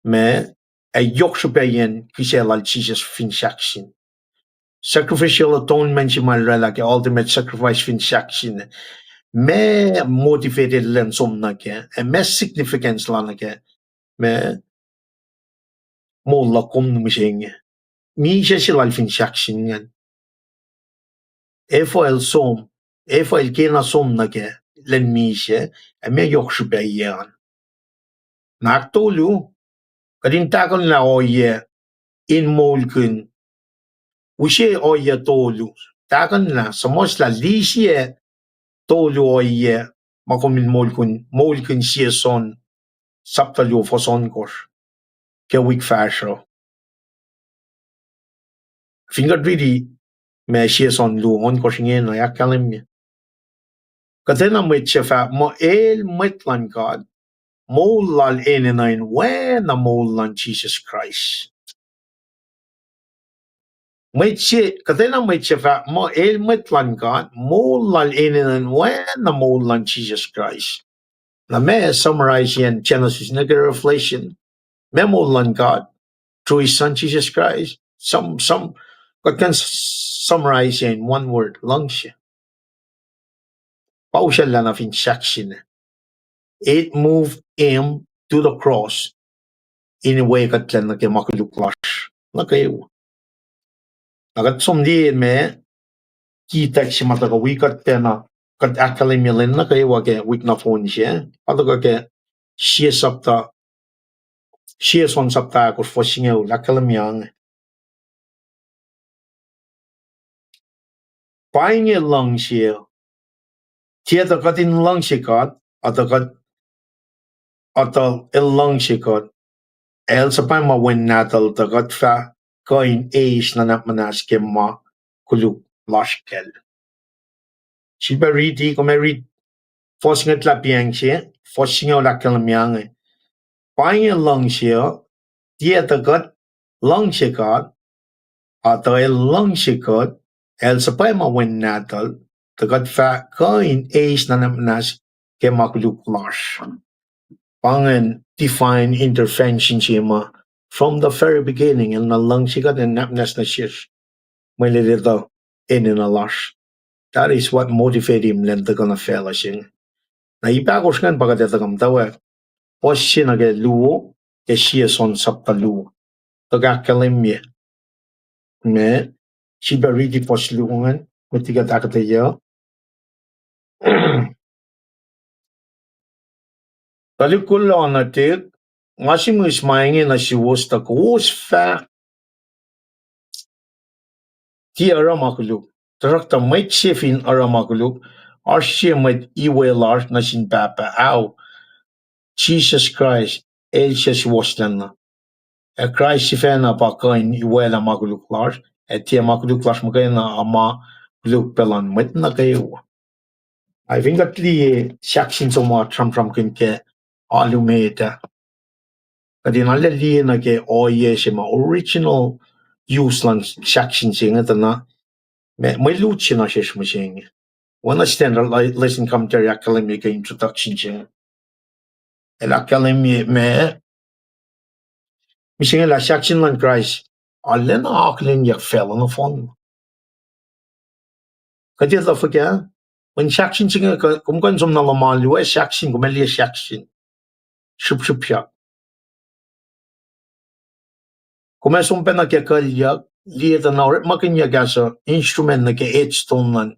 me ay yoksupayan kiselal Jesus finsaction. Sacrificial atonement siya malala ke ultimate sacrifice finsaction. Me motivated lang som na ke, me significance lang na ke, me molla kom na mising. Mi siya sila finsaction yan. Efo el som, efo el kena som na ke, len mi siya, me yoksupayan. Naktolu, kadin takon na oye, in molkun, ushe oye tolu, takon na, samos la li siya, tolu oye, makomin molkun siya son, saptalyo foson kor, ke wik fasho. Fingat really, me siya son lu, on kor singen na yakalim niya. Katena mwet siya fa, mo el mwet lan God, mo lal eninain, when na mo lan Jesus Christ. Katena mwet siya fa, mo el mwet lan God, mo lal eninain, when na mo lan Jesus Christ. Na me summarize yan Genesis na Revelation, me mo lan God through His Son Jesus Christ. God can summarize in one word, lang siya. Pausiya lang na finsaction. It moved Him to the cross anyway katlan na ke makuluklash na kayo. Nagat somdi me Kisac si mata ka wikat na kat akalimilin na kayo ke wik na phone siya. Pato ka ke siya son sapta ko fosingaw lakalamyang. Paing lang siya. Tiada katin lang sikat atau lang sikat. El sa pa mawen natal tagat fa kain age na napmanas ke ma kuluk lashkel. Si ba riti ko may rit fosingat lapiang siya fosingaw lakalamyang. Paing lang siya. Tiada kat lang sikat atau lang sikat. El sa pa mawen natal tagat fa kain age na napmanas ke ma kuluk lash. Pangan define intervention siya from the very beginning and lang sikat and napnas na siya may lirito in a lash. That is what motivated him then to gonna fail siya. Na ipagos ngan pagkatata tawa was siya nage luo ke siya son sapta luo. Tagakalimye me siya bariti pos luongan matigat akketeyac. Talikulo na tik masimus maingin na si was ta kus fa ti aramakuluk. Tarakta might shifin aramakuluk or she might iwelar na sin papa au Jesus Christ el siya waslan na. Christ si fena pa kain iwela makuluk lar ti makuluk lar mo kayo na ama kuluk pelan mit na kayo. I think that li section so mo tram kin ke alumeta. Kadin alle li na ke oye si ma original use lan section singa na may luchi na siya mo One standard lesson commentary academic introduction siya. El academy me mising la section lan Christ alle na aklin yak fell on the phone. Kadin da fuka when section singa kum kan som na lamal we section kum eli section. Shup ya. Kum som pena ke kalyak lieta na ore makin ya gasa instrument na ke Edstone lan.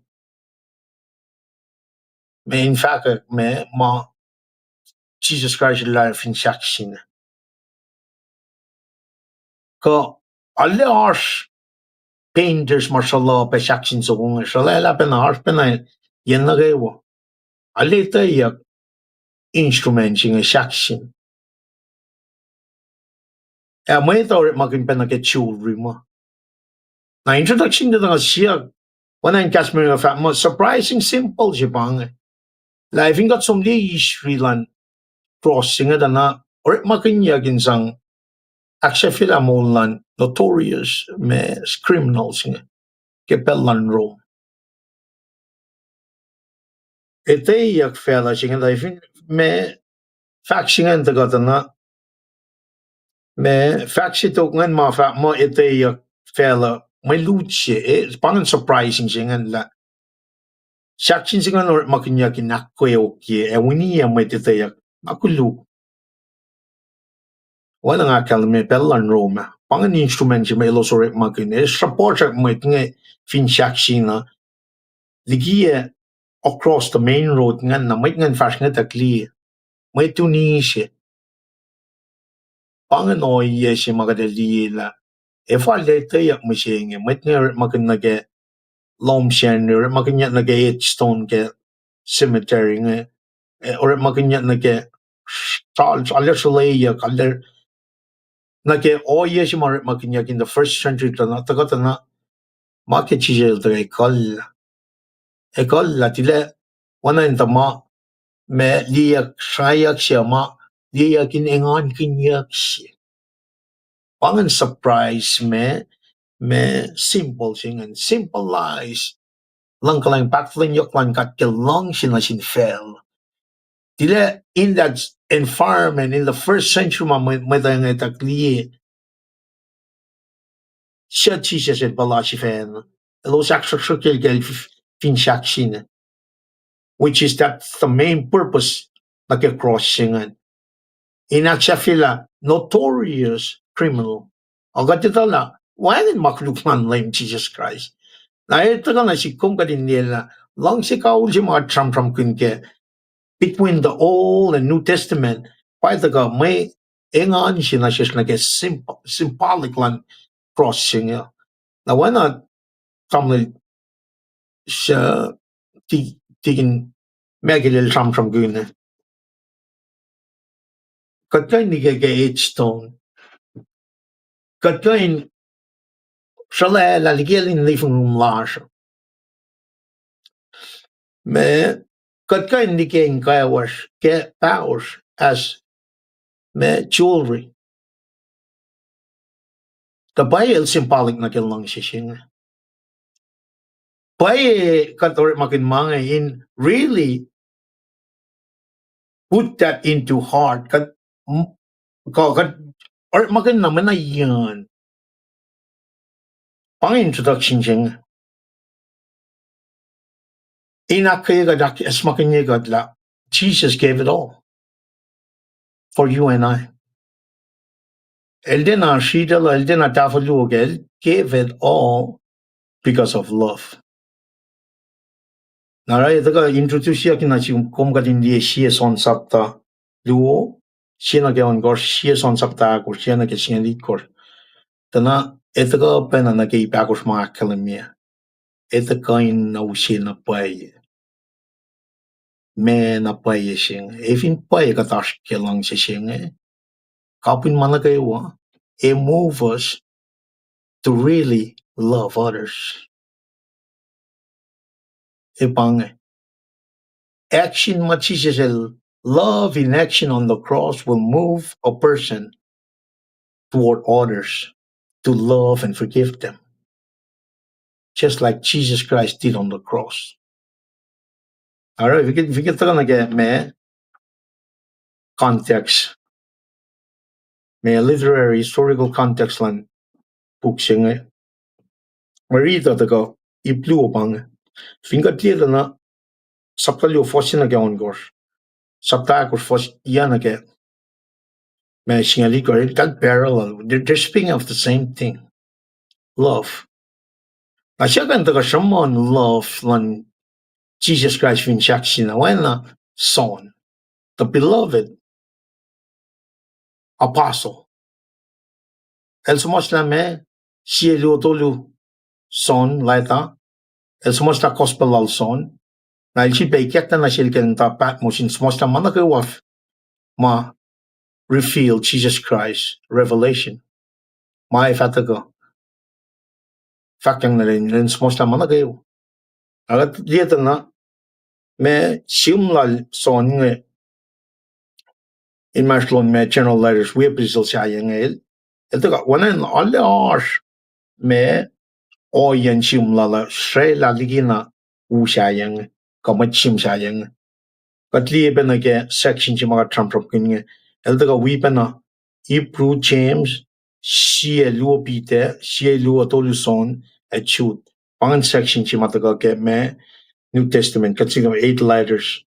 Me in fact me ma Jesus Christ life in section. Ka alle arsh painters mashallah pe section so kung shala pe na arsh pe na yen na gayo. Alle tayak instrument in a section. May ito makin pe na ke jewelry mo. Na introduction to the siya when I'm Kashmir of mo surprising simple siya pang. Life in got some day Sri Lan crossing na or makin yagin sang actually lan notorious me criminals nga ke pelan Rome. Ite yak fela siya life me faction and the got na me faction to ngan ma fa mo ite yak fela may luchi it's parang surprising siya la section siya or makin yakin nakwe okay e wini ya may ite yak akulu wala nga kalme pelan Rome pangan instrument siya may losore makin support siya may nga fin section na likiyac across the main road ngan na may ngan fash nga takli may tuni siya pangan oye siya magadali la if I later yak mo siya nga may nga makin nage lom siya nga makin yak nage Edstone ke cemetery nga or makin yak nage aler sulay yak aler nage oye siya makin yak in the first century na tagat na makin siya taga ekol la tila wana in tama me liyak shayak siya ma liyak in engan kinyak siya pangan surprise me simple siya and simple lies lang kalang patling yok lang kat long siya na sinfel tila in that environment in the first century may tayong itakli siya siya pala si fan lo saksak kel fin shakshin which is that's the main purpose nag-crossing Inaksafila, notorious criminal. Agatitala, why did maklukman lame Jesus Christ? Na ito ka na si kum ka din nila, lang si kaul si mga tram kunke, between the Old and New Testament, why the ka may engan siya na siya na symbolic lang crossing niya. Na wala tamli siya tigin megilil tram kunke. Katkain ni kay H-Stone. Katkain siya la ligilin living room large. Me katkain ni kay kayawas ke powers as me jewelry. The pacl symbolic na kilang siya. Pay kator makin mga in really put that into heart. Or makin naman na yan. Pang introduction siya. Inakketeyac as makin la. Jesus gave it all for you and I. Eldena Shidal, Eldena Tafalugel gave it all because of love. Naray taga introduce siya kina si kumkatin diye siya son sapta luo siya na gayon gor siya son sapta ko siya na siya likor. Tana etaga pena na kay pakos mga kalamia. Etaga in na siya na pay. Me na pay siya. Even pay katash kilang siya. Kapin man na kayo it moves us to really love others. Ipang action machisel love in action on the cross will move a person toward others to love and forgive them, just like Jesus Christ did on the cross. All right, we can talk again, man. Context, may literary historical context lan books yung marita taga ipluo pang finga tira na saptalyo fosin na gaon gor saptakos fos yan again. May singali ko that parallel. They're speaking of the same thing. Love. Asya kan taga someone love lan Jesus Christ vinsaksi na wala son, the beloved apostle. El somos la me sielu tolu son laita. El somos la gospel al son. Na ilchi beikekta na silken ta pat mosin somos la manakewaf ma reveal Jesus Christ revelation. Ma ifatago. Fakyang na rin somos la manakew. Agat dito na me simlal son nge in Marslon me general letters we brisel sayang el. Ito ka wanan alle ars me o yan simlala sre la ligina u sayang kamat sim sayang. Katli ben age section si mga Trump kinge. Ito ka we ben na Hebrew James siya luo pite siya luo toluson at shoot. Pangan section si mataga ke me New Testament kasi 8 letters.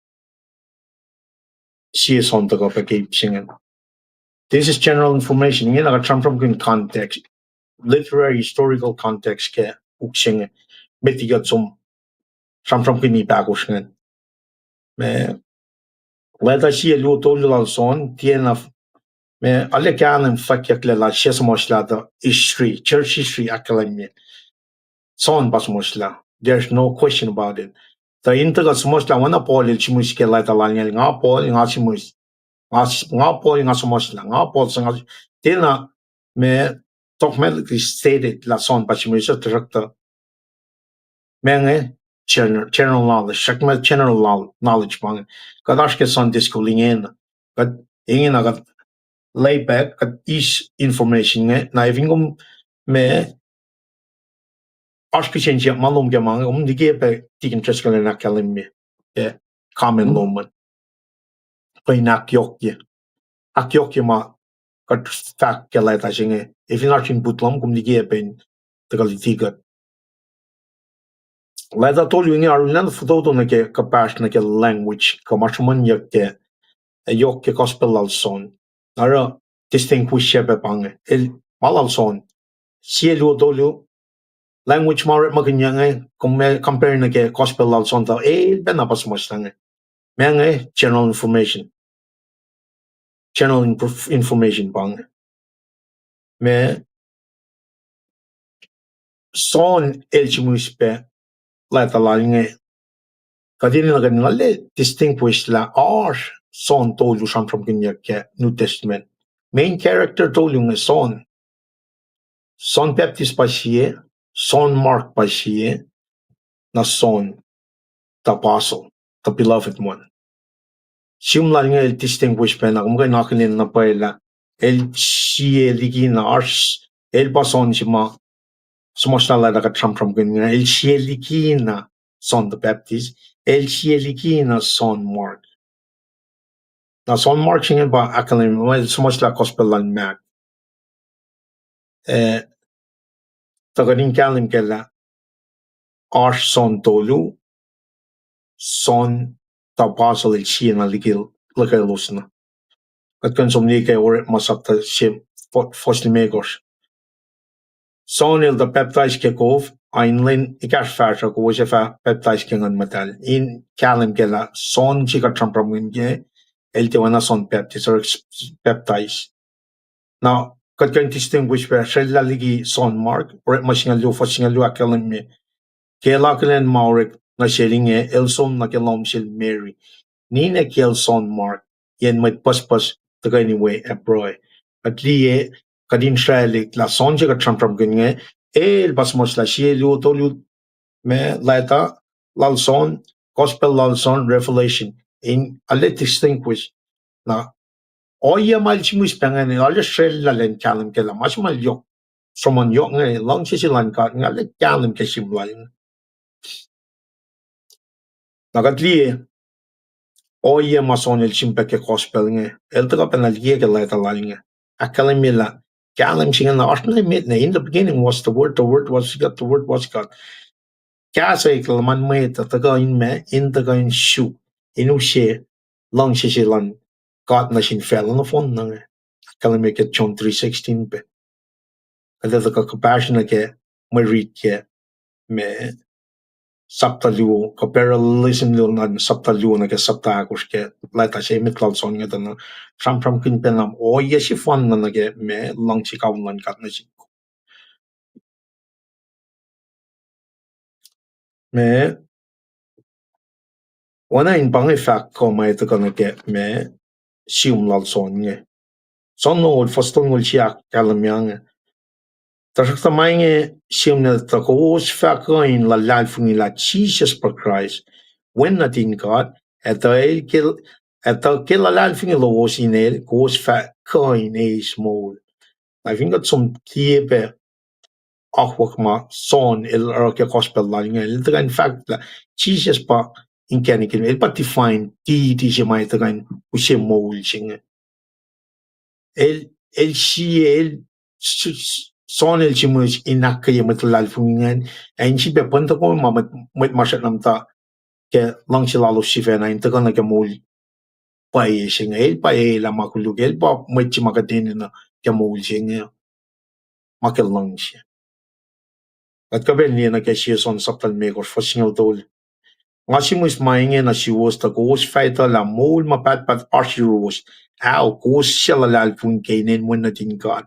Siya son taga pa kay singen. This is general information. Ngayon naka-Trump in context, literary historical context ke uksing metigat som Trump kini bagos ngan. Me leda siya luto lal son tiena me alle kanen fakyak la siya somosla history, church history academy. Son basmosla. There's no question about it. The intaga somosla wana Paul chimus ke la talanya nga Paul nga chimus nga Paul nga somosla nga Paul nga tena me dogmatically stated la son chimus director menge general knowledge shakma general knowledge pang kadash ke son diskulingen but ingen agat lay back kat is information na evingum me Archkichenja malum gamang dige pe tikin treskale na kalimmi common lumen pe nakyokye akyokye ma kat fak keleta jinge if in archin butlam kum dige pe tagalitiga leda tolu ni arulan foto na ke kapash na ke language kamashman yakke yokke gospel al son Nara distinguish shebe pange. El malal son. Sielu dolu language marit maganyange compare nage gospel lal son ta benapas mostange. Mange general information. General information pange. Me son elchimuspe la talange. Kadini naganale distinguish la son tolu shan from Kisac New Testament. Main character tolu son. Son Baptist Bashie, son Mark Bashie, na son the apostle, the beloved one. Simla nga el distinguish pa na kumagay nakinin na paila el siye ligi na ars el bason sima sumasnala na katram from ganyan el siye ligi na son the Baptist el siye ligi na son Mark. Na son Mark siya ba akalim mo sumasla gospel lan mak. Tagarin kalim kela ars son tolu son the apostle el siya na likiyac. At kan som nike or masakta sim fosli megos. Son il da baptize kekov einlin ikas farsa ko was fa baptize kengan matal in kalim kela son chika trampram nge el te wana son baptist or baptize. Now kat kan distinguish pa shella ligi son Mark or masinga lu fosinga lu akalim me kela kelen maurek na sharinge elsom na kelom sil Mary nina kel son Mark yen met paspas the anyway abroad at liye kadin shalik la sonje ka tram genge el basmos la shielu tolu me laita lal son gospel lal son revelation in a let distinguish na oya mal chimus pengen all shell la len kalam kela mas mal yok somon yok nge long chi lan ka ngale kalam ke simlan nagat liye oye mason el chimpe ke gospel nge el to penal ye ke laita lalinge akalimila kalim singen na arsenal in the beginning was the word was God, the word was God. Kisac man mwet ta ga in me in the in shu inu she long she lan God na shin fel on the phone na akalim ke John 3:16 be ada the compassion ke me ke me saptalu ko parallelism lo na saptalu na ke sapta ko ke laita she mitlal son nga na from kin penam o ye shi fon na ke me long chi kaun lan kat na shi me wana in bang effect ko mai to kana ke me sium lal son nge son no foston ngol chiak kalamyang ta mai nge sium na ta ko os fa ko in la life ni la Jesus per Christ when not in God at el kill la life ni lowos in el ko os fa ko in a small I think that some tiebe achwach ma son il ke gospel la nge in fact la Jesus pa in kenikin el pa define di je mai ta gain u se mol chinge el si el son el chimus inak ye metlal fungen en si be ponto ko ma met mashat namta ke lang silalo si fena in ta kana ke mol pa ye chinge el pa e la makulu el pa met chimakadin na ke mol chinge makel lang si at ka ben ni na ke si son saptal me ko fosingal dol Ngasimus mainge na si was ta gos faita la mol mapat archiros how gos shalal fun kainen when not in God.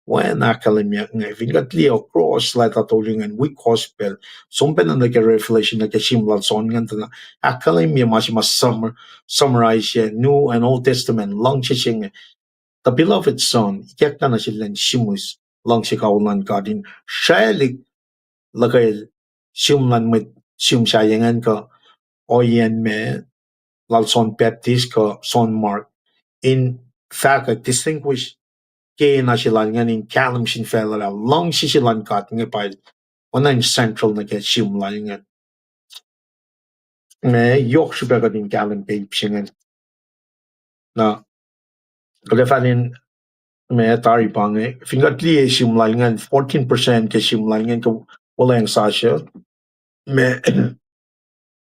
When akalimia nga vingat leo cross la tatoling and we gospel sompen na ke revelation na ke simlal son nganta na akalimia mas summarize New and Old Testament long ching the beloved son iyak na silen simus long sikaulan God in shalik lagay simlan mit sim sayangan ka oyen me lal son Baptist ka son Mark in fact distinguish ke na silan nga in kalam sin fela long si silan kat nga pa wana in central na ke sim la nga me yok siya ka din kalam babe singan na kada falin me tari pang fingat li sim la nga 14% ke sim la nga ka wala ang sasya me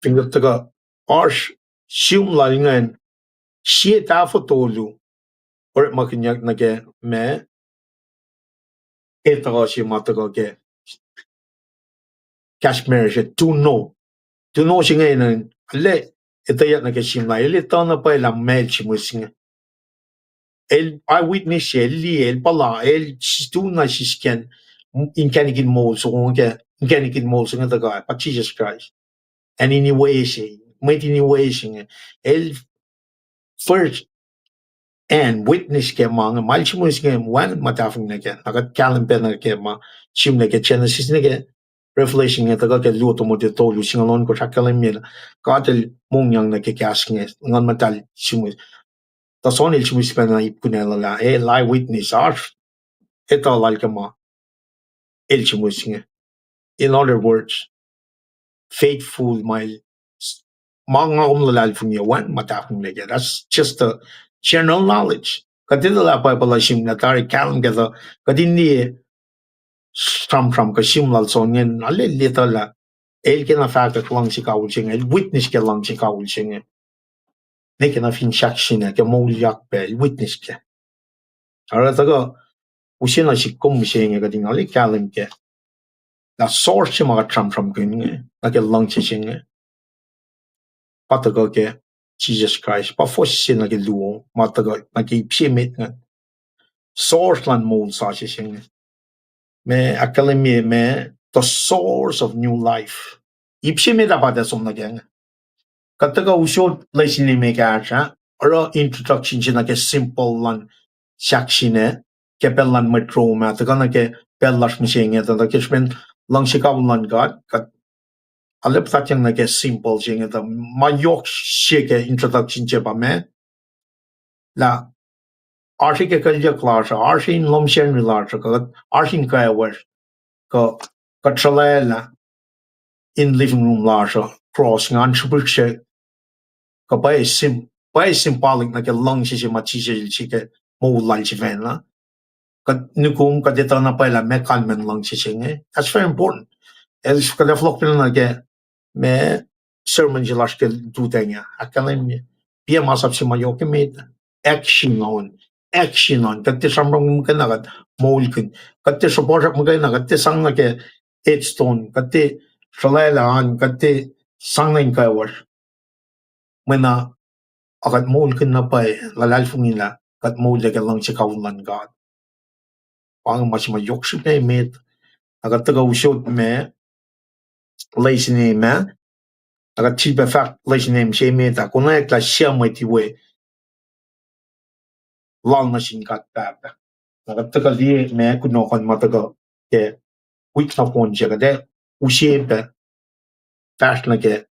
fingat taga arsh sim la nga siya ta fotolu or makinyak na ke me ito si matago ke Kashmir siya to know siya ngayon ale ito yan na ke simla ito na pa ilang mail siya mo siya el eyewitness siya el pala el to na siya scan inkanigin mo so kung ke inkanigin mo so nga taga pa Jesus Christ and anyway siya may anyway siya el first and witness ke mga mal siya mo siya one matafing na ke nagat calendar na ke mga siya na ke Genesis na ke Revelation nga taga ke luto mo dito lu singalon ko sakala mila katel mongyang na ke kasnge ngan matal simu ta sonil simu spena ipunela la lie witness arf ito lal kama el simu singe in other words faithful my mga umlalal from you one mataping lege that's just a general knowledge kadila la pa pala sim na tari kalang gather kadindi from kasim lal songen ale little la el kena fakta lang si kaul singe el witness ke lang si kaul singe ne kena fin shak singe ke mo yak pe witness ke ara taga usina si kom singe ka ding ale kalim ke la source si mga from kunge na ke lang si singe pataga ke Jesus Christ pa fo si na ke luo mataga na ke pimit nga source lan mo sa si singe me akademi me the source of new life ipshime da ba da som na gang kataga usho laisini me ka cha oro introduction jina ke simple lan shakshine ke pellan metro ma ta kana ke pellash mishenge ta ke spen lang shikaw lan god kat alep ta na ke simple jinga ta ma yok shike introduction je ba me la arshi ke kalja class arshi in lom shen rilar ka arshi ka wer ka katrala in living room large cross ngan chubche ka bai symbolic na ke long si ma chi chi ke mo lan chi ven la ka nukum ka deta na pa la me kalmen long chi chinge that's very important el ka da flok na ke me sermon ji lash ke du tenya akalim pia ma sap si ma yo ke me action on ka te samrong ka na ka mol kin ka te support mo ka na ka te sang na ke headstone ka te shalala an ka te sang na ka war mena akat mol kin na pa lalal fungila kat mol de ka lang si kaulan god pang mas ma yok si pe met akat taga usot me laisine me akat chi be fak laisine me she me ta kona ek la shia mo ti we lang na sin kat pa akat taga li me kuno kon ma taga ke week na pon je de ushe be fast na ke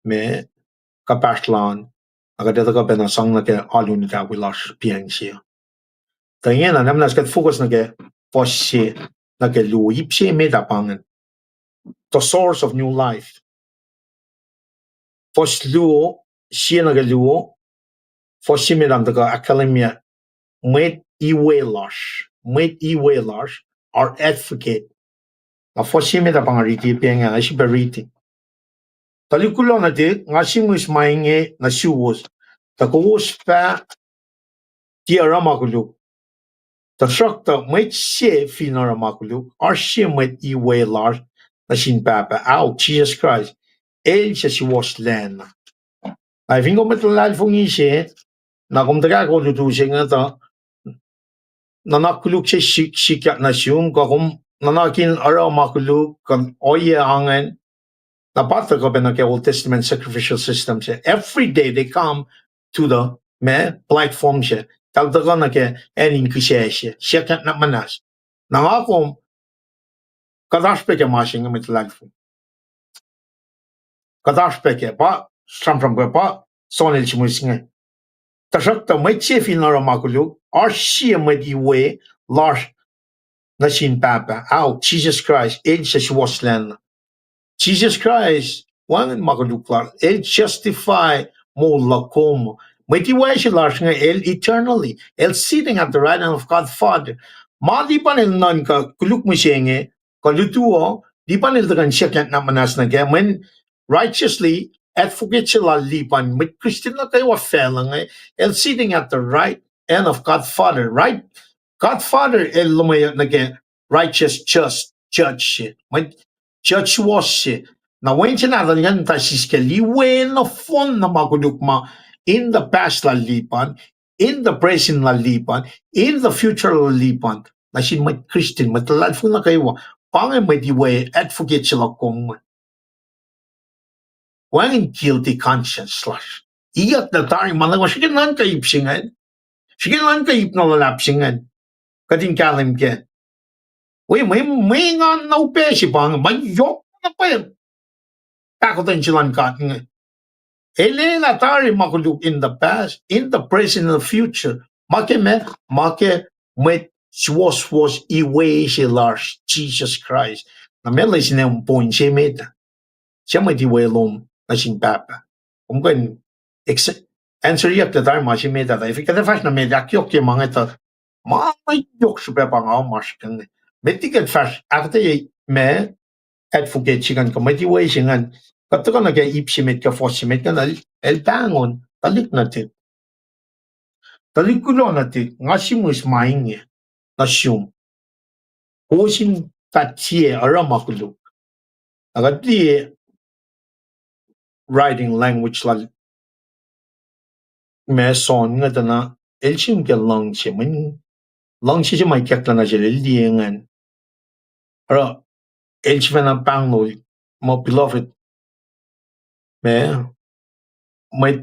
me kapashlan akat taga be na sang na ke alun ka wilash piang sia tanya na namna skat focus na ke poshe na ke lu ipse me da pangan the source of new life Fos luo, siya na luo, fos siya me ka akademia, mwet iwelas, our advocate. Na fos siya me da pangariti, piya nga, siya beriti. Talikulo na di, nga siya mo ismainge na siwos, takuwos pa, tiya ramakuluk. Ta shakta, mwet siya fina ramakuluk, ar siya mwet iwelas, na sin papa, Jesus Christ, siya siwas len. Ay fingo metlal fungi siya, na kumtaga ko tutusin nga ta nanakuluk siya sikat na siyum kakum nanakin ara makuluk kan oye angen napata ko na ke Old Testament sacrificial system siya every day they come to the platform siya taldaga na ke enin kisya sikat na manas nangakom kadash peke masing metlal fung kadash peke pa samram pa sonel chimusinga Tashakta may chefi na ramakuluk, or siya may iwe, large na sin papa, Jesus Christ, siya siwaslan. Jesus Christ, wangan makuluklar, justify mo lakom. May tiwai siya large nga, eternally, sitting at the right hand of God Father. Di pa nil nan ka, kuluk mo siya nga, kalutuo, di pa nil tagan siya kaya namanas na kaya, when righteously, advocate sila lipan, may Christian na kayo feeling sitting at the right and of Godfather, right? Godfather lumaya nage righteous, just judge. My judge was na when sinada yan ta siskeli when na fon na magulukma in the past lalipan, in the present lalipan, in the future lalipan. Na sin may Christian matalad na kayo pangay may diwe advocate sila kung when guilty conscience slash. Iyak na tayo malawa sige nan kayip singan. Sige nan kayip na lalap singan. Kating kalim ke. May nga naupe si pang mayok na pa yan. Takotin silang kating. Elena tari makuluk in the past, in the present, and the future. Make met was iwe si Lars Jesus Christ. Na mela sinang point siya meta. Siya may diwelong na sin papa. Kung kan answer yak na tayo ma si meta. If ikata fast na meta akyok yung mga ito. Mayok siya pa pang amas kang. Metikat fast akketeyac me advocate sigan ka metiway sigan. Kato ka nagay ipsimit ka fosimit ka na el bangon talik natin. Talikulo natin nga simus maingi na siyum. Husin tatye aramakuluk. Agad writing language la me son nga dana el sim ke lang siya may kyak na siya liengan. Ara el siya na pangol mo beloved may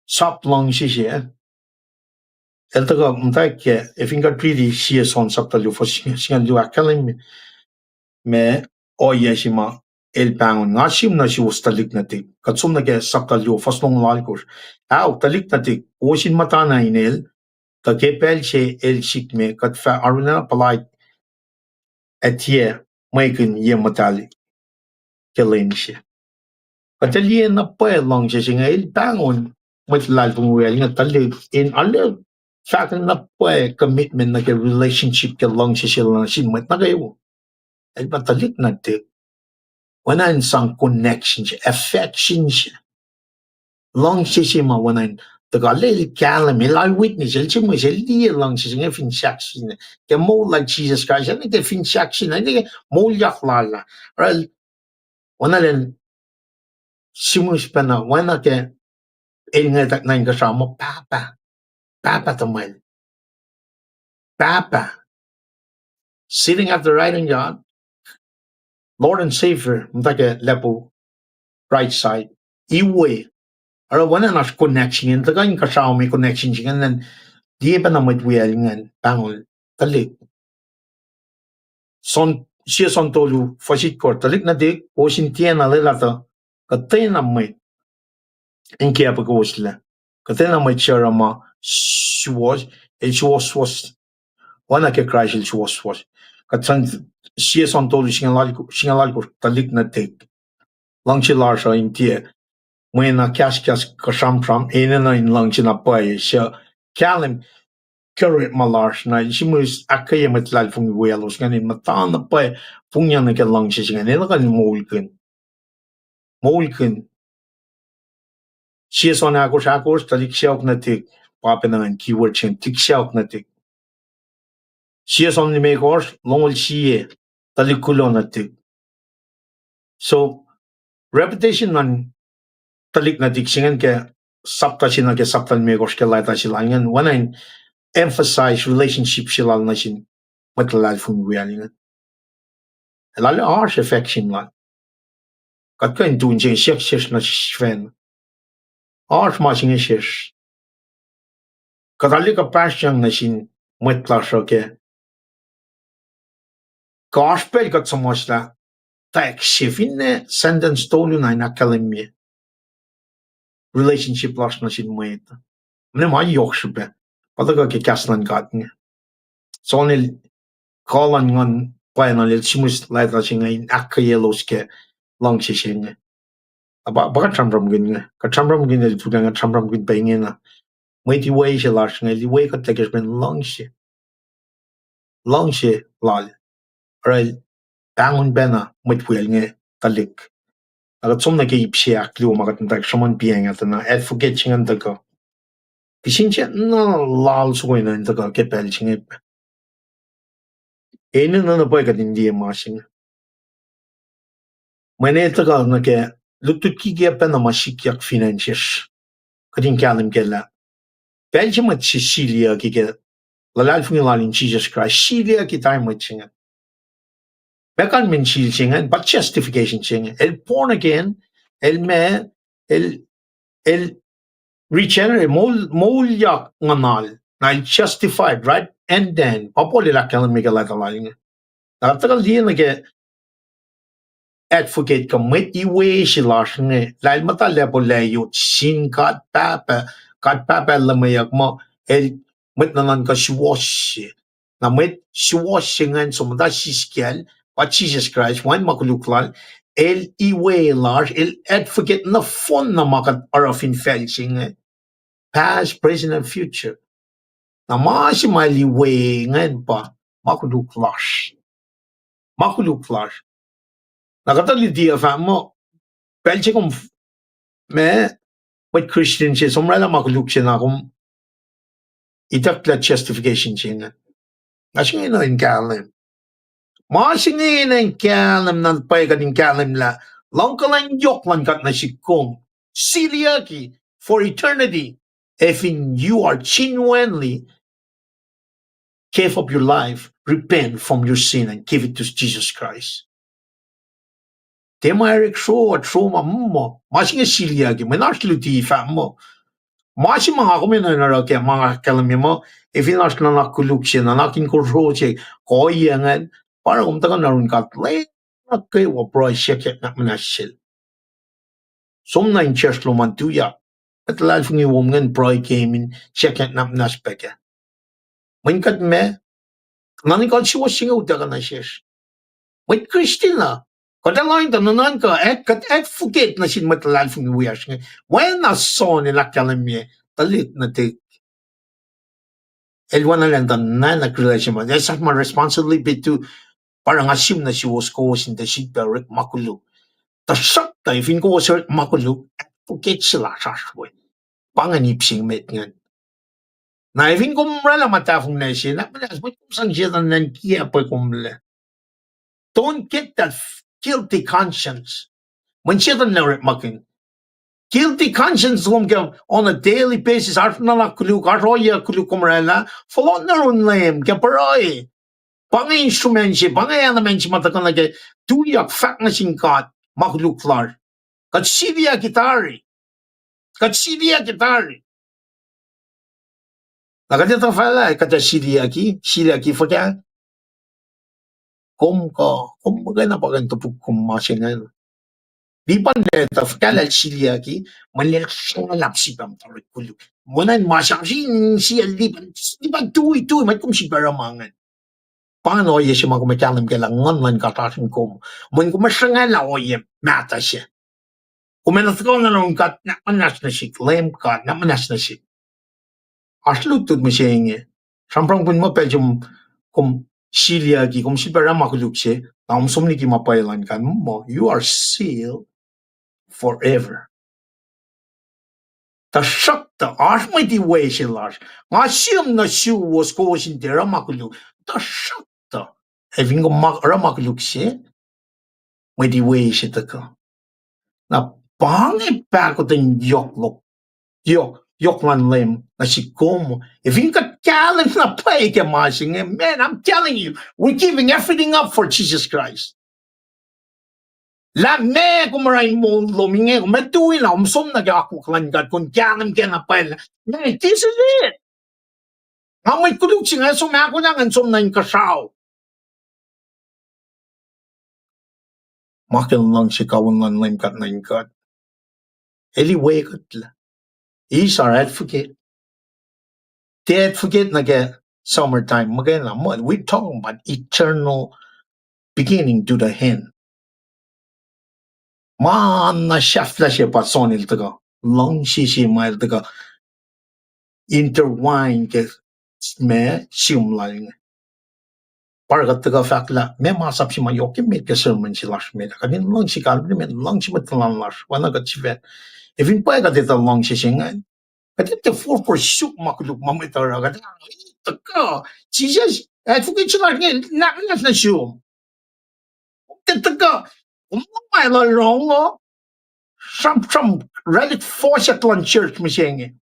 sap lang siya. El taga mtaike if inga pretty siya son sap talu for siya lu akalim me oye sima el pangon nga sim na siya talik natik katsum na ke sap talu fas long lalkos talik natik osin mata na inel ka kepel siya el sikme kat fa aruna palait etie maikin ye matali kelen siya katalien na pa lang siya el pangon matlal pumuel nga talik in alle fact na pa commitment na ke relationship ke lang siya na sin mat na kayo el matalik natik wala sang connection siya, affection siya. Lang siya wala tagalili kalam, ilay witness, siya mo siya liya lang siya nga finsiak siya. Kaya mo like Jesus Christ, ano ka finsiak siya, ano ka mo yak lala. Well, wala lang, simus pa na, wala ka, nga tak na yung kasama, Papa tamal. Papa, sitting at the right hand God, Lord and Savior, mtaka lepo, right side, iwe, or wala na connection yun, taga yung kasama may connection siya, then di pa na matwiyal nga, pangol, talik. Siya son tolu, fasit ko, talik na dik, o sintiyan na lilata, katay na may, inge pa ko sila, katay na may siya rama, was, wala ke Christ, was. Katsan, siya son tolu, singalal ko, talik na dik, lang siya larsa, intiya, may na kas kasam, ina na in lang siya na pay, siya, kalim, current malars na simus akketeyac matlal fung wiowos nganin mata na pa fung yan na lang siya nganin kan mulken siya son akos talik siya na tik papa na keyword chen tik siya na tik siya son ni mekors longol siya talik kulo na tik so repetition nan talik na tik singan ke sapta sina ke sapta ni mekors ke laita sila ngan wanan emphasize relationship sila na sin matlal fung wiowos lalo harsh affection la kat kan tun chen shek na sven harsh ma sing shek katali ka passion na sin matla shoke gospel kat samosla tak shifine sentence tolu na akademi relationship las na sin mwet ne ma yoksbe padaga ke kaslan gatne sonel kalan ngan painal simus laita singa akketeyac ke lang siya baka chamram gin el tudanga chamram gin Paing na may tiway siya lars nga liway ka tekes ben lang siya lal aral tangon bena may tiway nga talik agat som na kay siya kliw magat ntak shaman Paing at na advocate siya nga daga Kisinche na lal suwe na intaka ke pelchinge. Ene na pa ka dindiye masing. Mene taka na ke lutut ki ke pa na mashikyak finances. Kadin kalim ke la. Pelchima Sicilia ki ke lalal fungi lalin Jesus Christ. Sicilia ki tayo mo chinga. Mekan min chil chinga, but justification chinga. El born again, el me, el regenerate, mol yak nganal. Na justified, right? And then, papoli la kalam mika la talaling. Nakatakal diyan na ke advocate ka met iwe si lasne. Lail mata lepo layo, sin kat papa lamayak mo, el met nanan ka siwosye. Na met siwosye ngan sumada siskel, pa Jesus Christ, wan makuluklal, el iwe large, el advocate na fon na makat arafin felsing, past, present, and future. Na masi maliwe ngan pa, makuluklash. Makuluklash. Nakatali dia famo, pelche kom me, met Christian siya, somrala makuluk siya na kung itakla justification siya nga. Kasi nga in kalim. Masi nga in kalim na pay ka din kalim la, lang ka lang yok lang kat na si kong, siliaki for eternity, if in you are genuinely give up your life, repent from your sin and give it to Jesus Christ. Tema Eric Shaw, trauma mo, masi nga siliaki, manashluti fa mo, masi mga kuminanara kaya mga kalami mo, if inas na nakuluk siya, na nakin kurso siya, koyangan, para kung taga narun katlay, na kayo wapro siya kaya na manasil. Som na in church luman tuya, at lal fungi woman pro kamin siya kaya na manaspeka. Mainkat me, nanikal siya was singaw taga na siya. Wait, Christina, kadalain tanunan ka, kat advocate na sin matalal fungi wiyas nga, when na son nila kalami, talit na te, el wana lang tanan na krelasyon mo. That's not my responsibility to parang assume na si was causing the shit direct makulo. Ta shak ta if in ko was hurt makulo, advocate sila sa shwe. Panganip sing met ngan. Na if in ko mrala matafong na siya, na malas mo kung sang siya nan kiya pa kumle. Don't get that guilty conscience. When siya tan na makin, guilty conscience lum ka on a daily basis, arf na la kuluk, arroya kuluk kumrala, follow na ron lem, ka paroy. Pangay instrument siya, pangay element siya matakan lagi, tuyak fak na singkat, makuluklar. Kat sidia gitari. Nakadita fala, kata sidia ki faka, kum magana pa ganito po kumasingan. Di pa neta, fakala sidia ki, manilak siya nga lapsi pa matarik kuluk. Munan masyang siya, di pa tuwi, may kumsiparamangan. Paano oye siya magkumakalam kailangan man katasin ko. Mun kumasangan la oye, mata siya. Kumanas ko na nung kat, namanas na siya, claim kat, namanas na siya. Aslutod mo siya inge. Samprang pun mo pwede kum siliagi, kum sipara makuluk siya, na sumni ki mapailan kan mo, you are sealed forever. Ta shakta, may di way siya lars. Nga siyam na siya was ko sintera makuluk. Ta shakta. Having a makuluk siya, may di way siya taka. Na pangit pa ko tayong yok man lem, na si Como. If you got kalim na pay ka masing, man, I'm telling you, we're giving everything up for Jesus Christ. La me kumarain mo luminge, matuwi na, umsom na ako kalanggat, kung kalim ka na pay. Man, this is it. May kuluk siya, sumako na, ansom na yung kasaw. Makin lang si kawan lang lem kat na yung kat. Anyway, he's our advocate. The advocate na get summertime. Maganda, we're talking about eternal beginning to the end. Man na chef la siya pa sonil taga. Long siya mail taga. Interwine ke me simlang. Para taga fakla, me masap si mayoke me ke sermon si lash me. Kadin long si kalbi me long si matalan lash. Wana kat si vet. If in pa ka dito long siya nga. At the 4 makuluk mamitaraga. Jesus, at forget you like not na sure. Taka, umay la wrong. Some relic force at one church machine.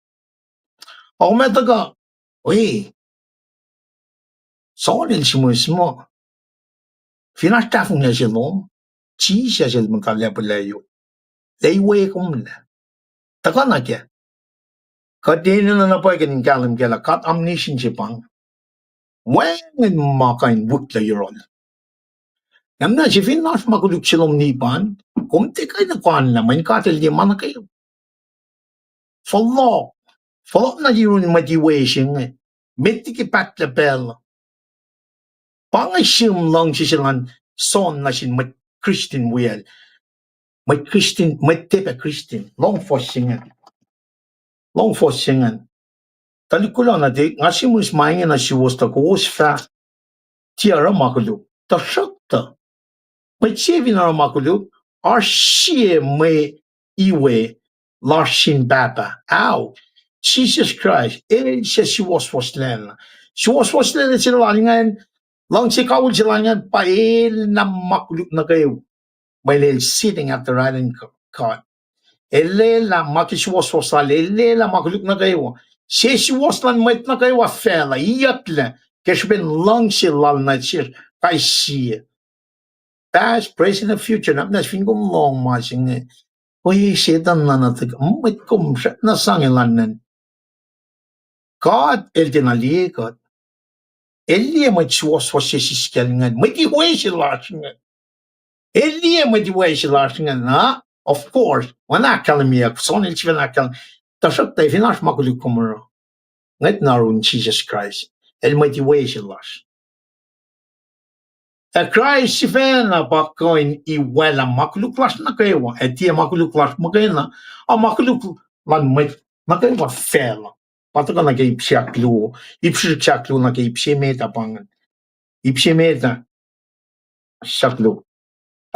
Oh, metaga. Oi, so il simusmo. Fina stafung na silom. Jesus il makalapalayo. They wake on. Taka na kya. Kadinin na pa kanin kalam kala kat amnishin sipang. When makain wukla yuron. Namna si Finnas makuluk silom nipan. Kumti kay na kuan naman katil di mana kayo. Follow na yun motivation eh. Meti ki pacl pacl. Pangasim lang si silang son na sin mat Christian well. Mat Christian, mat tepe Christian. Long for singan. Talikula na di, ngasimus maingin na si was ta kuwas fa. Tiara makuluk. Ta shakta. Mat sievin na makuluk. Arshie me iwe. Larshin baba. Ow. Jesus Christ. Siya si was len. Si was len sila langan. Lang si kawul sila langan. Pail na makuluk na kayo. May sitting at the right hand card. Elela makiswas wasal. Elela makuluk na kayo. Si was lan met na kayo fela. Iyatle. Kasi ben lang sila na siya. Kay siya. Past, present, and future. Nas fingom long masing eh. Oye, setan na natin. Met kum siya. Nasangin lanan. God, el tinalikat. Elia matsuwas wasisiskalingan. Matiway sila singan. Elia matiway sila singan na. Of course, wana kalamiyak. Sonil siya na kalam. Tasak tayo, finash makulik kumuro. Ngayon naroon Jesus Christ. El matiway sila. Christ si Fena bakoin iwala makuluklas na kayo. Tiya makuluklas magayna. Makuluk lan met na kayo fela. Patakan na kayo psiyaklu. Ipsiyaklu na kayo psiyameta pangan. Ipsiyameta siyaklu.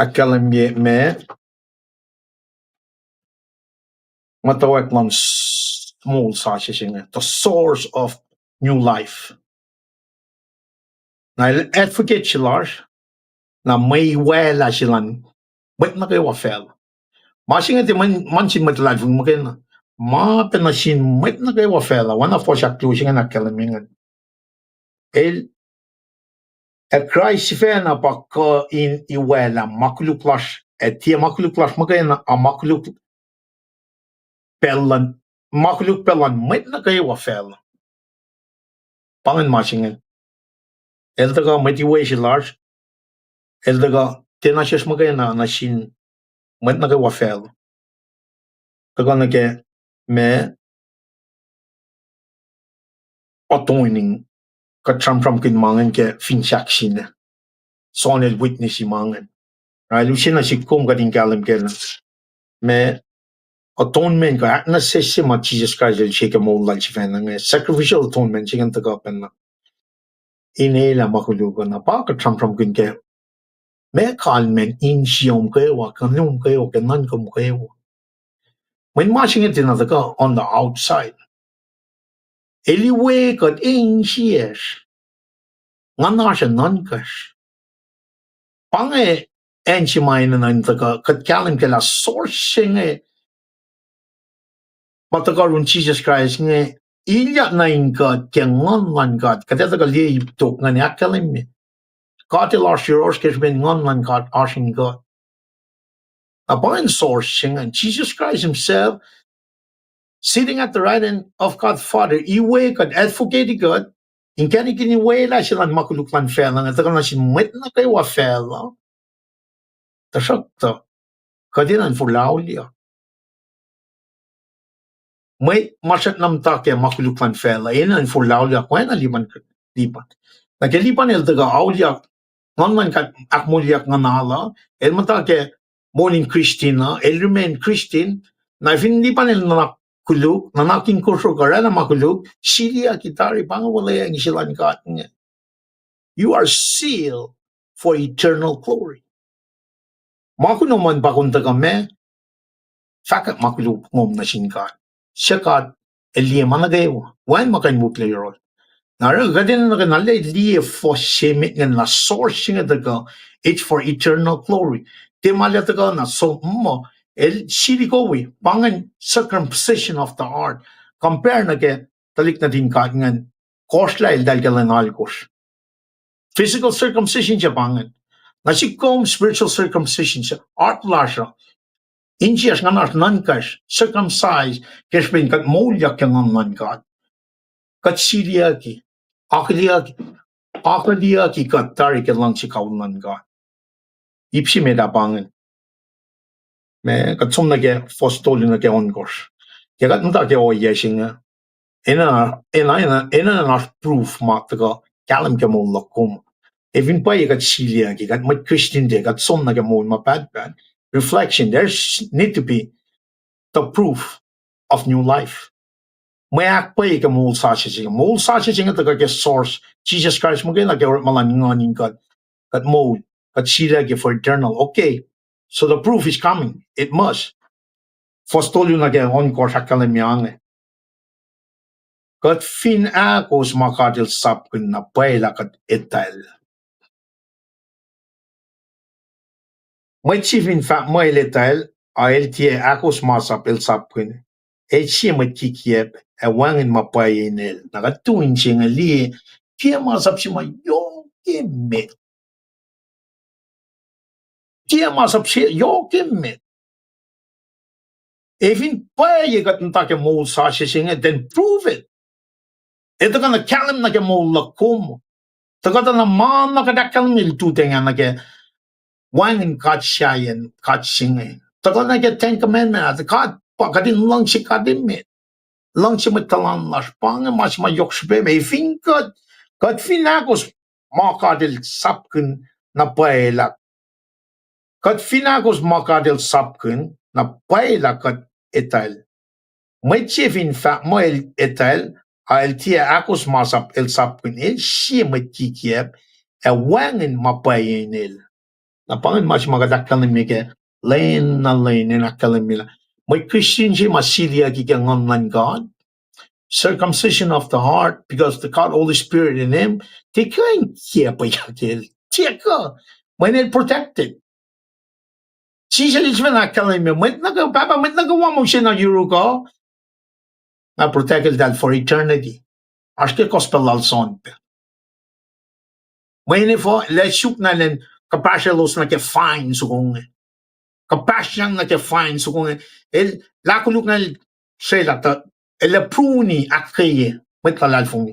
Akalamye me mutawaek lan small sasha singa. The source of new life. Na advocate silar na may wala silan. Bet na kayo fela. Masing ati mansin matalad fung magana. Ma penasin met na kayo fela. Wana po siya closing na kalamingan. El Christ fena pa ko in iwela makuluklas. Tiya makuluklas magana a makuluk pelan met na kayo fela. Pangan masing el daga motivation large. El daga tenacious magana na sin met na kayo fela. Daga na ke me Atoning katram kin mangan ke finchak sina. Sonel witness mangan. Lucina si kum gading kalam kena. Me atonement ka Aknasnas ma Jesus Christ el shake mo lan si fena. Sacrificial atonement singan tagapan na. Inela makulugo na pa katram kin ke. Me kalmen in siyom kayo kanum kayo kanan kum kayo. When marching it in on the outside. Eliwe kat in siyes. Ngana siya nankas. Pange enchimay na nantaka kat kalim kala sourcing matakarun Jesus Christ nge ilya na ingkat keng ngan kat kateta ka liye iptok nga ni akalim me. Katil arsiros kes ben ngan kat arsing kat. Upon sourcing and Jesus Christ himself sitting at the right hand of God Father, iwe kat advocate God. In kani way la silang makuluklan fela nga takal na sinmet na kayo fela. Tasakta. Kadinan fulaw liya. May masat nam take makuluklan fela. Inan fulaw liya. Kaya na liban. Nagkalipan el taga awliya. Nganman kat akmulyak nga nala. El matake morning Christina. El remain Christian. Na hindi pa nila nanakuluk. Nanaking kurso kara na makuluk. Siliya kitari. Pangawalaya ang isilan kat niya. You are sealed for eternal glory. Maku naman pakunta kami, fakat makulupngom na singkat. Siyakat, Eliamanageo, one makan mukleyor. Nara gadin na kanale liye for shemit and la sourcing at the go, it's for eternal glory. Temalataga na so el shirikowi, pangan circumcision of the heart. Compare na ke talik na din kaingan, Kosrae dalgalan alkos. Physical circumcision siya pangan. Nasikom spiritual circumcision siya, art lasha. Injias nga nas nankas, circumcised, kespin kat molyak yang nankat. Kat siriaki, akketeyac kat tarik lang si kaunan ka. Ipsi me da pangan. Me kat som na ke fostoli na ke onkos. Kat mta ke o yeshinga. Ena nas proof mataka kalam ke mollakum. Even pa kat siriaki, kat mat Christian de, kat som na ke mol ma bad. Reflection, there's need to be the proof of new life. Mayak pa ka mol sasha taga ke source Jesus Christ mo na ke malaninganin kat mold kat sila ke for eternal. Okay, so the proof is coming. It must. Fostolyo na ke onkor sa kalamyang. Kat fin akos makadil sapkin na paila kat etal. May chifin fa may letal ALTA akos masap el sapkin. Siya matkikiyep wangin mapayinel. Nakatuin siya nga liye. Kaya masap siya yokimet. Kaya masap siya yokimet. Even paye kat nta ke mol sa siya nga, then prove it. Ito ka na kalam na ke mol lakom. Taga na man na kadakalam niltute nga na ke wangin kat siyayan, kat siya nga. Taga na ke 10 Commandments, kat pagkadin lang siya kadimit. Lang siya matalan nas pangan, mas mayokshbe, may finkat. Kat finakos makadil sapkin na paelak. Kat finakos makadil sapkin na paelak kat etal. May chefin fa mo el etal, ALTA akos masap el sapkin el siya matkikiyep, wangin mapayenil. Na pangan mas magadakal ni Mike, lain na akal. May Christian siya masilia kikang online God. Circumcision of the heart, because the God Holy Spirit in him, they can't keep when it protected. Siya lisman akala mo, papa, nagawa mo siya na euro ko, na protected that for eternity. Aske gospel alson. When ifo, let's shoot na len, kapasyalos na ke fine so kung, kapasyang na ke fine so kung, lakuluk na siya ta, pruni akketeyac, may kalalfong.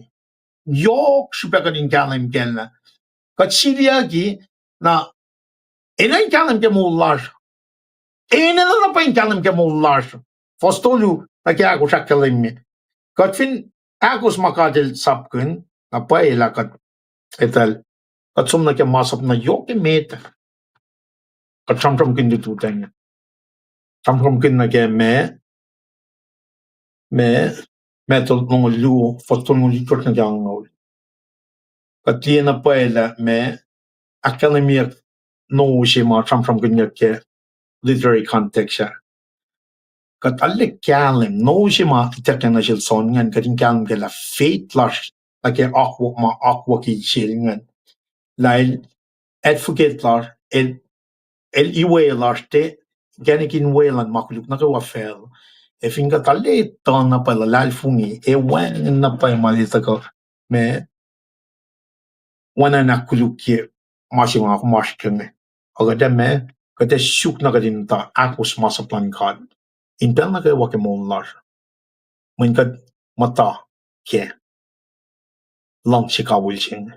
Yok siya din kalam kelna. Kat siriaki na inay kalam ke mullar. Na pa yung kalam ke mullar. Fostolu na kaya ako siya kalim mi. Kat fin akos makadil sapkin na paela kat etal. Kat sum na ke masap na yok met. Kat samsam kin dituteng. Samsam kin na ke metod ng lu fostol ng likot na jang ngol. Kat liya na paela akademiak no siya mga samsam kin na ke literary context siya. Kat alle kalim no siya makita na siya son ngan kating kalim kala faith lash like aqua ki siya ngan. Lail advocate lash el iwe lash te ganikin welan makuluk na kawa fel. Finga talle ton na pala lalfungi wan na pa malita ko wana na kuluk ye masing ako maskene. Agad kate syuk na kadin ta akos masaplan kad. Intel na kayo wakimollar. Minkad mata ke lang si kawilsing.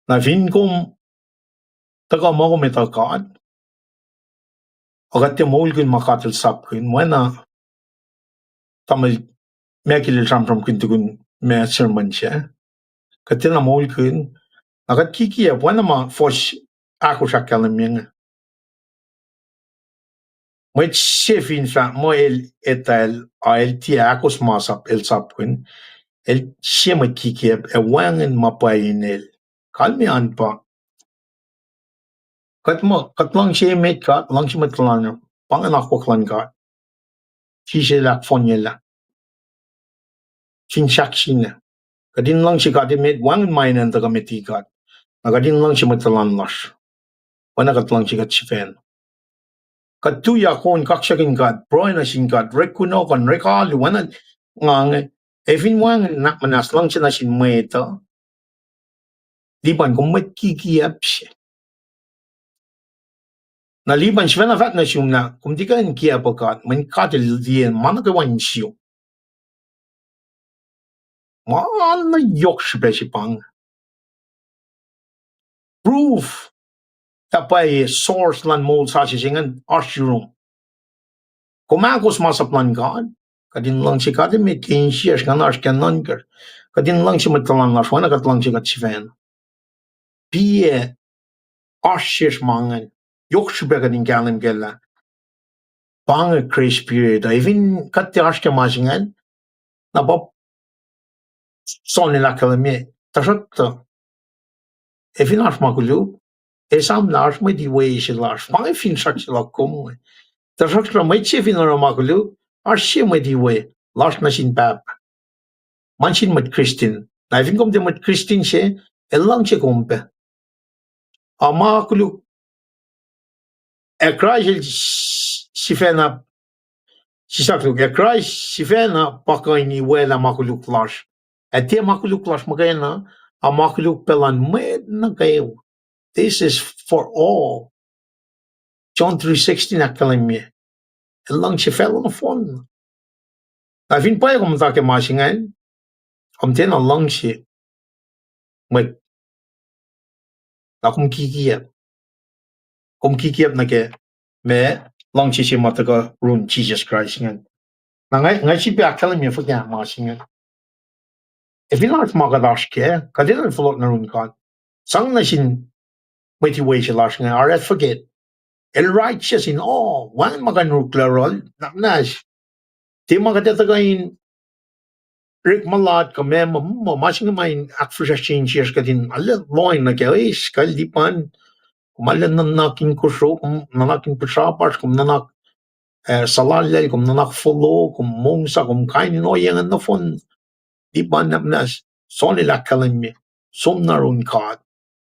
Na fin kom taga mo meta kad. Agat te molkin makatil sapkin wana tamil mekilil samsam kintugun me sermon siya. Katina molkin agat kikiya wana ma fosh ako siya kalaming. May chefin fa mo el etal ALTA akos masap el sapkin el siya makikip wangin mapayinil. Kalmian pa. Kat lang siya met kat, lang siya matlan panganak ko klan kat. Siya lak fonye la. sinsaksin kadin lang si kati met wangan mainan taga metikat kadin lang si matalanlas wanakat lang si kat si fen katuya kon kaksakin kat proina sin kat rekuno kon rekalu wanan ngang evin wangan nak manas lang si nasin mweta liban kung met kikiap siya naliban siya na fat na siya na kung di ka kiap kat man katil diyan man kawan siya man na yok siya si Paing proof tapay source lan mol sa singan arsyurong kumagos masaplan God kadin lang si kadin may kinsias kan arskan nanker kadin lang si matalan las wana kat lang si kat si fen pie arsyes mangan yok siya kadin kalim kela Paing grace period even kat ti arskan masingan na ba son nila kalami tasot even ars makulu esam lars may di way si lars Paing fin sak sila kumu tasot la may si fin makulu arsye may di way lars na sin pap mansin mat Christian na even kom de mat Christian siya elang siya kumpe ama makulu ekrajel si fena si saklu ekraj si fena pakaini wela makulu clash Até makulu clash magayana a makulu pelan med na kayo. This is for all. John 3:16 akalimye. Elang si fellow na phone. Na fin pa yung matake masingan. Ten lang si med. Na kum kikiyap. Kum kikiyap na ke me lang si mataka run Jesus Christ ngan. Na ngay si pa akalimye fa kya masingan. If you not magadash ke, kadin float na run kan. Sang na sin motivation lash nga are forget. El righteous in all. Wan maganuklarol naknas. Di magadetagain Rick malat ka mem mo masing main akfusha changes ka din alle loin na kaya is kaldipan kumalan na nakin kusro kum nanakin pasapas kum nanak salalel kum nanak follow kum mongsa kum kainin o yang na fon di ban namnas soni la kalimye somnarun kad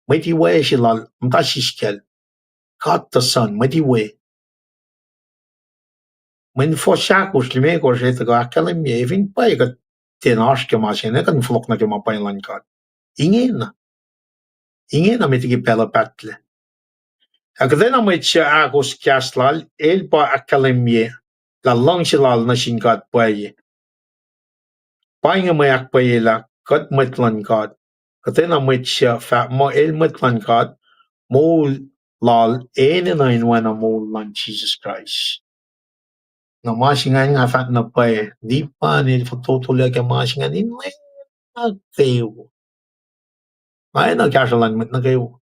meti we shilal mtashiskel kad the son meti we men forsakos lime ko jet ga kalimye evin pa ga tenash ke masine kan flok na ke mapain kad inge na meti ke pela pacl akdena met agos kaslal el pa akalimye la langshilal na shinkat paye Paing may akpayela kat metlan kad katena met fa mo el metlan kad mo lal ene na inwana mo lan Jesus Christ na masingan nga fat na paye di pa ni fototola ke masingan in na kayo ay na kasalan met na kayo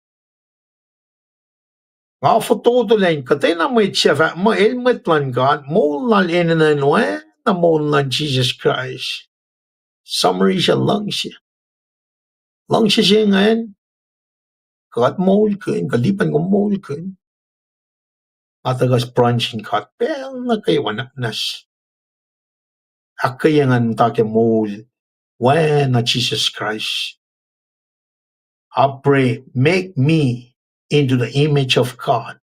nga fototola katena met fa mo el metlan kad mo lal ene na inwana mo lan Jesus Christ summary siya lang siya ngayon kat mol kun kalipan ko mol kun atagas branching kat pel na kayo Aknasnas akketeyac take mol when na Jesus Christ I pray make me into the image of God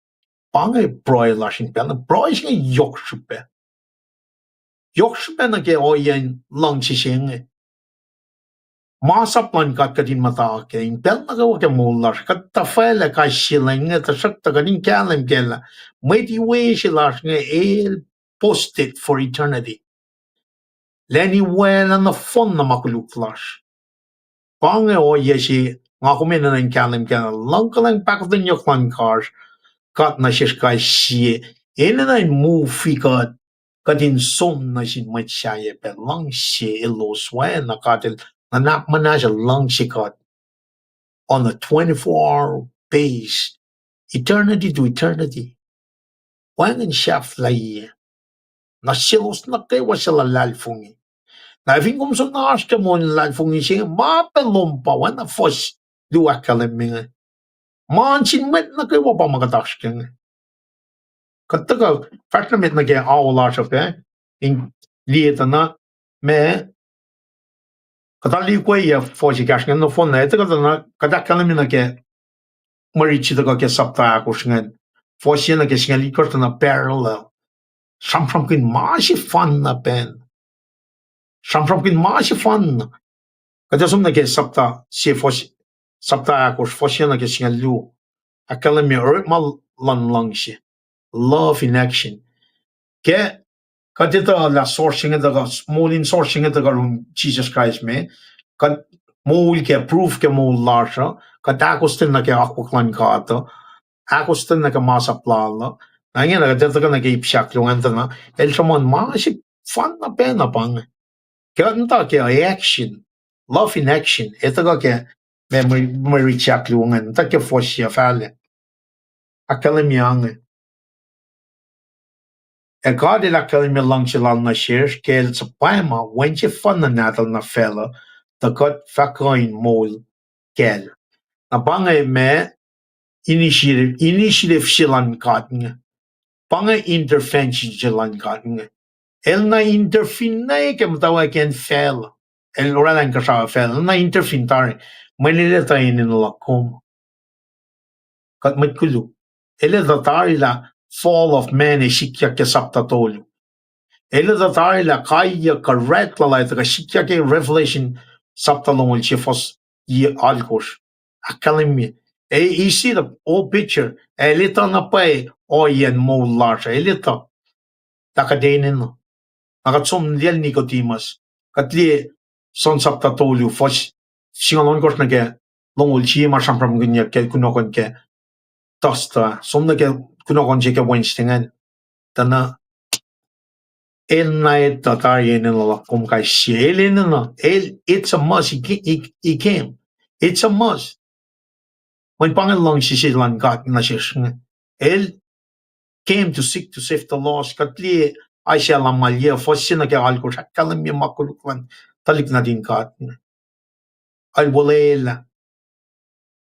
pangay proy lashin pel na proy siya yokshupe na kayo oyan lang siya Masaplan kat kadin mata kain pel na gawa ke mular kat tafela ka shilang ta sakta kadin kalam kela mighty way shilash nga el posted for eternity leni wela na fon na makuluk flash pange o yeshi nga kumena na kalam kela langkalang pak of the nyoklan cars kat na shishkai shie ene na move fikat kadin som na shin machaye pel lang shie elos wen na katil Anak manasya lang sikat on a 24-hour base, eternity to eternity. Wangan siya flay. Nasilos na kayo sila lalfungi. Na ifin kung sa naasta mo lalfungi siya, mapelompa wana fos duwa kalaminga. Mansin met na kayo pa makatakas kaya. Kataga, fast na met na kaya awala siya kaya. In liyeta na, me Katali ko ya fosi kashin no phone na ita na kada kalami na ke marichi to ke sapta ko shingan fosi na ke shingan likor na parallel samframkin mashi fun na pen samframkin mashi fun kada sum na ke sapta si fosi sapta ko fosi na ke shingan lu akalami mal lan langshi love in action ke kadita la sourcing da small in sourcing da Jesus Christ me kad mol ke proof ke mol larsha kada kostin na ke akuklan kata akostin na ke masa plala nanya na kadita na ke ipsyak yung na el chamon mashi fan na pena pang ke anta ke action love in action ito ke memory check yung anta ke fosia fale akalami ang God la kalmi langchilal na shir kel sa paima when je fan na natal na fella the God fakoin mol kel na bangay me initiative shilan katnga bangay intervention shilan katnga el na interfin na ke mutawaek en fella el oralan ka sa fella na interfin tare manila tayo nila kum kat matkulu ele da tare la fall of man e shikya ke sapta tolu ele da tare la kaya correct la ita ka shikya ke revelation sapta longol che fos ye alkosh akalimi you see the old picture elita na pay oyen mo large elita takadenin no nakatsum liel nikotimas katli son sapta tolu fos singalon kosh na ke longol chi ma shampram gunya ke kunokon ke tosta somna ke kunokon che ke wenstingen tana el night tatarian in la kum kai shelen no el it's a must he came it's a must when pangalong si silan gat na siya el came to seek to save the lost katli ay siya la malya fosina ke alko sa kalam mi makulukwan talik na din kat al walela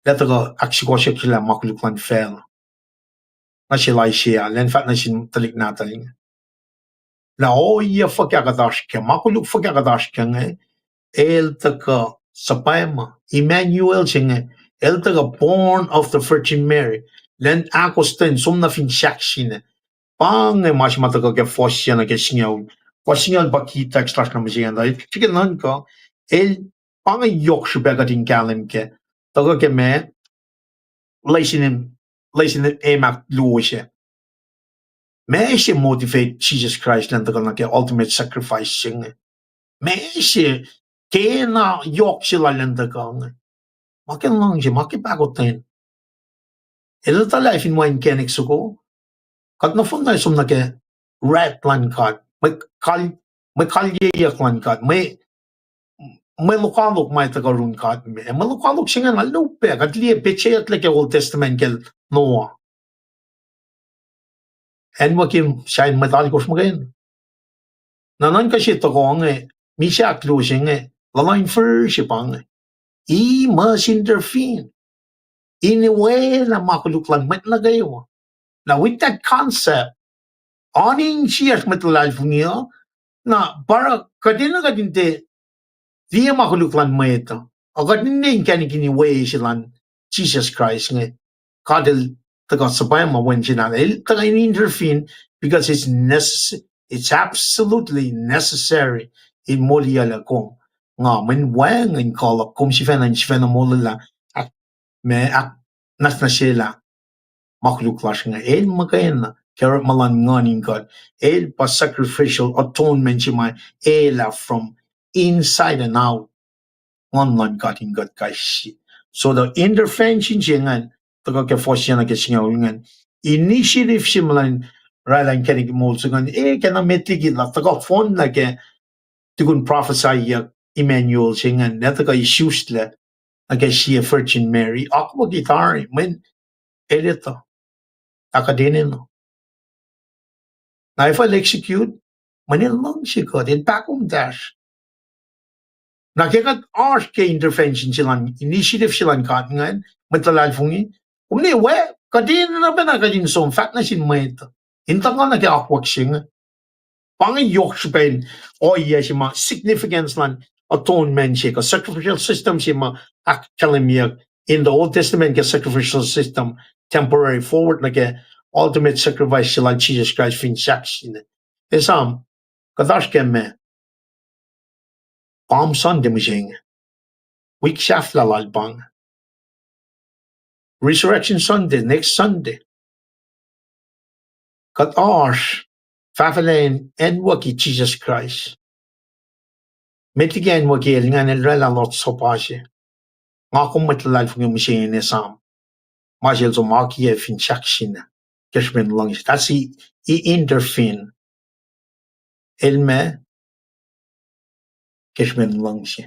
letaga aksiko siya kila makulukwan fel na siya lai siya len fat na siya talik na taling la oya fakya kadash ke makuluk fakya kadash ke el taka sapayma Emmanuel singe el taka born of the Virgin Mary len akosten sumna fin shakshine pang mas mataka ke fosya ke singaw fosya bakita slash na masianda chicken nan ka el pang yok shubega din kalim ke taka ke me leisinin emak luoshe me she motivate Jesus Christ len taka ke ultimate sacrifice singe Messi kena yok sila lenda kang makin lang siya makipagotin ito tala ifin mo in kenik suko kat na fun na isum na ke rat lan kat may kalyeyak lan kat may lukalok may tagarun kat may lukalok siya nga lupe kat liye peche at like Old Testament kel Noah en wakim siya may talikos magayin nanan kasi ito ko ang misya closing lalain first siya pang he must intervene. Anyway, la makuluklan met na gayo. Now with that concept, aning siya metlal niya na para kadina kadinte diya makuluklan mo ito. O kadina yung kani way silan Jesus Christ nga kadil taga sabay mo when siya na taga intervene because it's necessary. It's absolutely necessary in moliyala kong nga men wang in call kung si fena molila ak me aknasnas sila makuluklas nga el makain na kaya malan nganing God el pa sacrificial atonement siya ela from inside and out online God in God kashi so the intervention siya nga taga ke force siya na kesingaw nga initiative siya malan Railan kenig molso gan kana metigit la taga phone na ke tukun prophesy Emmanuel singan netaga isustle aga siya Virgin Mary ako gitar men edito akadinin no na if I execute manil lang siya ko din takum dash nakikat arch ke intervention silang initiative silang kat ngan matalal fungi umni we kadin na ba na kadin som fact na sin mayto intang na ke akwak singa pang yok spain o iya si ma significance lan atonement siya, sacrificial system siya akketeyac. In the Old Testament, the sacrificial system, temporary forward, ultimate sacrifice siya like Jesus Christ fin saction. Isam, kadash kemme, Palm Sunday machine, week shafla lalbang, Resurrection Sunday, next Sunday. Kat arsh, fafalain en waki Jesus Christ. Metigen waki el ngan el rela lot sopashe. Ngakum matlal fung machine isam. Majel zo maki fin saction. Keshben lungs. That's he interfin. Elme keshben lungs.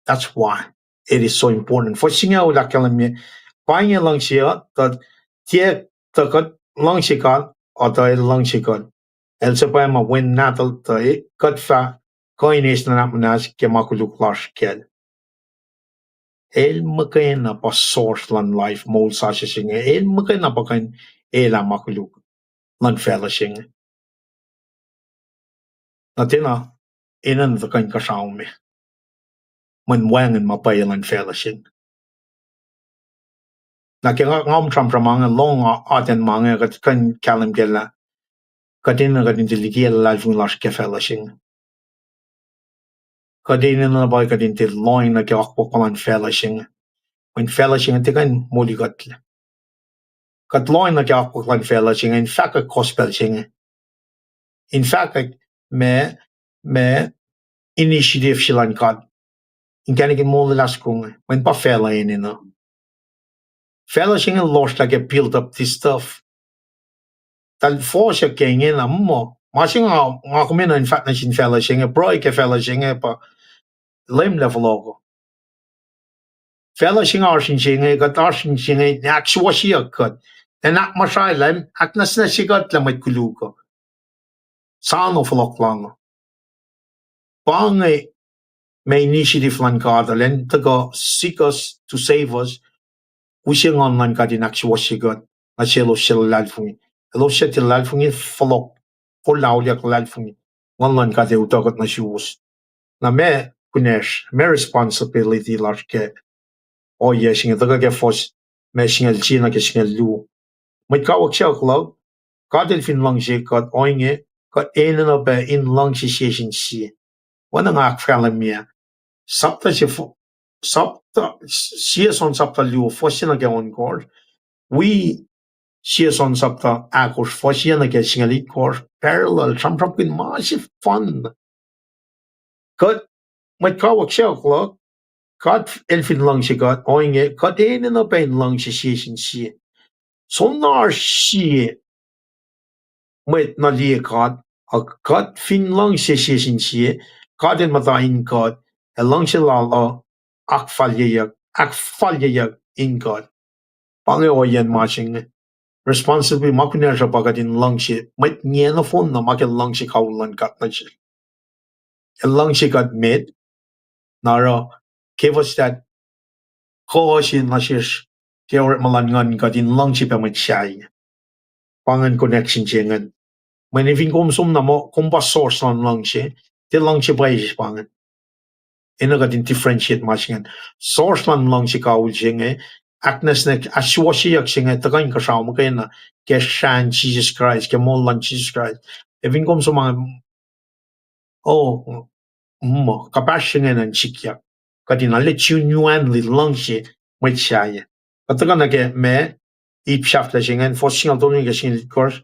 That's why it is so important. For singa ula kalame, Paing lungs here, that tie takat lungs kan, or the lungs kan. El sepama win natal tai, cut fa, coination namas, kemakuluk lash kel. El makena pa source lan life, mol sasha singa, el makena pa kain ela makuluk, lan fella singa. Natina, inan the kain kasaume. Man wangan mapayalan fella singa. Na ngam tram mga long aten mga kat kan kalam gela katin na katin likiyac lalfung lash kefela sing katin na ba katin til loin na kyak pokalan fela sing when fela sing te kan moli katle kat loin na kyak pokalan fela sing in fact gospel sing in fact me initiative silan kat in kan ik mo las kung when pa fela in no fela sing lost like build up this stuff tal force kenge na mo masing nga kumena in fact na sin fella singe bro ke fella singe pa lem level logo fella singe ar sin singe ga tar sin singe nak swashi akot na masai lem Aknasnas sigat la met kuluko sano flok lang Paing me initiative lan kada len taga seek us to save us wishing on lan kadi nak swashi got na chelo shel lalfung lo shetil lalfung flok for lauliak lalfung lan kadi utagot na shoes na me punesh me responsibility larke o yeshing daga ke fos me shingal china ke shingal lu met ka wakshak lo kadel fin lang je kat inge kat enen op in lang session si wana ngak falamia sapta je sapta on sapta lu fosina ke on kor we on sapta akos fosina ke shingali kor parallel some massive fun kat met ka wakshak lo kat elfin lang je kat inge kat enen op in lang session si sonar si met na likiyac a kat fin lang session si kaden matayin kat a lang lala akketeyac in kat pange oyen matching responsible makuner sa pagatin lang si met niya na phone na makin lang si kaulan kat na si lang si kat met nara give us that kosin na shish kaya malangan katin lang si pamet siya pangan connection siya men if kom som na mo kompa source lang siya te lang siya pa is pangan ina ka din differentiate machingan source lang siya kaul siya Aknasnas aswa siya siya tagain kasama kaya na kaya shan Jesus Christ kaya mo lang Jesus Christ if kom som mga kapasya ng sikiyac kadin let you nuan lang siya may siya kataga na kaya me ipshaft la siya for singal Atoning siya course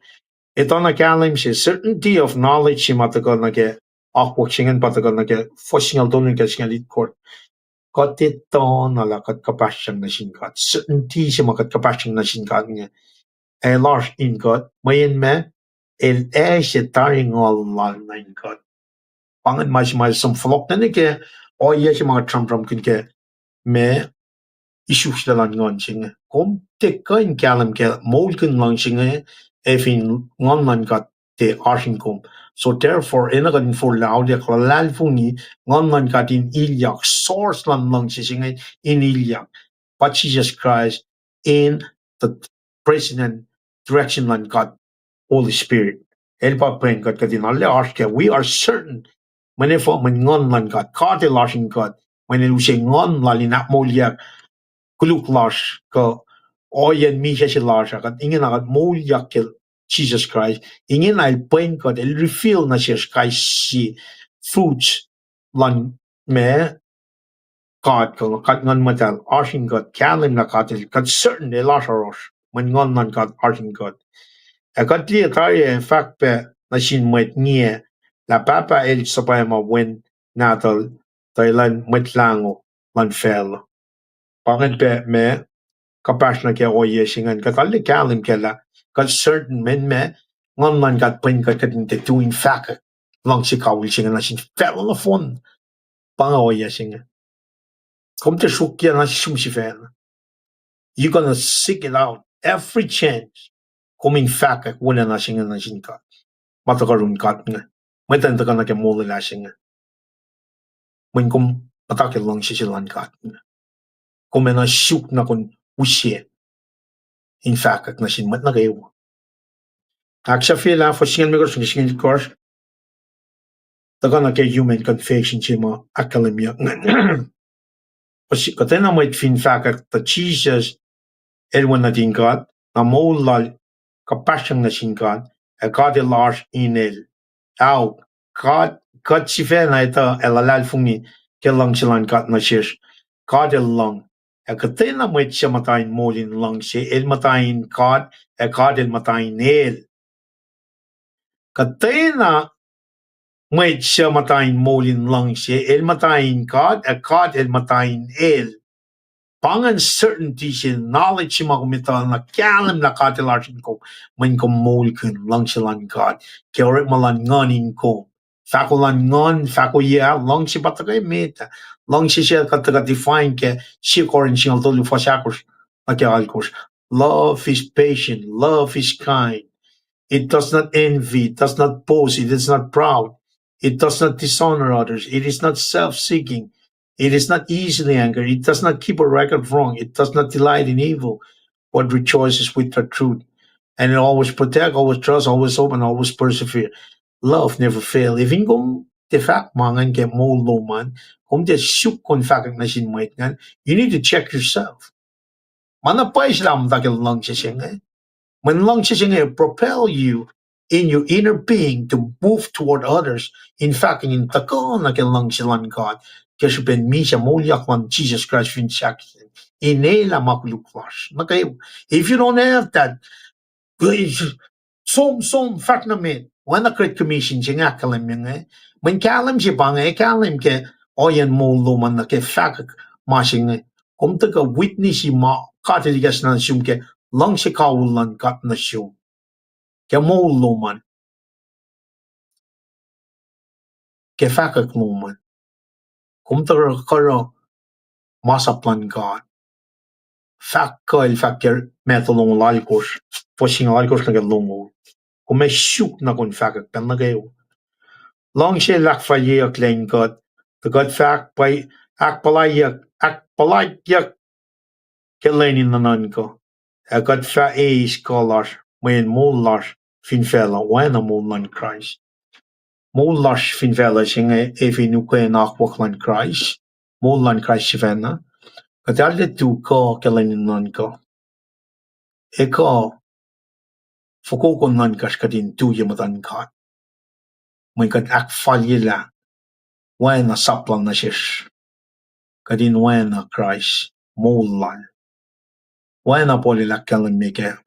ito na kalim siya certainty of knowledge siya matagal na kaya akwak siya patagal na kaya for singal Atoning siya course katito na lakat kapasyang na singkat certainty siya makat kapasyang na singkat niya large ingot mayin me siya taring all na ingot pangan mas some flok na ni kaya siya mga tram kin kaya me issue sila lang ngon siya kung tekain kalam kaya molkin lang siya fin ngon man kat te KahsInKol so therefore ina kadin for lauliak lalfung ni ngon man katin iliak source lang siya in iliak but Jesus Christ in the president direction lang kat Holy Spirit el pa pen kat kadin alle we are certain Menefo mengon lan kat kate lashin kat menen use ngon lalina molyak kuluk lash ko oyen mi she lash kat ingen akat molyak ke Jesus Christ ingen al Paing kat el refill na she si fruits lan me kat ko kat ngon matal ashin kat kalim na kat certain de lash rosh men ngon lan kat ashin kat kat li try fact pe na shin mwet nie la papa el sapayama wen natal Thailand metlango lan fel pangan pe me kapasna ke oye singan katal kalim kela kat certain men me ngon man kat pen kat katin te tu in fact long si kawil singan na sin fel on the phone pang oye singan kom te shukya na shum si fel you gonna seek it out every chance coming fact wala na singan na sin ka matakarun kat nga metan ta kana ke mole la singan men kom atakil long si silan kat nga kung na shuk na kun usye in fact Aknasnas mat na kayo aksha fila for singan mi ko singan course taga na kay human confession si mo akalemia kasi katena mo in fact ta Jesus elwan na din God na molal kapasyang na sin God God large in el au God si fe na ito elalal fungi kelang silan God na siya God lang katena mo siya matayin molin lang siya el matayin God God el matayin el katena mo siya matayin molin lang siya el matayin God el matayin el pangan certainty siya knowledge siya makumita na kalam na katilarsin ko man ko mol kun lang silan God kaya malan nganin ko fakulan ngon fakuya lang siya patagay meta lang siya kataga define ke siya korin siya tolu fasakos nakialkos love is patient love is kind it does not envy it does not boast it is not proud it does not dishonor others it is not self-seeking it is not easily angered it does not keep a record of wrong it does not delight in evil but rejoices with the truth and it always protect always trust always hope and always persevere love never fail. Even kung de fact mangan ke mo loman, kung de syuk kon fact na sin moit ngan, you need to check yourself. Mana pa Islam takil lang siya when lang siya propel you in your inner being to move toward others. In fact, in takon na lang silang God, kasi ben mi siya molyak lang Jesus Christ fin saksin. Inela makuluklas. If you don't have that, som fact namin, wana create commission siya nga kalam yun when kalam siya pa kalam ke oyan mo luman na ke fact masing kung taga witness si ma katiligas na siyum ke lang siya kawulan kat na siyum ke mo luman ke fact luman kung taga karo masaplan God fact ko el fact ke metulong lalikos posing lalikos na ke lungo kung may syuk na kung fact pen na kayo long siya lakfaye klein God the God fact by akpalayak kelenin nanan ko God fa scholar when molar finfella when a molan Christ molar finfella singa if nuke nakwaklan Christ molan Christ sivena kadalde tu ko kelenin nan ko eko fukokon nan kadin tu yamatan ka may kad akfalye la when a saplan na shish kadin when a Christ molan when a polilakkalan meke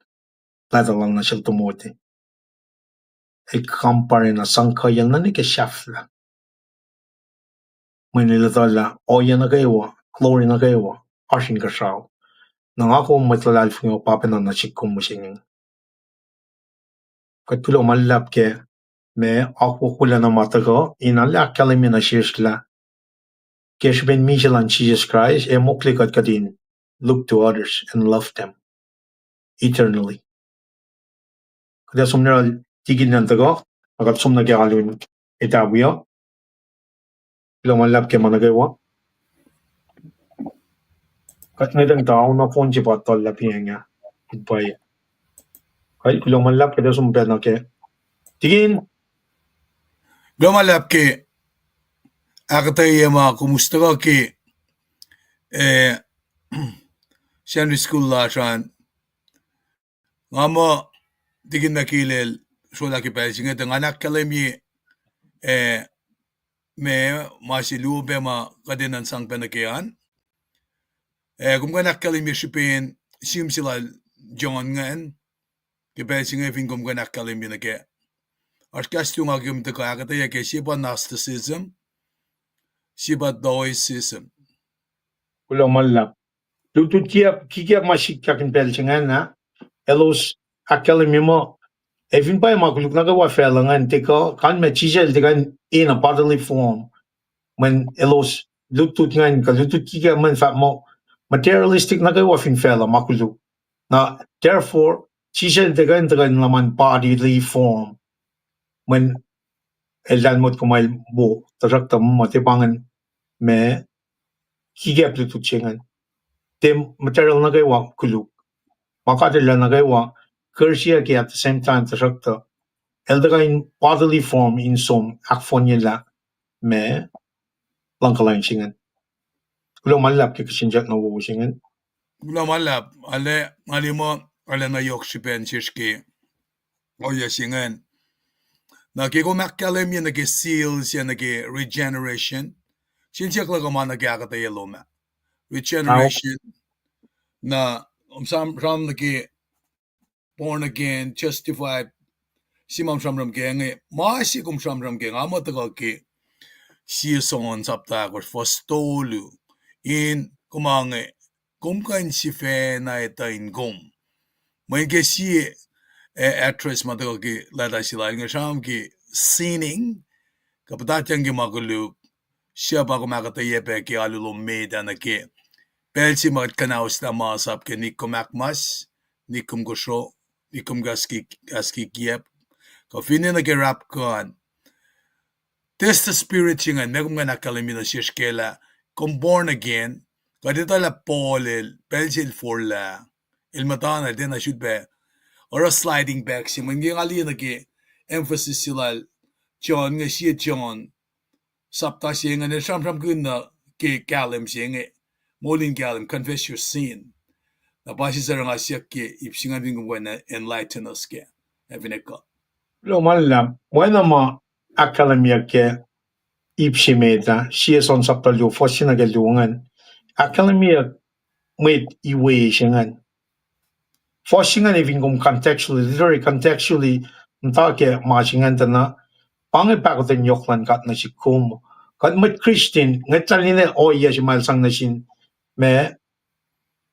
platalang na siya tumote ikampare na sangkayan na ni keshafla may nilatala oya na kayo glory na kayo ashin ka siya nang ako matalal fung papen na chikum mo singing katulo malap ke me ako kula na matago inala kalimi na shishla kesh ben Michelin Jesus Christ e moklikat kadin look to others and love them eternally kada sumneral tigil nan tago agat sumna ke alun itawiyo lo malap ke managawa kat ngedang tao na phone si patol la pienga itpay ay kulo malap kada sumpa na ke tigin Lo malap ke akketeyac kumusta ka ki Siyempre school lasan nga mo digin nakilel so laki pelsinga ng anak kalemi me masilube ma kadinan sang penakian kung anak kalemi sipin sim sila John ngan ki pelsinga fin kung anak kalemi na ke arkastung agum te ka akketeyac ke siba Gnosticism siba Daoism Kulo malap. Lutut kikia masikakin pelsingan na. Elos akkalemi mo. Evin pa makuluk na gawa felangan teko kan me chisel tekan in a bodily form. When elos lutut ngan ka lutut kikia man fat mo materialistic na gawa fin fela makuluk. Now therefore chisel tekan naman bodily form. When elan mo kumail bo tarak mo matipangan me kikia lutut chingan. Tem material na gawa kuluk. Makadala na gawa Kersia ki at the same time tarak eldergain bodily form in som akfonila me langkalain singan. Kulo malap ki kasinjak na wo singan. Gula malap ale mo ale na yok sipen siski oya singan na ki ko makkalem yan nag seals yan nag regeneration sinsiyak lang man nag akketeyac loma regeneration na sam nag born again justified simam samram ke nge masi kum samram ke ngamo taga ki si son sapta ko forstolu in kumange kumkan si fe na eta in gom may ke si actress mataga ki lada sila nga sham ki sinning kapatatyang ki magulu siya pa kumakataye pe ki alulo meda na ki pelsi magat kanaus na masap ke nikum akmas nikum gosho nikum gaski kiep kafinin na ki rap kan test the spirit singan megum nga nakalimi na shishkela kung born again kadita la polel pelsil for la ilmatana din na should be or a sliding back si mangi ali na ki emphasis sila John nga siya John sapta siya nga sham kun na ki kalim siya nga molin kalim confess your sin na basi sa nga siya ki ipsingan din kung na enlighten us ke evineka Kulo malap wala ma akademia ke ipsimeta siya son saptalyo fosina galungan. Akademia met iwe singan. Fosingan evin kum contextually literally contextually ntake masingan tana pangai pakoten yoklan kat na si kum kat met Christian ngatalina oya si mal sang na sin me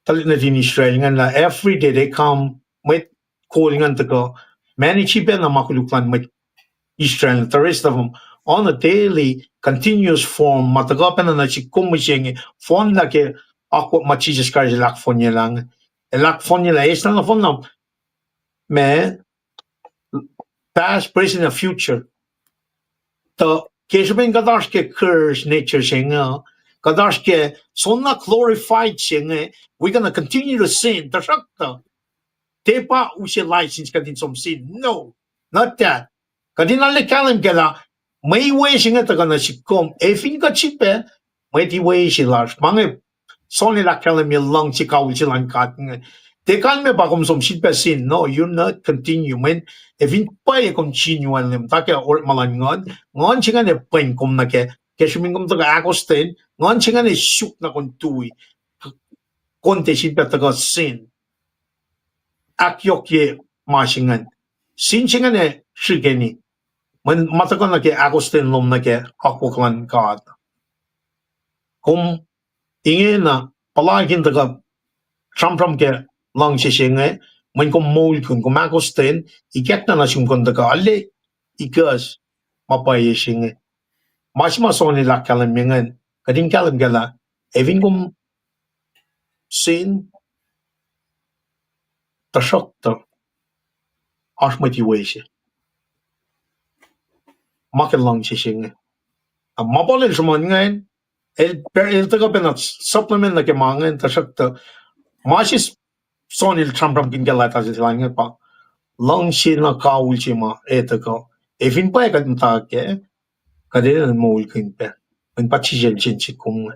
talit na din Israel ngan la every day they come met calling ngan tako many chipen na makuluklan met Israel the rest of them on a daily continuous form matagapan na si kum siyeng phone la ke ako machis kar lak phone niya lang lak phone niya la is na phone na me past present and future the Keshaben Gadashke curse nature shinga. Gadashke so not glorified shinga. We're gonna continue to sin. The shakta. Tepa ushe license kadin some sin. No, not that. Kadina le kalim gela. May way shinga tagana shikom. Efin ka chipe. May di way shilash. Mange soni la kalim long chikaw chilan katin. Te kalme bagom som shitpe sin. No, you're not continue. When evin pa e continue an lim. Take or malan ngon chingan e pen kom na ke shuming kom taga akosten ngon chingan e shuk na kon tui konte shitpe taga sin akyok ye mashingan sin chingan e shigeni man matagon na ke akosten lom na ke akoklan God kom inge na palagin taga tram ke lang shishinge man kom mol kun kom akosten ikekta na shung kon taga alle ikas mapaye shinge Masma soni la kalam mingan kadin kalam gala evin kum sin tashokta ashmati weise makelang shishinge mapole shmongen el taga penat supplement na ke mangen tashokta masis soni trampram kin gala ta zilanga pa long shin na ka ulchima etaka evin pa kadin ta ke kadin mol kin pe when pachijel chinchi kung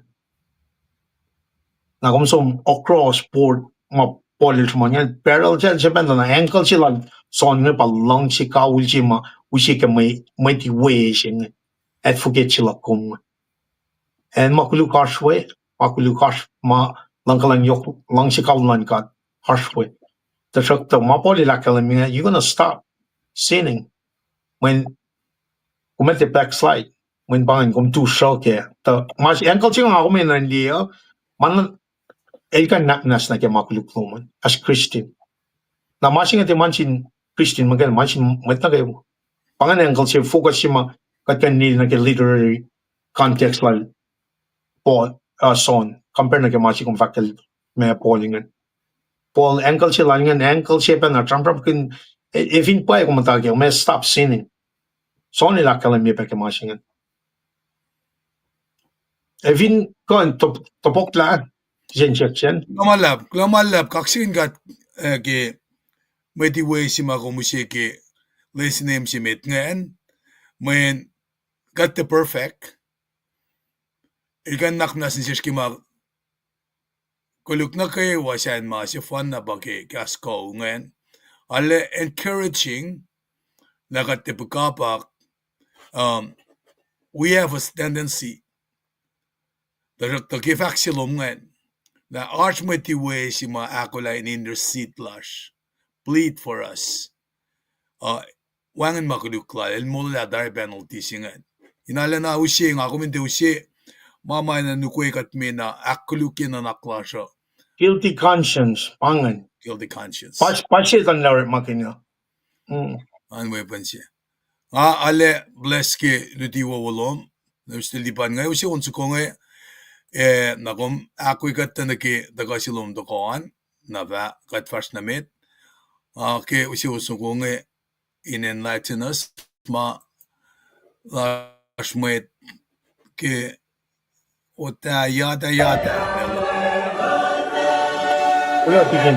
na som okro sport ma polil chmanya barrel gel japan na ankle chi lan son ne pa long chi ka ul chi ma u chi ke mai ti we shin advocate chi la kung and makulu kashwe makulu kash ma langkalang yok long chi ka lan ka harshwe the shak the ma polil la kalamina you're gonna stop sinning when kumete backslide when bang kum tu shoke the mas ankle chi nga kumen nan dia man elkan naknas na ke makuluk luman as Christian na masing ate manchin Christian magan manchin matna kayo pangan ankle chi focus si ma katkan ni na ke literary context like Paul son compare na ke machi kum fakal me Paulingan Paul ankle chi langan ankle chi pa na tram kin if in pa ko mata ke me stop sinning son ni lakala me pa ke machingan Evin kon topok la Jen. Lulap kaksakin kat ke mwet si ma kumusye ke les name si met ngayon when got the perfect ikan naknas ni ki ma kuluk na kay wasan ma si fun na ba ke kasko ngayon ale encouraging na kat the pagkapak we have a tendency the give axilum ngayon na arch mwet si ma akollah in intercede lash plead for us wangan makulukla el mola dar penalty singan inala na usye nga kuminte usye mama na nuke kat me na akulukin na naklasha Guilty conscience pangan guilty conscience Pasit ang lawit makina. an weapon siya ale bless ke lutiwa wolom naustilipan nga usye unsu ko nga nakom akoy kat na ke dagasilom dokoan na ba kat first na met ke usye unsu ko nga in enlighten us ma mwet ke ota yada Wala tigin.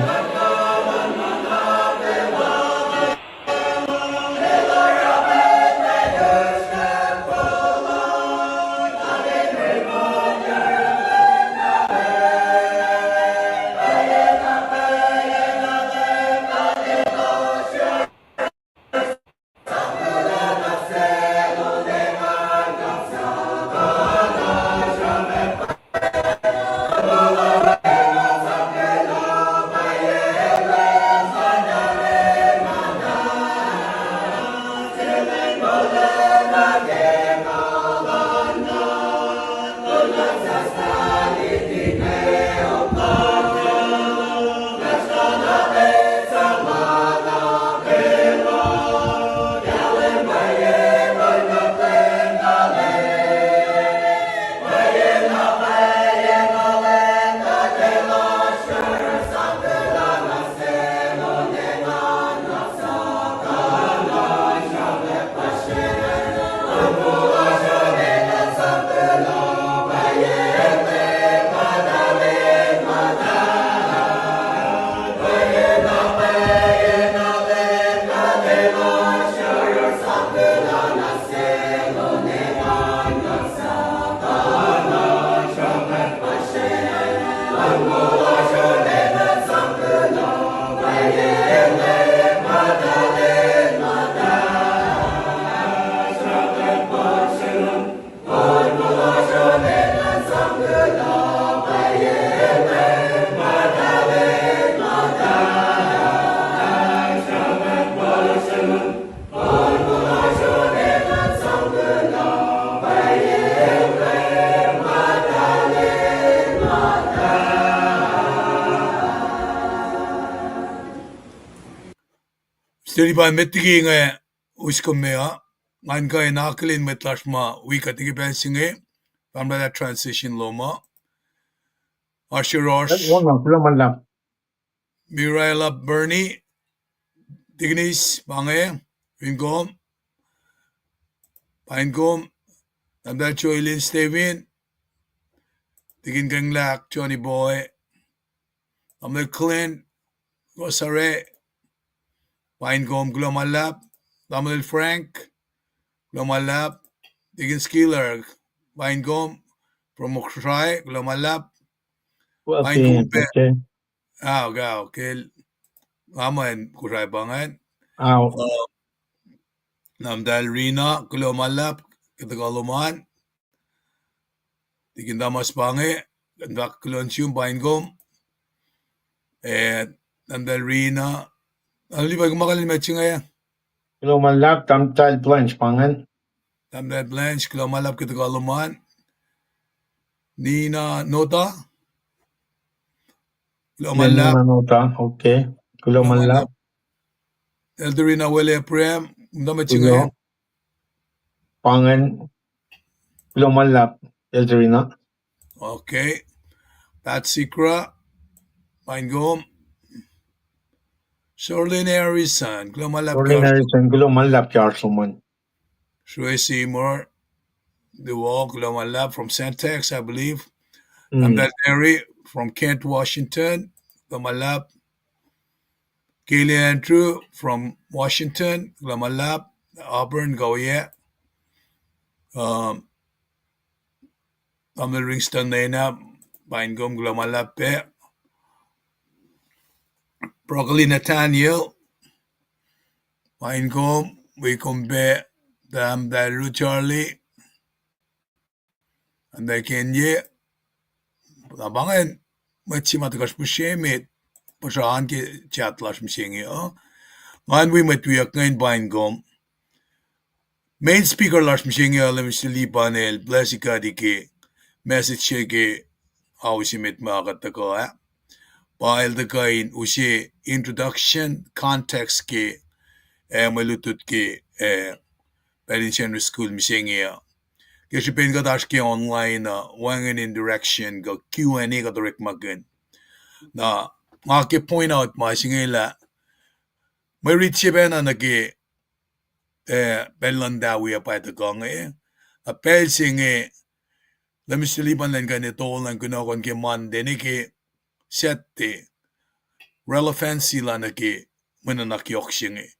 Steli ba metigi nga uskomea ngan ka naklin metlashma wika tigi pensinge pamla that transition loma Ashirosh Wala man lang. Miraela Bernie Dignis Bange Wingom Paingom Nanda Choylin Steven Digin Ganglak Johnny Boy Amel Clint Kosrae Paingom Glomalap Damel Frank Glomalap Digin Skiller Paing from Kosrae, lumalap. Paing Okay, pe. okay. Okay. Aman, Kosrae bangan. Out. Namdal Rina, lumalap, kitagaluman. Tikindamas pange, kandak kulonsyung Paing Namdal Rina. Ano ba kumakalin matching ngayon? Lumalap, tamtal blanch pangan. Namdal Blanche, lumalap, kitagaluman. Nina Nota, lumalap. Nina nota, okay. Lumalap, Elderina Wele Prem, matching ngayon. kulo, pangan, lumalap, Elderina. Okay. Tatsikra, Paing Shorlin Harrison, lumalap, Ordinary sen, lumalap, Yarsuman. Srui Seymour, the walk, lumalap from Centex, I believe. Hmm. Namdal Terry from Kent, Washington, lumalap. Kaylee Andrew from Washington, lumalap. Auburn, Goye. Namdal Ringston Nena, Paing lumalap pe. Broccoli Nathaniel, Paing we combe, Namdal Charlie, and they can ye. Labangan, matagas po siya, pasahan ki chatlash msingi, Ngan we matwiyak ngayon Paing main speaker lash msingi alam liban el blessika di ki message siya ki hausimit makatako, While the kain usi introduction context ki malutut ki Perinchen school msingi kasi pen ka dash ki online wangan in direction go Q&A ka direct magan na ngaki point out masingila may reach na nagi penlandawi pa ito kong a pel singe lamisiliban lang ganito lang kunokon ki Monday ni ki sette relevancy lang nagi mananakyok singe.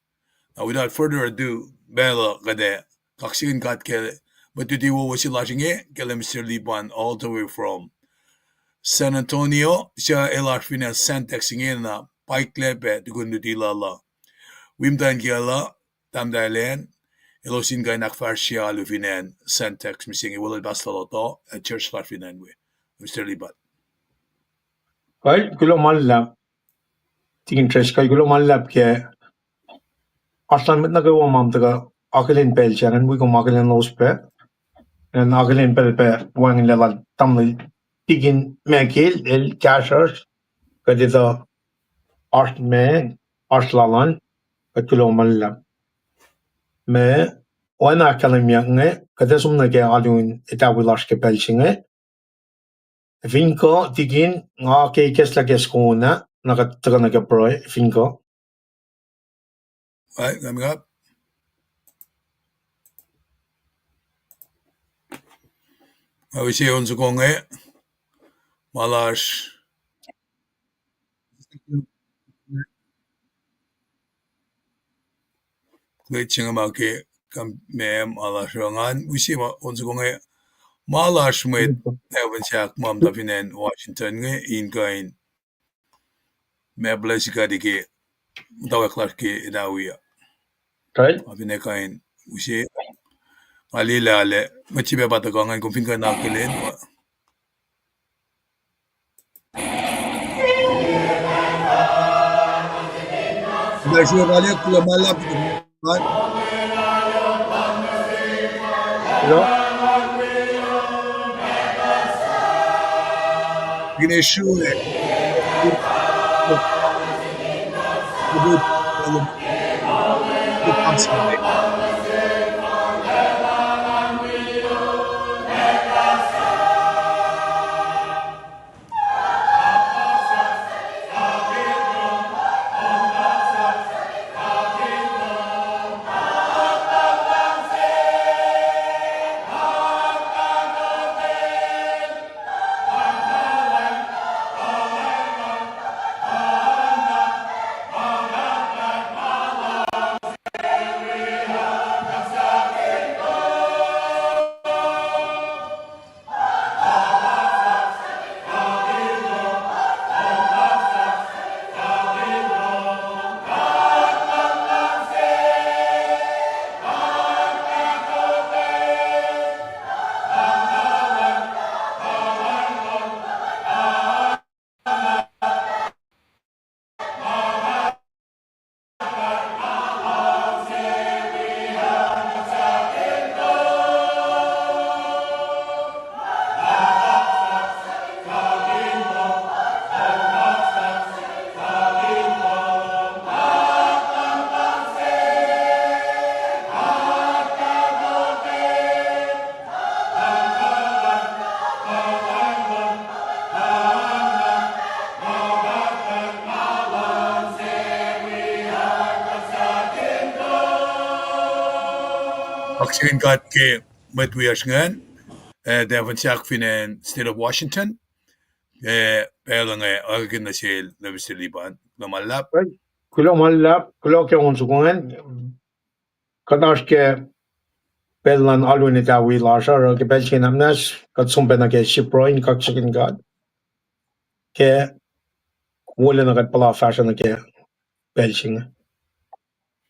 Now without further ado, bela kade KahsInKol ke matudiwo wasila singe ke lamisiliban all the way from San Antonio siya elashvina Santex singe na paiklepe tukundudilala. Wimdan kiala tamdailen elosin kay nakfarsia lufinen Santex missing iwala bastaloto at church lashvinen we. Mr. Libat. Kay, lumalap. Tingin tres kay lumalap ke aslan mit nagawa mamtaga akalin pel siya, and we kung akalin los pe. And akalin pel pe, wangin lalal tamli. Tingin mekil, el cashers, kadito art me, arslalan, kat lumalap. Me, oana kalim yange, kadasum na ke alun itawilash ke pel singe. Finko, tingin, nga ke kesla keskona, nakataga nagaproy, finko. Right, coming up. We see on Zukonge Malash glitching about ke come mem Malashangan. We see on Zukonge Malash with Evan Shak Mam Tafinen Washington in kind Meblesika di ke mutawaek ke idawia. Right? Abine kain we see alilale machibe batagangan kung finka nakilin. Dahil balik kula malap Hello? gineshure kaksakin kat ke matwiasngan Devon Siak Finan State of Washington pelange argin na sil labisiliban lamalap Kulo mallap, kulo ke onsukungan, kadash ke pelan alwini tawi lasha, ke belchin amnas, kat sumpena ke shiproin kaksakin kat, ke wole na kat pala fashion ke belchin.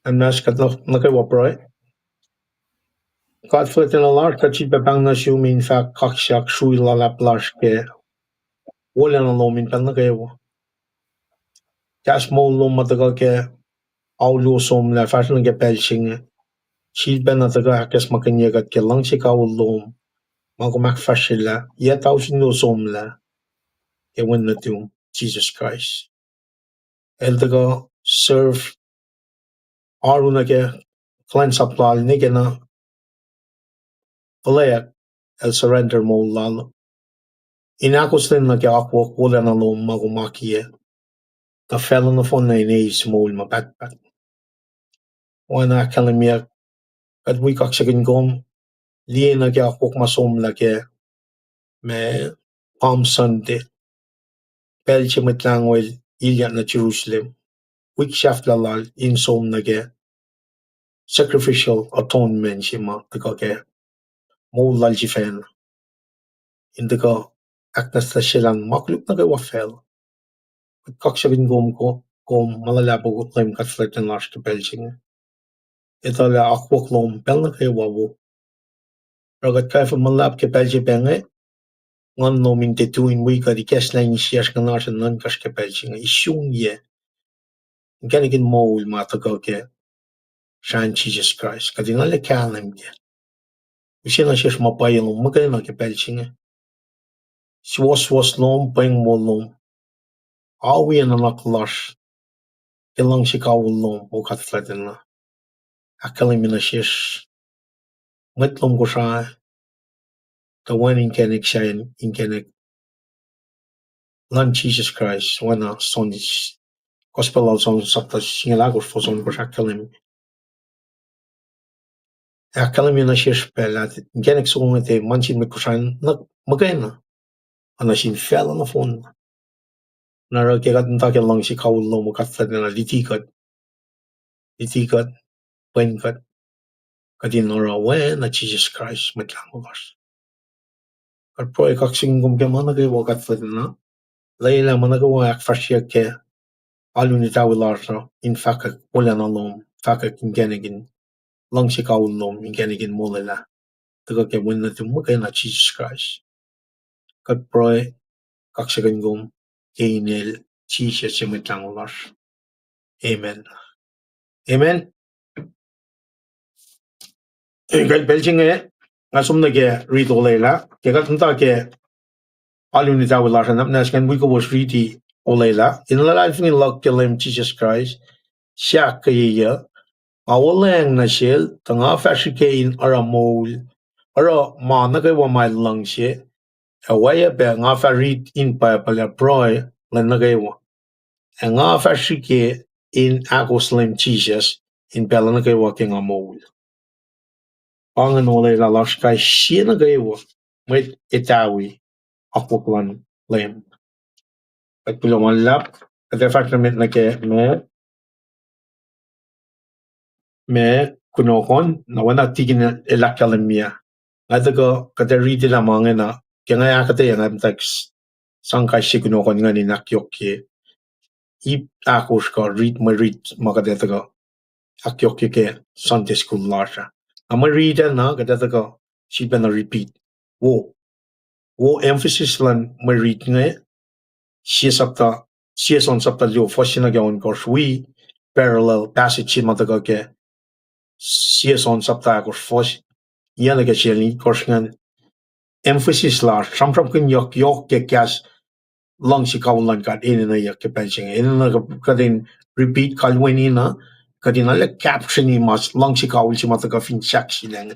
Amnas kat nake waproy. Kat flitin alar, kat chit bebang na shiu min fa kaksak shui lalap lash ke wole na lo min pen nake wo. Kas mo lo matagal ke aulo som la fashion ke belchin. Chit ben ataga kes makanya kat ke lang si kaulom. Mago macfashila, yet aus no somla, e win na tum, Jesus Christ. Eldaga serve aruna ke kulacnsap nigena likiyac el surrender mo lalo. Inakostin na ke akwok wala na lo magumakie. The felon of on na inays mo mapatpat. Wana kalimia at we kaksakin gom, liye na ke akwok masomla ke me Palm Sunday. Belche mitlangwel ilya na Jerusalem. Wikshaft lalal in som nage sacrificial atonement shima ke mo lalji fen in Aknasnas shilang makluk nage wafel kaksabin gom malalabo lem katfletten lash ke belching etala akwok lom bel nage wawo ragat kaifa malab ke belje benge ngan no min te tu in wika di keslein shiash kanar nan kash ke belching ishung ye ganigin mo mataka ke Shan Jesus Christ kadinale kalem ke Usina shish mapayalom magana ke belchinga. Was lom Paing lom. Awi an akollah. Ilang shikawulom o katfledena. Akalimina shish. Mitlom Kosrae. The one in kenek shayin in kenek. Lan Jesus Christ. Wana sondish. Gospel son sapta singilagos for son akalim. Akalimina shish pelat. Kenek sungete manchin mit Kosrae. Magana. Anashin fell on the phone. Nara kegat ntakel lang shikawulom o katfledena likiyac. Likiyac. Paing kadin nora na Jesus Christ mitlangolas. At po kaksakin gom ke managawa katfledena. Layla managawa akfashia ke alunitawilarsa in fakak wala na lom fakak ingenigin lang sikawulom ingenigin mulila. Taga ke win na tumukay na Jesus Christ. Kat po kaksakin gom kainil Jesus mitlangolas. Amen. Amen. Kat belching ngasum na ke rito layla. Kaya nta ke alunitawilarsa naskan wiko was riti olayla. In la life in log kelem Jesus Christ. Siya kaya awalang na shil tanga fashikein aramol ara ma nagawa mai langshe awaya be nga farit in pa pala proy la nagawa nga fashike in akoslim Jesus in pala nagawa king amol angan ole la lashkai shi nagawa met itawi akoklan lem at puloman lap at the fact na ke me kunokon na wana tigin elakalemia atago kada ridi la mangena kenga akketeyac tax sangkai kunokon ngani nakyokye ip akoska read my read makadetago akyokye ke Sunday school lasha ama read na kadetago she been a repeat wo emphasis lan my read nge she on sapta lyo fashina gaon korswi parallel passage matago ke on sapta kors fosh yana ke sheli korsngan emphasis la samsam kun yok ke kas lang si kaulan kat in na yak ke pension in na kadin repeat kalwenina kadin ala caption ni mas lang si kaul si mata ka fin sak si lang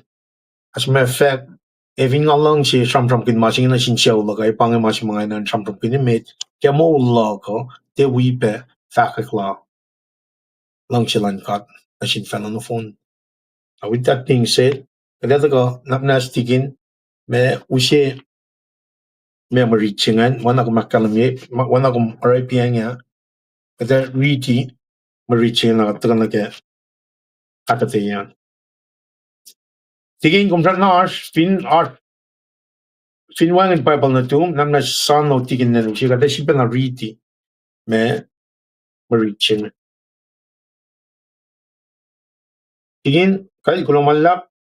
as me fact evin lang si samsam kun mas na sin show la kai pang mas mga na samsam kun met ke mo la ko te wi pe fakla lang si lan kat na sin fan on the phone with that being said Kada ko napnas tigin me ushe me marichingan wana ko makalami wana ko arapianga kada riti marichingan na tagan ke akketeyac. Tigin kom nas fin wangen pacl na tum namnas sano tigin na ushi kada sipa na riti me marichingan. Tigin kay kulomalap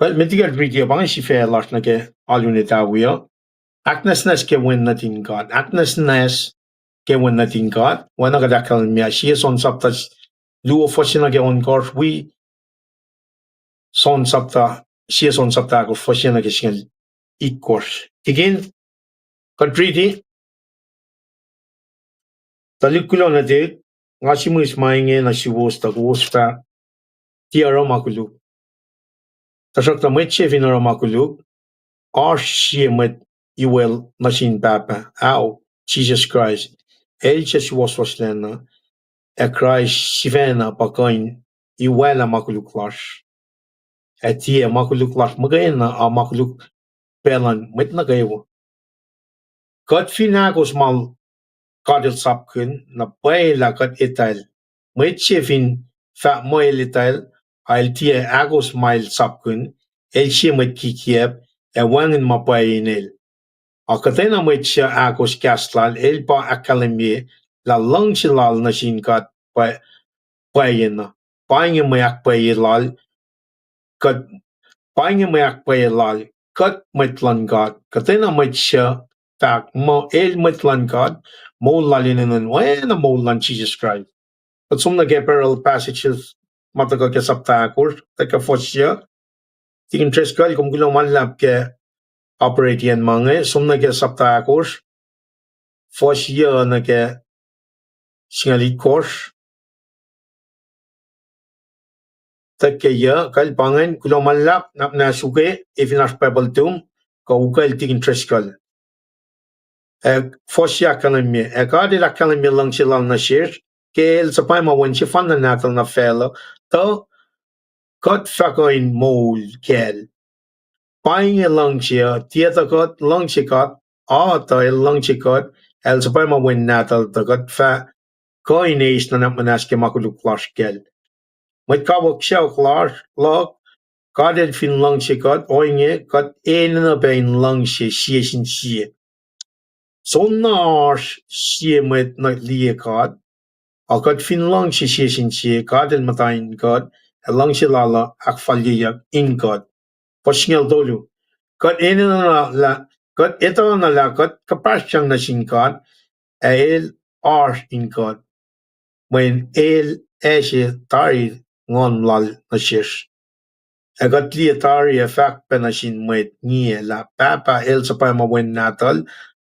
kay metigat riti bang sifa last na ke alunetawiya. Aknasnas ke win na tingkat. Aknasnas ke win na tingkat. Wana kadakal miya siya son saptas luo fosina ke on course we son sapta siya son sapta ko fosina ke singal course. Again, country talikulo na de ngasimu ismainge na siwos ta wospa tiara makulu. Tasak ta metche vinara makulu. Siya met iwel machine papa. Au Jesus Christ. Elche was lena. Christ sivena pakain iwela makuluk lash. Tia makuluk lash magaina a makuluk pelan met na gayo. Kat finagos mal kadil sapkun na paela kat ital. Met chefin fa moel ital al tia agos mail sapkun el met kikiep e wangin mapainel. Akatena met siya agos kastlal el pa akademie la langsilal na sinkat pa Paing Paing mayak payilal kat Paing mayak payilal kat mitlan God katena mitcha tak mo el mitlan God mo lalinen wana mo lan Jesus Christ. At sumna ke parallel passages matagal ke saptakor taka fosya tingin tres kal kung gulang manlap ke operate yan mga sumna ke saptakor fosya na ke singalit course takkeya kal pangan kulo malap na suke ifinas pebeltum ka ukal tigin treskal fosya kalami kadi la kalami lang silang na shir kel sa pa mawan si fan na natal na fela to kat fakoin mol kel paing lang siya tieta kat lang sikat ta lang sikat el sa pa mawan natal to kat fa coin is na namanas ke makuluk klash kel Met kawak siya klaar, lak, kadel fin lang siya kat, oinge, kat na bain lang siya sin siya. So naars siya met na likiyac, kat fin lang siya sin siya, kadel matayin kat, lang siya lala, akketeyac inge. Pasingel dolu. Kat na la, kat ito na la, kat kapasyang na singkat, el inge. When el tari ngon lal na shish. Agat liatari effect penasin met nie la papa el sa pa mawen natal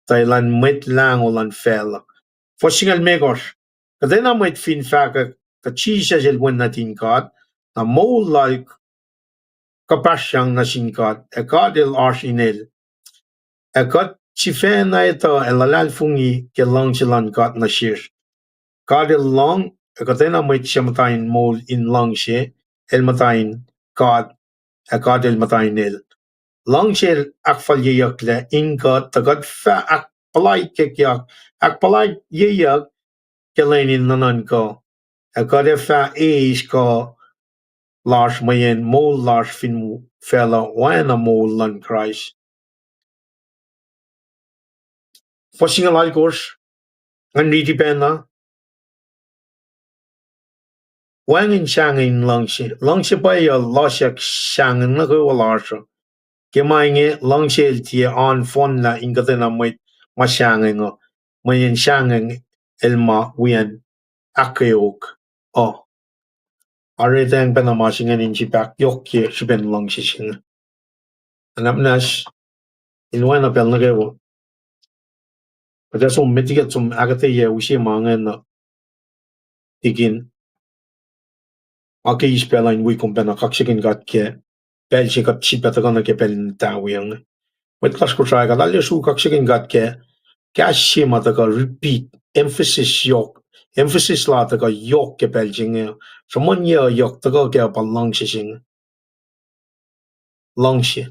Thailand met lang ulan fel. Fosingal megos. Kadena met fin faka ka chisha el wen natin kat na mo like kapasyang na singkat agat el arsinel. Agat chifen na ito elalal fungi ke lang silan kat na shish. Kadel long katena met chamatayin mol in lang she el matayin kad kadel matayin el lang she akketeyac le inga tagad fa akpalay kekyak akpalay yeyak kelenin nanan ko kade fa is ko lars mayen mol lars fin fella wana mol lan Christ fosingal course nanditi pena Wangin shangin langshe pa ya lashak shangin na ko lasha. Kemainge langshe tia on fon la ingatena met ma shangin ngo. Mayin shangin elma wian akketeyac. Oh. Aretang pena ma shingen in chipak yokye shiben langshe shingen. Anapnas inwana pel nagewo. Pada som metigat som akketeyac ushi mangen na tigin. Aki ispela in wikum pena kaksakin gat ke pelsi kat sipetagana ke pelin tawiyang. Met Kosrae kat alle su kaksakin gat ke kashi mataka repeat emphasis yok emphasis la ta ka yok ke Belgium so mon ye yok ta ka ke pa lang shi sing lang shi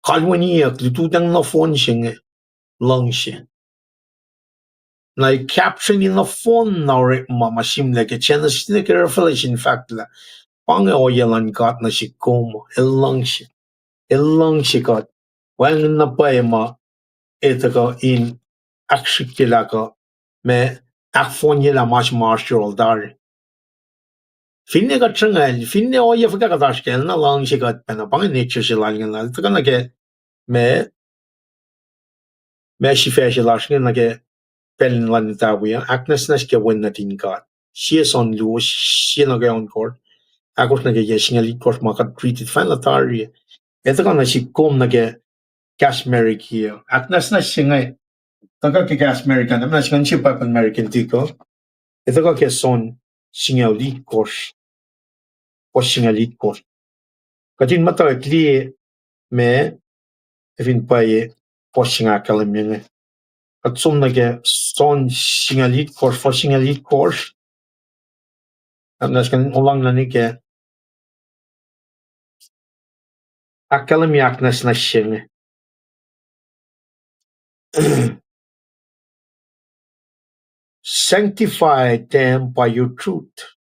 kalwani ye tu tang na phone sing lang shi na caption in the phone na re mama sim le ke chen ne ke revelation fact la pang o ye lan got na shi kom lang shi got wan na pa ma etaka in akshikilaka me akfonye la mas marshal dar finne ka changa finne o ye fika ka dashkel na lang shi got pena pang nature shi la ngala ta kana ke me shi fe shi la shi na ke pen lan ta wi Aknasnas ke wen na tin ka she is on lu she na ke on court akos na ke ye singali court ma ka treated fan la tari eta kana shi kom na ke Kashmir ki Aknasnas singai taka ke American na skan chi pa American tiko ito ka ke son singali course o singali course katin mata kli me evin pa ye po singa kalamene at som na ke son singali course for singali course na skan ulang na ni ke akalami Aknasnas singa sanctify them by your truth.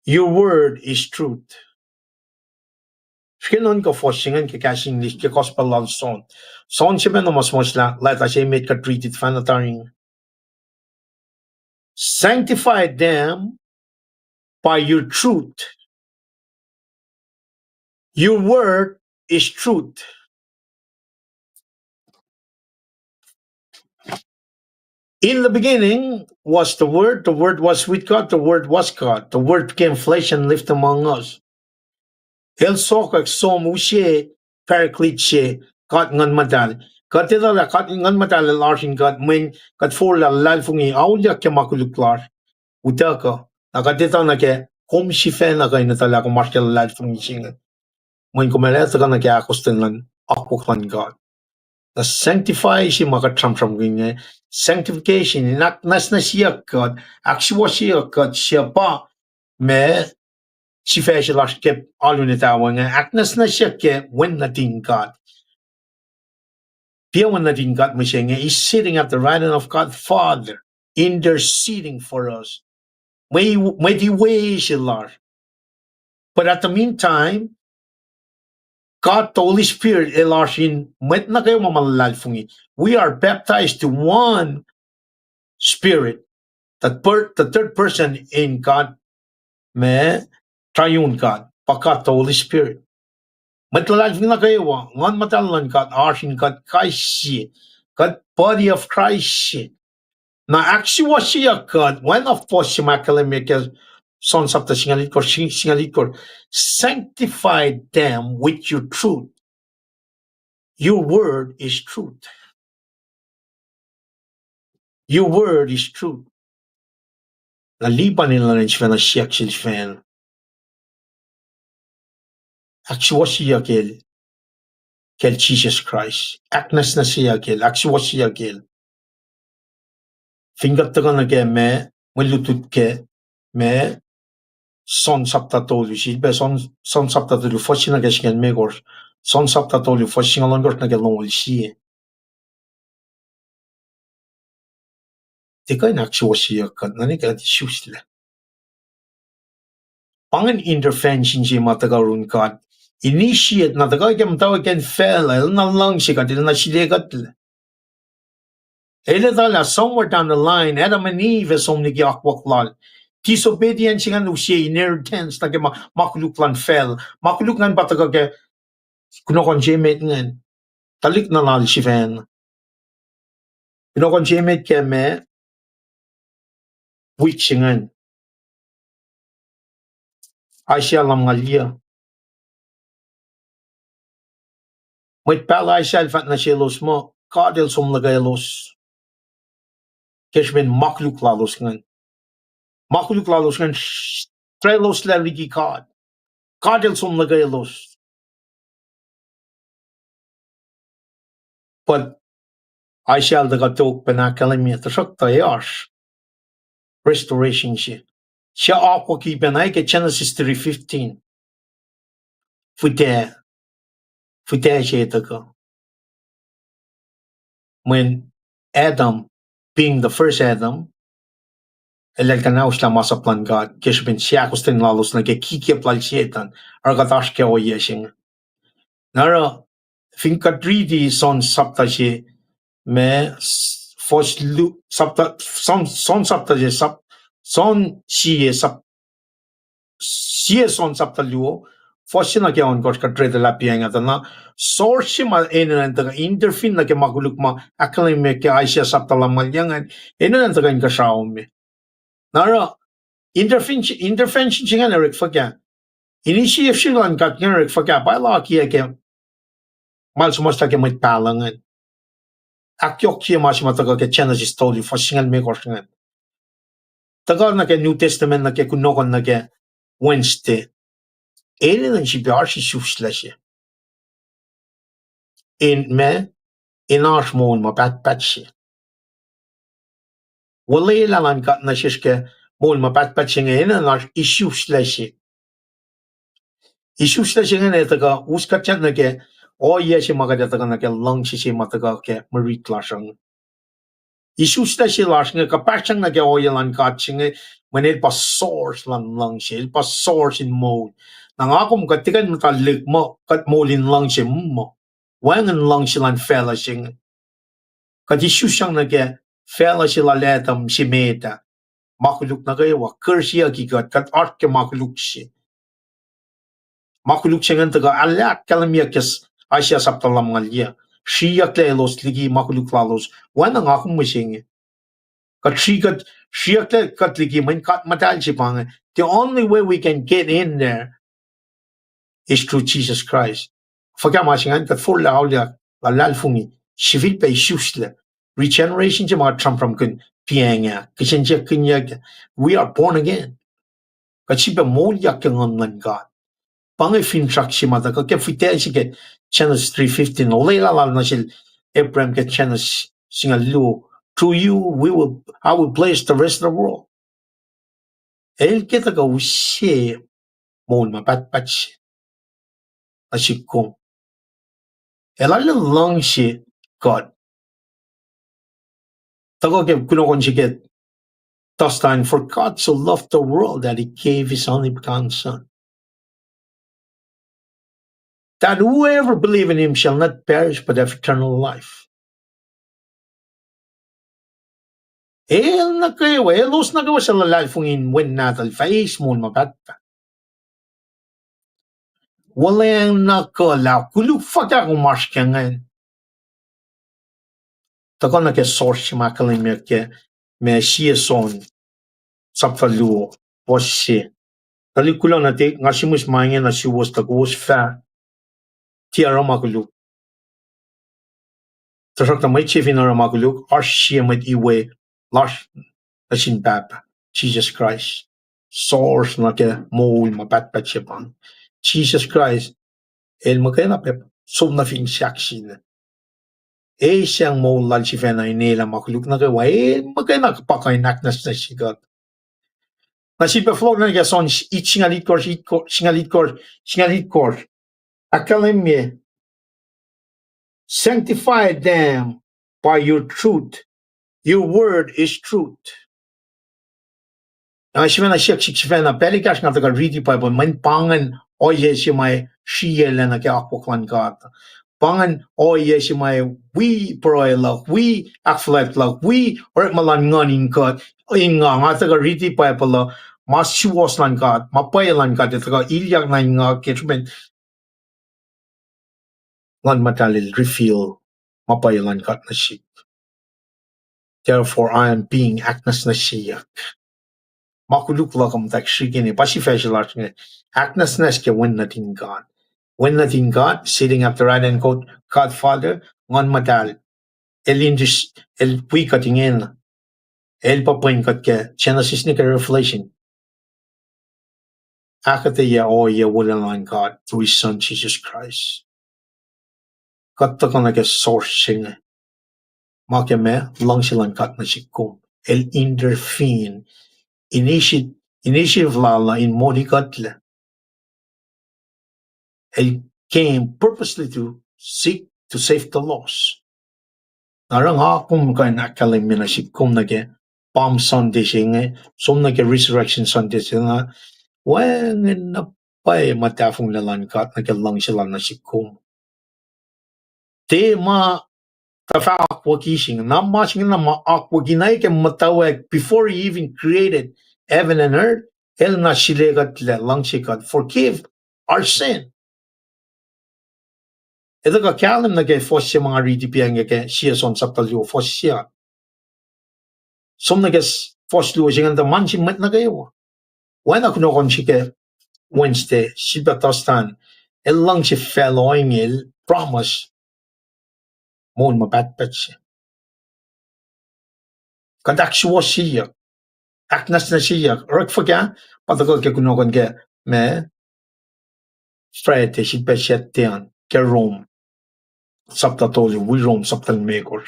Your word is truth. Skenon ko forsingan ke kasing lis ke gospel love song. Song siya no mas la let us say make ka treated fanataring. Sanctify them by your truth. Your word is truth. In the beginning was the word was with God, the word was God, the word became flesh and lived among us. El sokak som ushe paraclete God ngan madal. God tida la God ngan madal larshin God men God for la lalfungi aulia ke makuluklar. Utaka nakatita na ke home shifen na kay natala ko martial lalfungi singa. When kumaleta ka na ke akostenlan akuklan God. The sanctify si makatramtram ganyan. Sanctification nas na siya God. Actually siya God siya pa me sifac lash ke alunita wanga Aknasnas siya ke when natin God. Pia when natin God mo siya is sitting at the right hand of God Father, interceding for us. May di way siya lash. But at the meantime, God, the Holy Spirit, elashin met na kayo mamalalfungi. We are baptized to one Spirit, the third person in God, me triune God, pakat the Holy Spirit. Matalalfing na kayo ngan matalan God, arshin God, Christ, God, body of Christ. Na actually siya God, when of course si makalimik sons of the singalikor, sanctify them with your truth. Your word is truth. Your word is truth. Naliban nila rin siya na siya fan. Actually siya kel Jesus Christ. Aknasnas siya actually siya Fingat taga na ke me malutut ke me son saptatolu si be son saptatolu fosina ke siya megor. Son saptatolu fosina langor na ke longol siya. Tika na actually siya nani ka di sila. Pangan intervention siya matagarun ka. Initiate na taga kem tawag ken fail na lang siya ka na siya Eletala somewhere down the line, Adam and Eve is only giakwak Disobedience nga no siya inheritance na makuluklan fell. Makuluklan pa taga ke kunokonjemet ngan. Talik na lal si fan. Kunokonjemet ke me witch ngan. Ay siya lam ngalia. May pala ay siya alfat na siya los mo. Kadel sumlagay los. Keshben makuluklalos ngan. Makuluklalos ngan. Trelos laligi kad. Kadel sumlagay los. But I shall the gatok penakalemi the shok tayash. Restoration she. She aqua ki benaike Genesis 3:15. Fute she the when Adam, being the first Adam, elelkanaus la masaplan God, kishbin siakustin lalos na ke kiki plal shetan, argatash ke o yeshing. Nara, finkadridi son sapta she, me fos lu sapta, son sapta she sap, son siye sap, siye son sapta luo, fosina ke on gosh kadre de la pianga na, sorshima enen the interfin na ke magulukma, akale ke aisha sapta la malyangan, enen the inga shaome. Nara, intervention chingan erik faga. Initiation lan kat erik faga, by law kia ke, mal sumosta ke mit palangan. Akyok kia masimataga ke Genesis story for singal me korsngan. Taga na ke New Testament na ke kunokon na ke Wednesday. Enen si biarshi suslashe. In me, in arsmon ma patshi. Wale lan kat na shishke, mon ma patching enen arsh issue slashe. Issue slashe enen taga uskachan na ke, o yeshi magadataga na ke lang shishi mataga ke Marie Klashang. Isus na si Lars nga kapasang nag-aoyalan katsinga when it pas source lang siya, it pas source in mode. Nang ako katikan matalik mo, kat molin lang siya mo. Wangan lang silang fella siya. Kat Isus siyang fella sila letam si meta. Makuluk na kayo, kersiya kikat, kat art ke makuluk siya. Makuluk siya nga taga alat kalamiyak kes asya saptalam ngalya. Siya klelos ligi makuluk lalos. Wanang ako mo siya. The only way we can get in there is through Jesus Christ. Regeneration from Paing. We are born again. God. Genesis 3:15. Abraham get Genesis through you, I will bless the rest of the world. El kita ka ushe mon mapatpatch. Ashiko. El ala long she God. Tago ke kunokon shiket. Tostan, for God so loved the world that he gave his only begotten son. That whoever believe in him shall not perish but have eternal life. El nakawa, elos nakawa sa lalafungin when natal face mon mapatpa. Walang nakala, kulufaka kumash ka ngayon. Tago na ke source makalim ke me siya son sapfaluo was siya. Talikula na te ngasimus mangya na siya was tagos fa tiara makuluk. Tasok na may chifin na makuluk ar siya may iwe lash na sinbaba. Jesus Christ. Source na ke moul mapatpat siya pang. Jesus Christ el makaya na pep so na fin siaksin. Siyang moul lal si fena inela makuluk na kawa makaya na kapakay Aknasnas si God. Na si beflow na nga son singalit kor. Akalemye. Sanctify them by your truth. Your word is truth. Ang sivena siyak sivena pelikash nga taga read Bible man pangan oye si may shiyela na kaya akpoklan God. Pangan oye si may we proela, we akflet la, we or malan nganin God. Inga nga taga read Bible mas siwas lan God, mapayalan God taga ilyak na nga kitmen ngan matalil reveal mapayalan God na siya. Therefore, I am being Aknasnas. Makuluk lakam tak shigini pasifajalatin. Aknasnas ke when nothing God. When nothing God, sitting at the right hand God, Godfather, ngon madal. Elindis el puikating in. El papain kat ke Genesis ni Revelation. Akketeyac o ye wulan God through his son Jesus Christ. Katta kana ke source singa. makeme lang silang kat na sikum. El intervene initiative lala in modikatle. El came purposely to seek to save the lost. Narang akum kain akalim mina sikum nage Palm Sunday singe, som nage Resurrection Sunday singa, wen na pay matafong lalan kat nage lang sila na sikum. Te ma tafa akwagising na masing na ma akwaginay ke mutawaek before he even created heaven and earth. El na silegat le lang sikat forgive our sin. Ito ka kalam nage fos siya mga ridipiyang ke siya son saptalyo fos siya. Som nage fos luwa siya nga man siya mat na kayo. When ako nokon siya Wednesday, siya batastan, el lang siya following il promise mo mabatbat siya. Kadak siya siya. Aknasnas siya. Rak faga, patagol ke kunokon ke me Friday siya besyetian ke Rome. Saptatoli, we Rome saptal megor.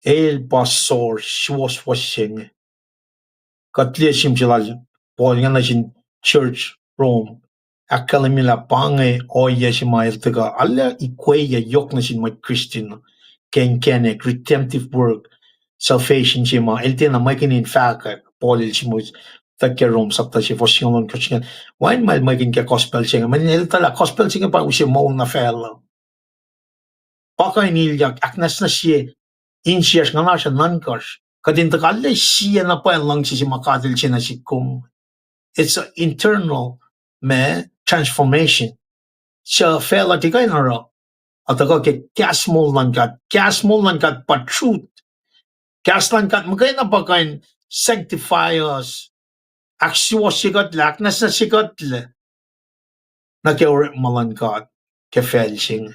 El pasor siwas washing. Katliya simsilal Paul nga na sin church Rome. Akalimila pange oya si mailtaga alla ikweya yok na sin my Christian ken kenek redemptive work salvation si ma elti na makin in fact Paul si mo takke Rome sapta si fosyon kachingan wine mal makin ke gospel singa man elta la gospel singa pa usi mo na fel paka inilyak Aknasnas siya insias nga na siya nankars kadin tagalle siya na pa lang si makadil siya na si kum. It's an internal transformation. Siya fela di kayo nara. At ako ke kasmol langkat pa truth. Kas langkat magay na ba kayo sanctify us. Aksyo sigat la, Aknasnas sigat la. Nagkaurit malangkat ke felsing.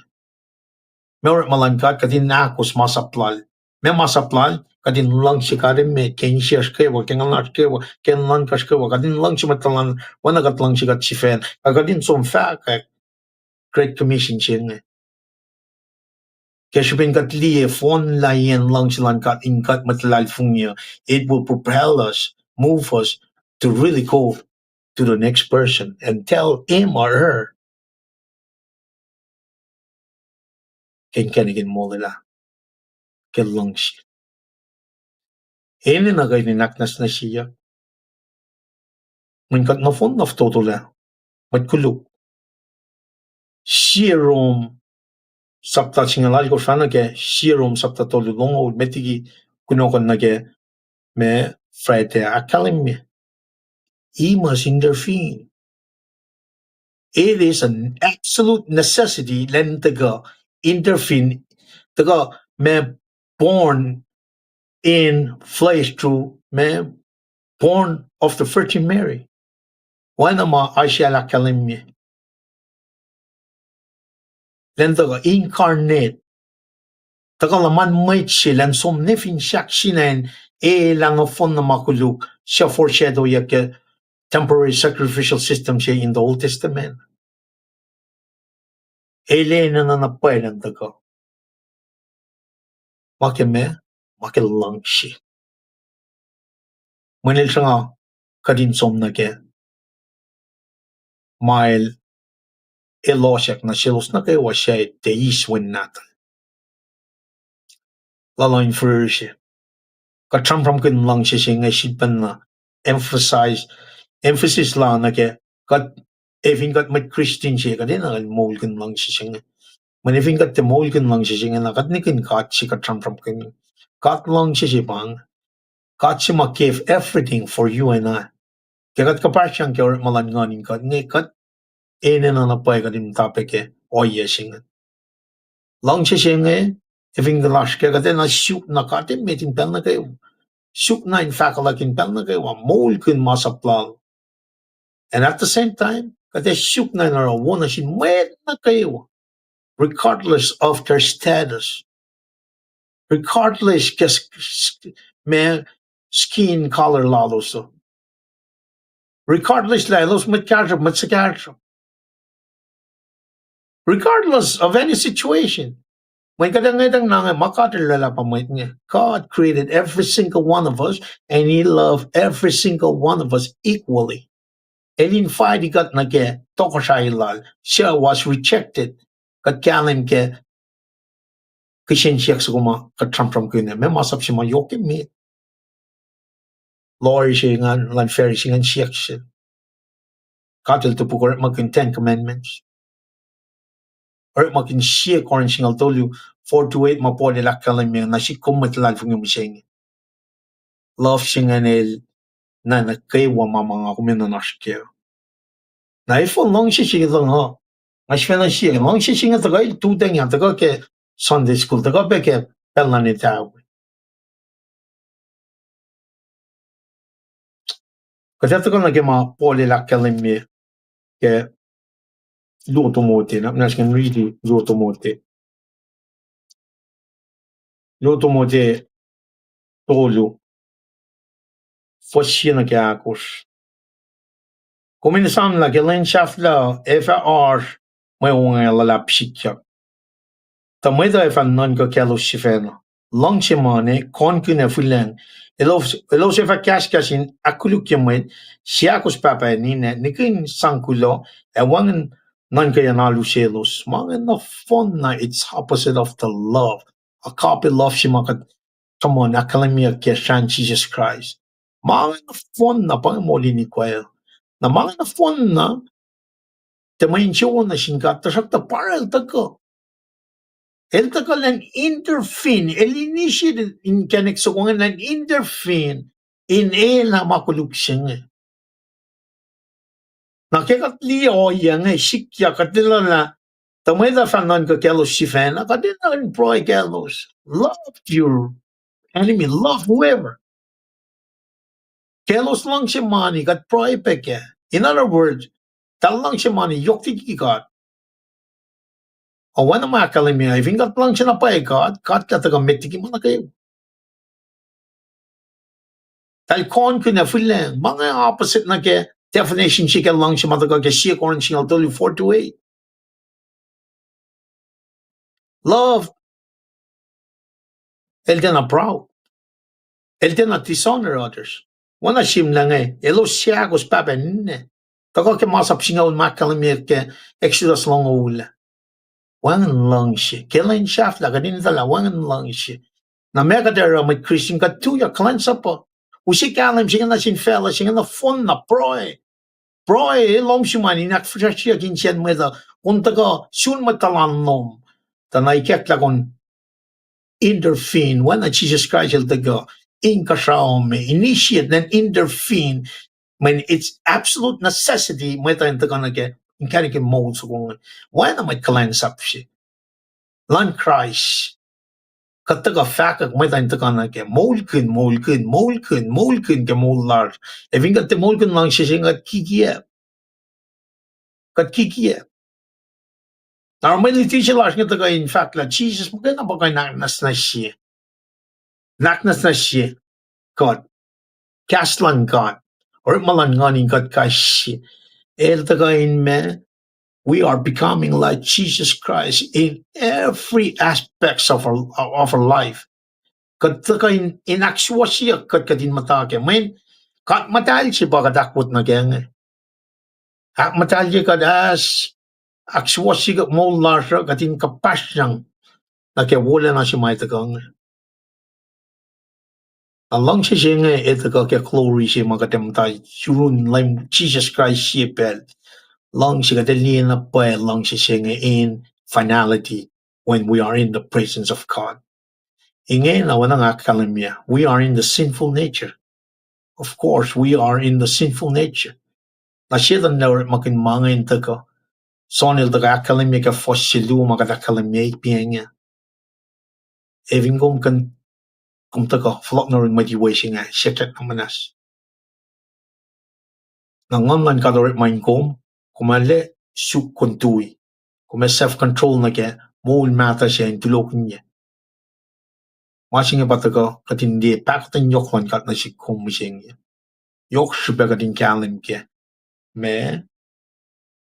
May urit malangkat kadin nakos masaplal. May masaplal kadin lang si karim me ken siya kewa ken lang kewa ken lang kas kewa kadin lang si matalan wanagat lang si gat si fen kadin som fa Great Commission siya Kaya kat liye fon layen lang silang kat inkat matalal niya, it will propel us, move us to really go to the next person and tell him or her ken kanigin mo nila ken lang siya. Ini na kayo ninaknas na siya. Minkat na fon na totula. Matkulog. Sirom sapta singalal ko sana ke sirom sapta tolulong o metigi kunokon na ke me Friday akalim me. He must intervene. It is an absolute necessity len taga intervene taga me born in flesh through me born of the Virgin Mary. Why nama Aisha la kalimye? Len taga incarnate taga laman might she len som nefin shak shinen lang a fon na makuluk siya foreshadow yake temporary sacrificial system siya in the Old Testament. Elena na napailan taga. Makeme, makilang siya. Manil siya nga kadinsom na ke. Mail elosyak na silos na kayo siya teiswin natin. Lalo infer siya. Katsampram kin lang siya nga sipan na emphasis lang na ke. Kat even kat mat Christian siya kadin na mol kin lang siya nga. Man even kat mol kin lang siya nga kat nikin kat siya katsampram kin. Kat lang siya pang. Kat siya ma-give everything for you and I. Kaya kat kapasyang kaya malanganin kat nga kat ene na napay ka din tapeke oye singa. Lang siya singa, eving galash kaya kate na shoot na kate metin pel na kayo. Shoot na in fakalakin pel na kayo, mol kun masaplal. And at the same time, kate shoot na na wana sin mwet na kayo. Regardless of their status. Regardless kes may skin color lalo so. Regardless lalos matsakarso. Regardless of any situation. When kadang-kadang na makatalala pa mwet niya, God created every single one of us and He loved every single one of us equally. Elin fight got na ke Kosrae lal, siya was rejected. Kat kalim ke kishin siya sa kuma katram ko na, may masap siya mayokim mi. Lord siya nga lan ferry siya nga siya. Katil to pukor maging 10 commandments. Or maging siya korin siya told you 4 to 8 mapole lakalim yung na siya kumitlal fung yung siya. Love siya nga nil na nakaywa mamanga kumina na siya. Na ifo long siya lang ha. Mas fena siya long siya nga tagay tuteng yan tagay ke Sunday school tagay pe ke pelan itaw. Kasi ito ko na ma pole lakalim mi ke luto mote na naskin really luto mote. Luto mote tolu. Fosina ke akos. Kuminsan la ke lenschaftla FR may unga lalap siya. Tamay da ifan non ko kelo shifeno. Long shimane kon kune fulang. Elo sefa kasin akuluk yamwet siakos papa nina nikin sankulo e wangan non kaya nalu selos. Mangan na fun na it's opposite of the love. A copy love shimakat come on akalamia ke shan Jesus Christ. Mangan na fun na pang moli ni kwel. Na mangan na fun na tamayin siya na singkat tasak ta paral tako. El takalan intervene, el initiated in kaneksokongan and intervene in na makuluksin. Nakikatliyo yang sikya katila na tamay da fanan ka kelos sifena katila employ kelos. Love your enemy, love whoever. Kelos lang siya mani kat proy peke. In other words, tal lang siya mani yok tikikat. O wala makalimia, if ingat lang siya na paikat, kat katagamit mo na kayo. Talkon ko na fulang, mga opposite na ke definition siya lang siya matagal ke siya korin siya tell you 4 to 8. Love, el din na proud. El din na dishonor others. Wana sim lang elo siya kos papa nne. Tako ke masap siya un makalimia ke Exodus lang ula. Wangan lang siya. Kailan siya la kadin tala wangan lang siya. Na mega dera may Christian ka tuya kulacnsap po. Usi kalim siya na sin fella siya na fun na proy. Proy lom shumani nak frashia kinchen meda untaga sun matalan nom. Tanay kek la kon intervene when Jesus Christ el taga in kashaome initiate and intervene when it's absolute necessity meta intaga na ke in kanike mold so kung when am I kulacnsap siya. Lan Christ kataga fakak may tayo na ke molken ke mollar. E vinga te molken lang siya at kikiye. Now may litisya lang nga taga in fact la Jesus maganda ba kayo naknasnas siya. Naknasnas siya. God. Kaslan God. Or malanganin God kashi. El taga in me. We are becoming like Jesus Christ in every aspects of our life. Kat in inakswa siya kat kadin matake. Main kat matal siya ba kadakwat na geng. Hak matal siya kadas akswa siya mo larsa katin kapas niyang nakewala na siya may tagang. Along siya nga ito ka glory siya magatamtay. Surun lang Jesus Christ siya pel. Long siya kadalin na pa long siya nga in finality when we are in the presence of God. Inge na wanang akalamia. We are in the sinful nature. Of course, we are in the sinful nature. Na siya na makin mga inta ko. Sonil daga akalamia ka fossilu mga akalamia ipianga. Eving kum taka flok na rin madiway siya nga. Siya namanas. Nangangan ka dorit main kum. Kumale suk kontui. Kume self-control na kaya. Mool mata siya in tulokin niya. Masing nga bataka katindi pakatan yoklan kat na siya kum siya nga. Yok siya katin kalim kaya. Me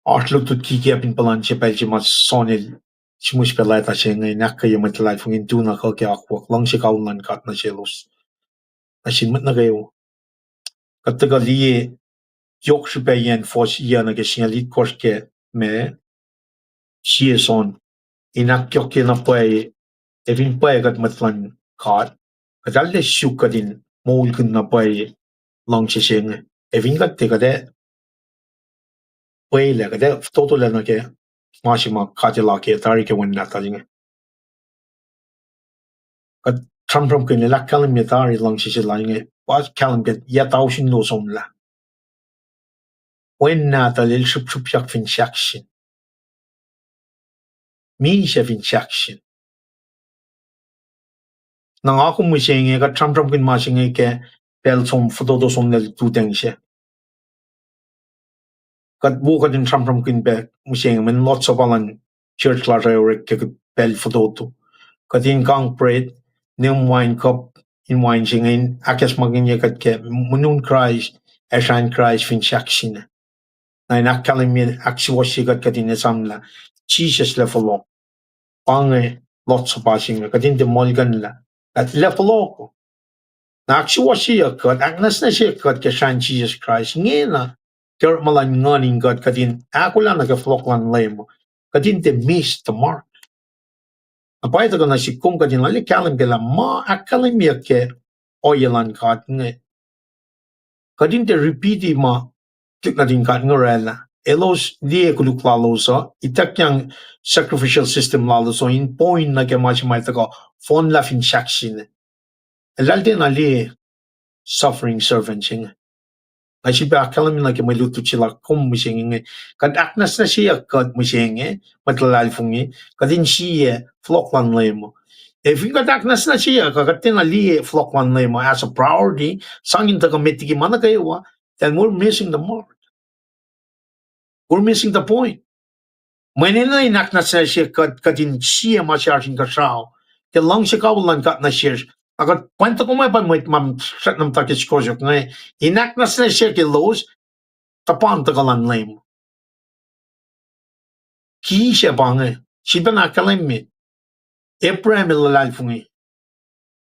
artluk tut kiki apin palan siya pa siya mas sonil simuspelata siya ngay nakaya matalay fung intuna ka kaya akwak lang siya kaulan kat na sielos. Nasinmat na kayo. Kataga liye yok sipayan fos iya na kasingalit korske me siya son inakyok kaya na pway evin pway kat matlan kat katalle syuka din maulkan na pway lang siya ngay evin kat teka de pway le kade toto le na kaya masima katila kaya tari kaya wan natali ngay kat tram kaya nila kalim ya tari lang siya lang ngay pas kalim kaya yatawsin no som la wen natalil shup yak fin shakshin mi siya fin shakshin nang ako mo siya nga kat tram kin ma siya nga ke pel som foto do som nel tuteng siya kat buka din tram kin be mo siya nga men lots of alan church la rek ke pel foto to kat in kang pret nem wine cup in wine siya nga akes magin niya kat ke munun Christ eshan Christ fin shakshin na inakalim mi akswa siya kat in samla Jesus la follow pange lots of passing kat in de molgan la at la follow na akswa siya kat Aknasnas siya kat kashan Jesus Christ ngena ker malan nganing kat kadin akollah na ka-flock lan lemo kadin te miss the mark apay ta na si kum kadin lali kalim kala ma akalim ya ke oyelan kat nge kadin te repeat ma klik na din kat ngorela elos die kuluk lalosa itak yang sacrificial system laloso in point na ke macam ta ko phone la fin shakshin lalde na li suffering servant sing ay si ba kalam na ke maluto sila kum musing kad Aknasnas siya kad musing matlalal fungi kadin siya flock lan lemo if you kad Aknasnas siya kagatin na li flock lan lemo as a priority sangin ta kamitiki mana kayo then we're missing the mark, we're missing the point. Manila Aknasnas siya kadin siya masyarsin kasao ke lang siya kaulan kat na siya agat kwento ko may pa mam set nam takis ko siya ngay Aknasnas siya ke lowos tapan tagalan lem ki siya bange siya na kalim mi Abraham ilalal fungi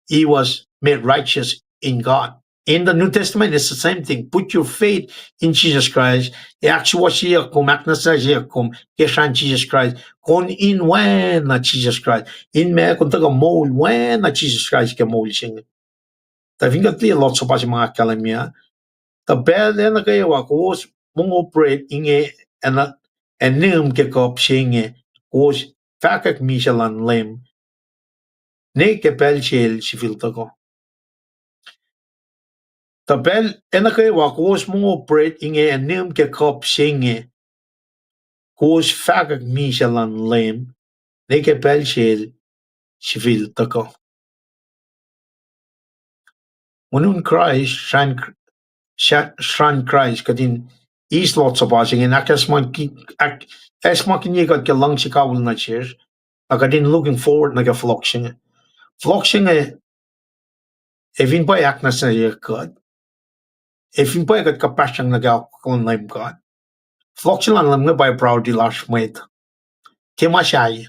he was made righteous in God. In the New Testament, it's the same thing. Put your faith in Jesus Christ. Actually, siya kum Aknasnas siya kum keshan Jesus Christ. Kon in when na Jesus Christ. In me kung taga mole when na Jesus Christ ke mole siya. Tavingat liya lots of pa si mga kalamya. Tabel na kayo ako mong operate inge en neum ke kop siya kos fakak misalan lem. Ne ke pel siya si filter ko. Tabel enake wa kos mong operate inge enem ke kop singe kos fagak misalan lem ne ke pel shel civil tako munun Christ shan Christ kadin is lots of us in akasman ki esmakin ye got ke lang sikawul na cher akadin looking forward na ke floxing evin pa Aknasnas ye god evin pa got kapasang na ga kon lem god floxing lan lem by proud lash mwet kemashay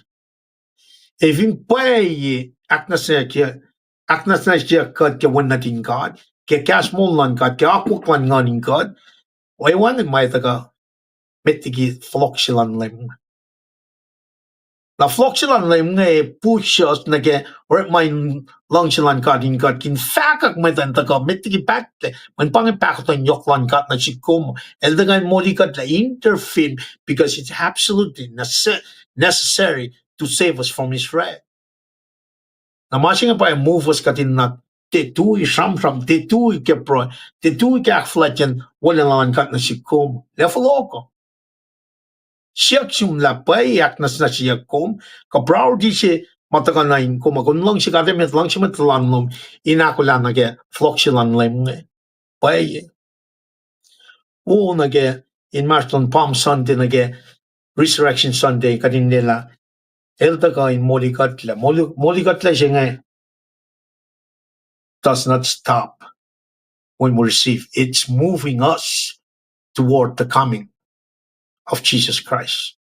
evin pay Aknasnas siya kat ke wan natin God ke kasmol lan God ke akwak lan nganing God way wangan may taga metigi floxilan lem na floxilan lem nga pushos na ke or may langsilan God in God kin fakak may tan taga metigi patte man pangin pakotan yok lan God na sikum el dengan moli God la interfere because it's absolutely necessary to save us from his wrath. Na masing pa move us katin na tetui sham tetui ke pro tetui ke akflachen wala lan kat na sikum le foloko siaksum la pai Aknasnas siakum ka priority si matakan na in kuma kun lang si katem met lang si metlan lum inakolah na ke floxilan lem pai o na ke in Marston Palm Sunday na ke Resurrection Sunday kadin nila elta ka in molikatla siya does not stop when we receive. It's moving us toward the coming of Jesus Christ.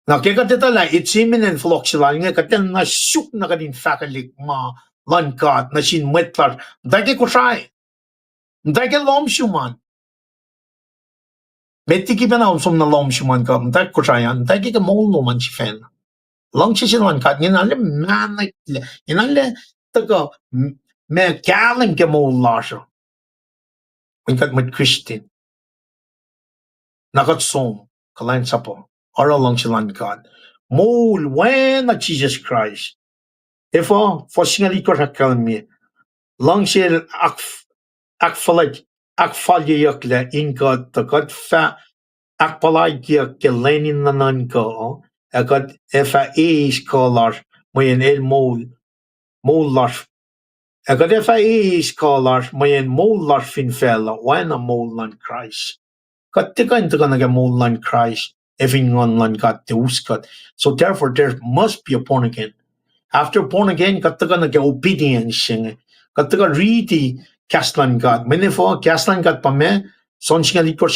Na ke katala itzimin en floxilal nga katel na syuk na kadin fakalik ma lankat na sin mwetlar. Dake Kosrae. Dake LEUM shuman. Metti ki bena som na LEUM shuman ka. Dake Kosrae. Dake ka mol no man si fen. Lang si lankat. Nginalle manay. Nginalle taga me kalim ke mol lasha. Winkat met Christian. Nakat som. Kulacnsap. Ara lang si lankat. Mol when na Jesus Christ. Ifo for singali ko me. Lang si akfalyak le inka takat fa akpalagyak ke lenin nanan ko. Akat efa scholar moyen el mol Akat efa scholar moyen mol fin fella wana mol lan Christ. Kat tikan naga mol lan Christ. Evin on lan kat te uskat. So therefore there must be a born again. After born again, kataga naga obedience. Kataga really kaslan God. Menefo kaslan God pa me, son singalit ko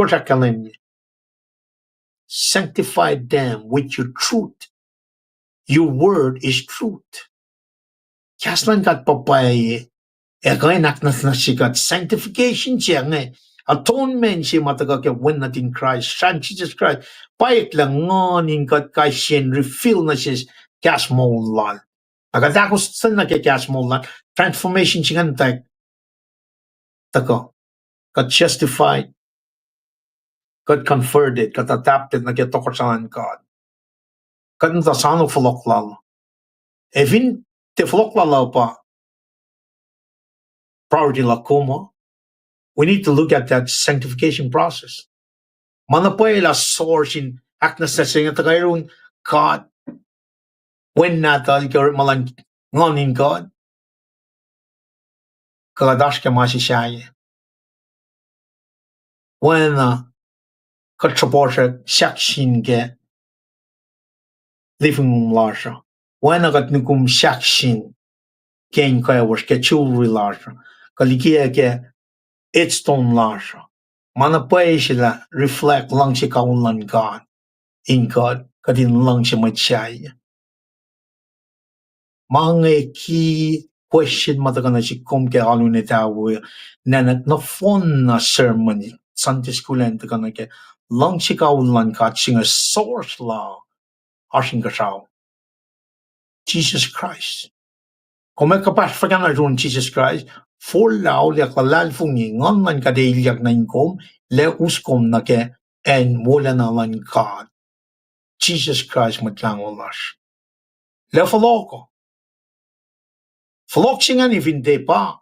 sa kalim. Sanctify them with your truth. Your word is truth. Kaslan God pa pa kaya Aknasnas sikat. Sanctification siya nga. Atonement siya mataga kaya when natin Christ. Son Jesus Christ. Payat lang ngonin kat kaya siya refill na siya kas maulan. Nagatakos sa nakikas maulan. Transformation siya nga tako. Kat justified. Kat converted. Kat adapted na kaya tokorsanan God. Kat natasano fuloklal. Evin te fuloklal pa. Priority la kuma. We need to look at that sanctification process. Manapoy la source in Aknasnas nga tagayrong God. When nata ikaw malang ngonin God. Kagadash ka masisyaye. When katraposha shakshin ke living lasha. When kat nukum shakshin ken kaya was ke chulri lasha. Likiyac ke itstone lasha. Manapoy sila reflect lang si kaulan God. In God, kadin lang siya matsyaye. Mga key question mataga na si kom ke alu ni tawo na fon na sermon Sunday school and taga na ke lang si kaulan ka singa source la asing kasaw Jesus Christ. Kung may kapasok ka na ron Jesus Christ, full lao le kalal fungi ngon man ka deilyag na inkom le uskom na ke en wala na lan God. Jesus Christ matlang olas. Le faloko. Falok singa ni vinde pa.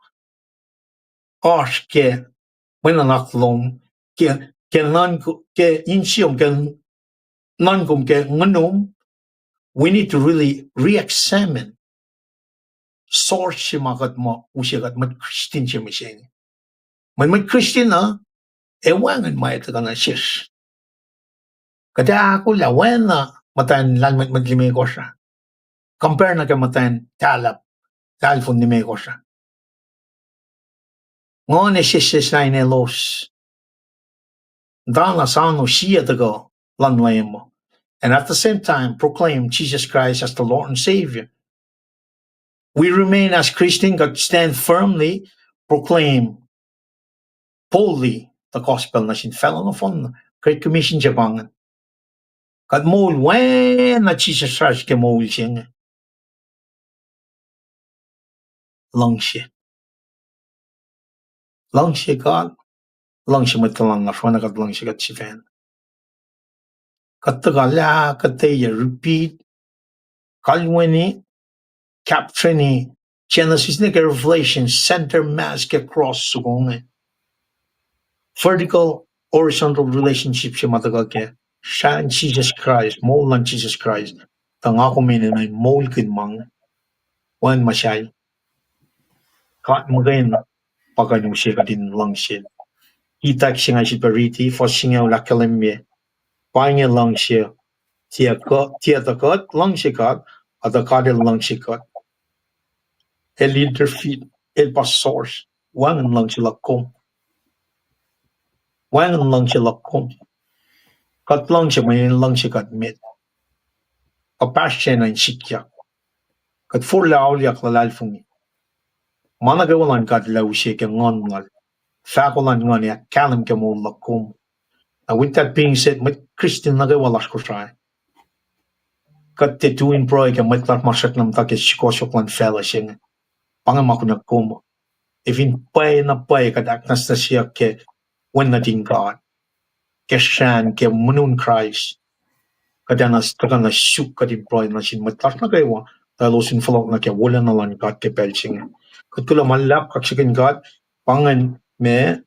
As ke mananaklong ke nanko ke insiom ke nankom ke nganum. We need to really re-examine source si makat mo usiagat mat Christian siya miseng. Mat Christian na ewangan may ito ka na sis. Kada ako lawan na matayan lalmat madlimay ko siya. Compare na ka matayan talap talfon ni may ko siya. Ngon sis na inelos. Dana sano siya tago lanwayan mo. And at the same time proclaim Jesus Christ as the Lord and Savior. We remain as Christians, God stand firmly, proclaim boldly the gospel na sin fellow of on Great Commission Japangan. God mol when na Jesus Christ ke mol siya. Lang siya God. Lang siya matalang aswan na kat lang siya kat si fan. Katagala akketeyac repeat. Kalwini capture ni Genesis ni Revelation center mass ke cross sugong. Vertical horizontal relationship siya matagal ke. Siya Jesus Christ, mol lang Jesus Christ. Tanga ko minanay mol kin mang. Wan masyay. Kat magayin pagkanyong siya katin lang siya. Kisac siya nga siya pariti, for siya nga lakalimye. Paing lang siya. Tia takat lang siya kat, at akadil lang siya kat. El interfit, el pasors, wangan lang siya lakom. Wangan lang siya lakom. kat lang siya may lang siya kat met. Kapasya na insikyak. Kat furlaw liyak lalalfungi. Managawalan kat law siya ke ngongal. Fakulan ngon ya kalam ke mo lakum. With that being said, met Christian nagawalas Kosrae. Kat te tuin proy ke met lat masak nam tak shikosoklan fella siya. Pangamakuna kumo. If in pay na pay kat Aknasnas siya ke when nating God. Ke shan ke munun Christ. Kadanas takana shuk kat employ na sin matlas na kaywa talo sin follow na kaya wala na lang kat ke pelching kat kula malap kaksakin kat pangan me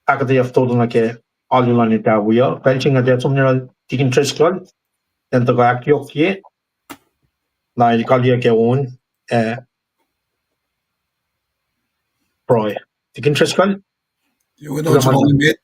akketeyac todo na ke alulan ita wiya pelching at yatom nila tikin tres klad dan to ka akyok ye na ikalya ke on proy tikin tres klad Yung ano sa mga met.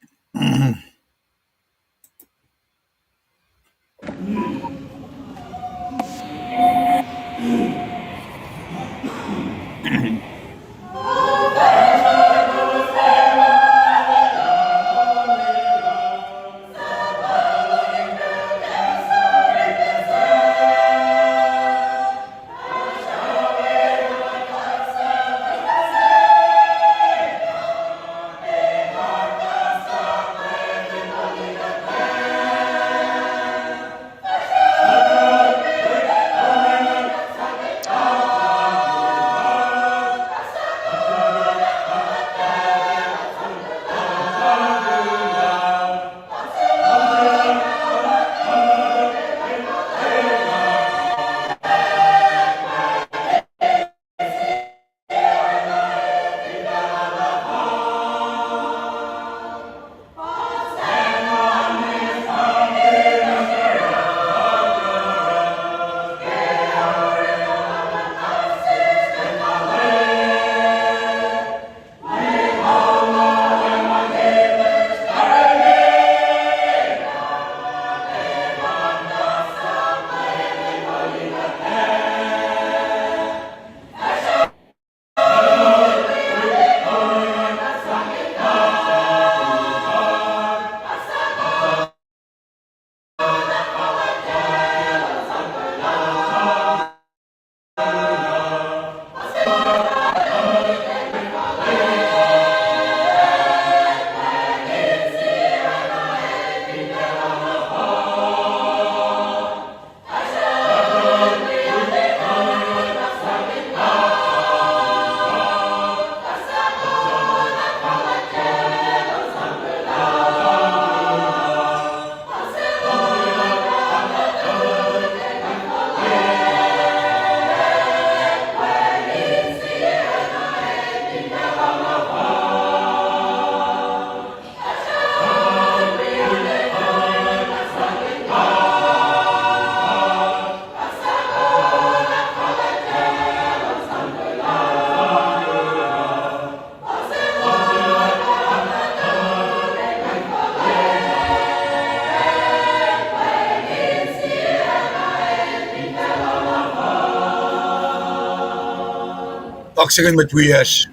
Kaksakin met wias.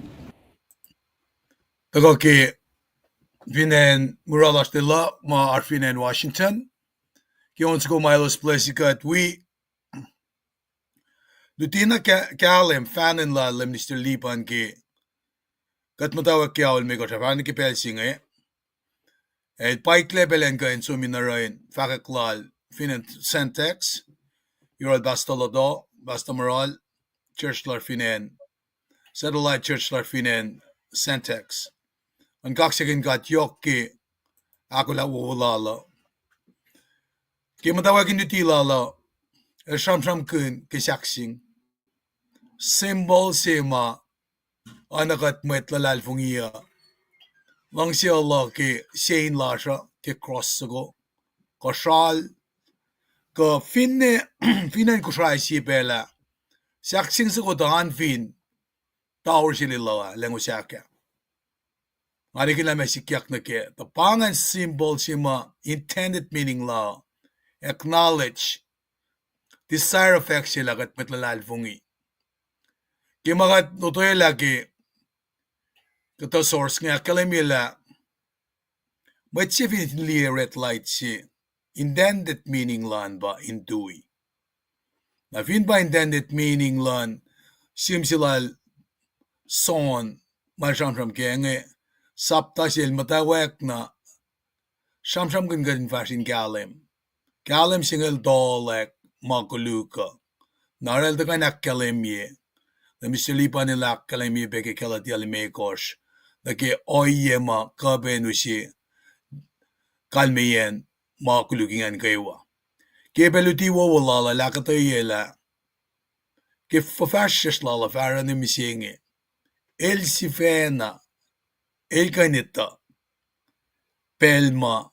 Tago ki vinen muralas de la ma arfinen Washington. Ki ons ko milos plesikat we dutina kalem fanen la lem Mr. Lipan ki kat mutawaek kiawal me ko tafan ki pelsinge. Et pacl belen ka en suminarain fakaklal finen sentex. You're basta lodo, basta moral, church lar finen. Satellite church lar finen sentex. Ang kaksakin kat yok ki akollah wolala. Ki mutawakin yutilala sham kun Kisac. Symbol sema anakat mwet lalalfungia. Lang si Allah ki sein lasha ki cross sago. Kosrae ka finnen Kosrae si pela. Saksing sago tahan fin taur sililawa lengo saka. Marikin la likiyac na ke. Tapangan symbol sima intended meaning la. Acknowledge desire effect sila kat metlalalfungi. Kimakat nutoy lagi kata source nga kalamila Matchefitli red light si intended meaning lan ba indui. Na fin ba intended meaning lan simsilal son malshamsham kenge saptasil mutawaek na shamsham gan fashion galem. Galem single dolek makuluka. Narel the kan akkalemye. The mislipa nila akkalemye beke kalati alimekos. The ke oyema kabenushi kalmeyen makulukingan kaywa. Ke beluti wo lala lakatayela. Ke fafashis lala farani misinge. El sifena. El kanita. Pelma.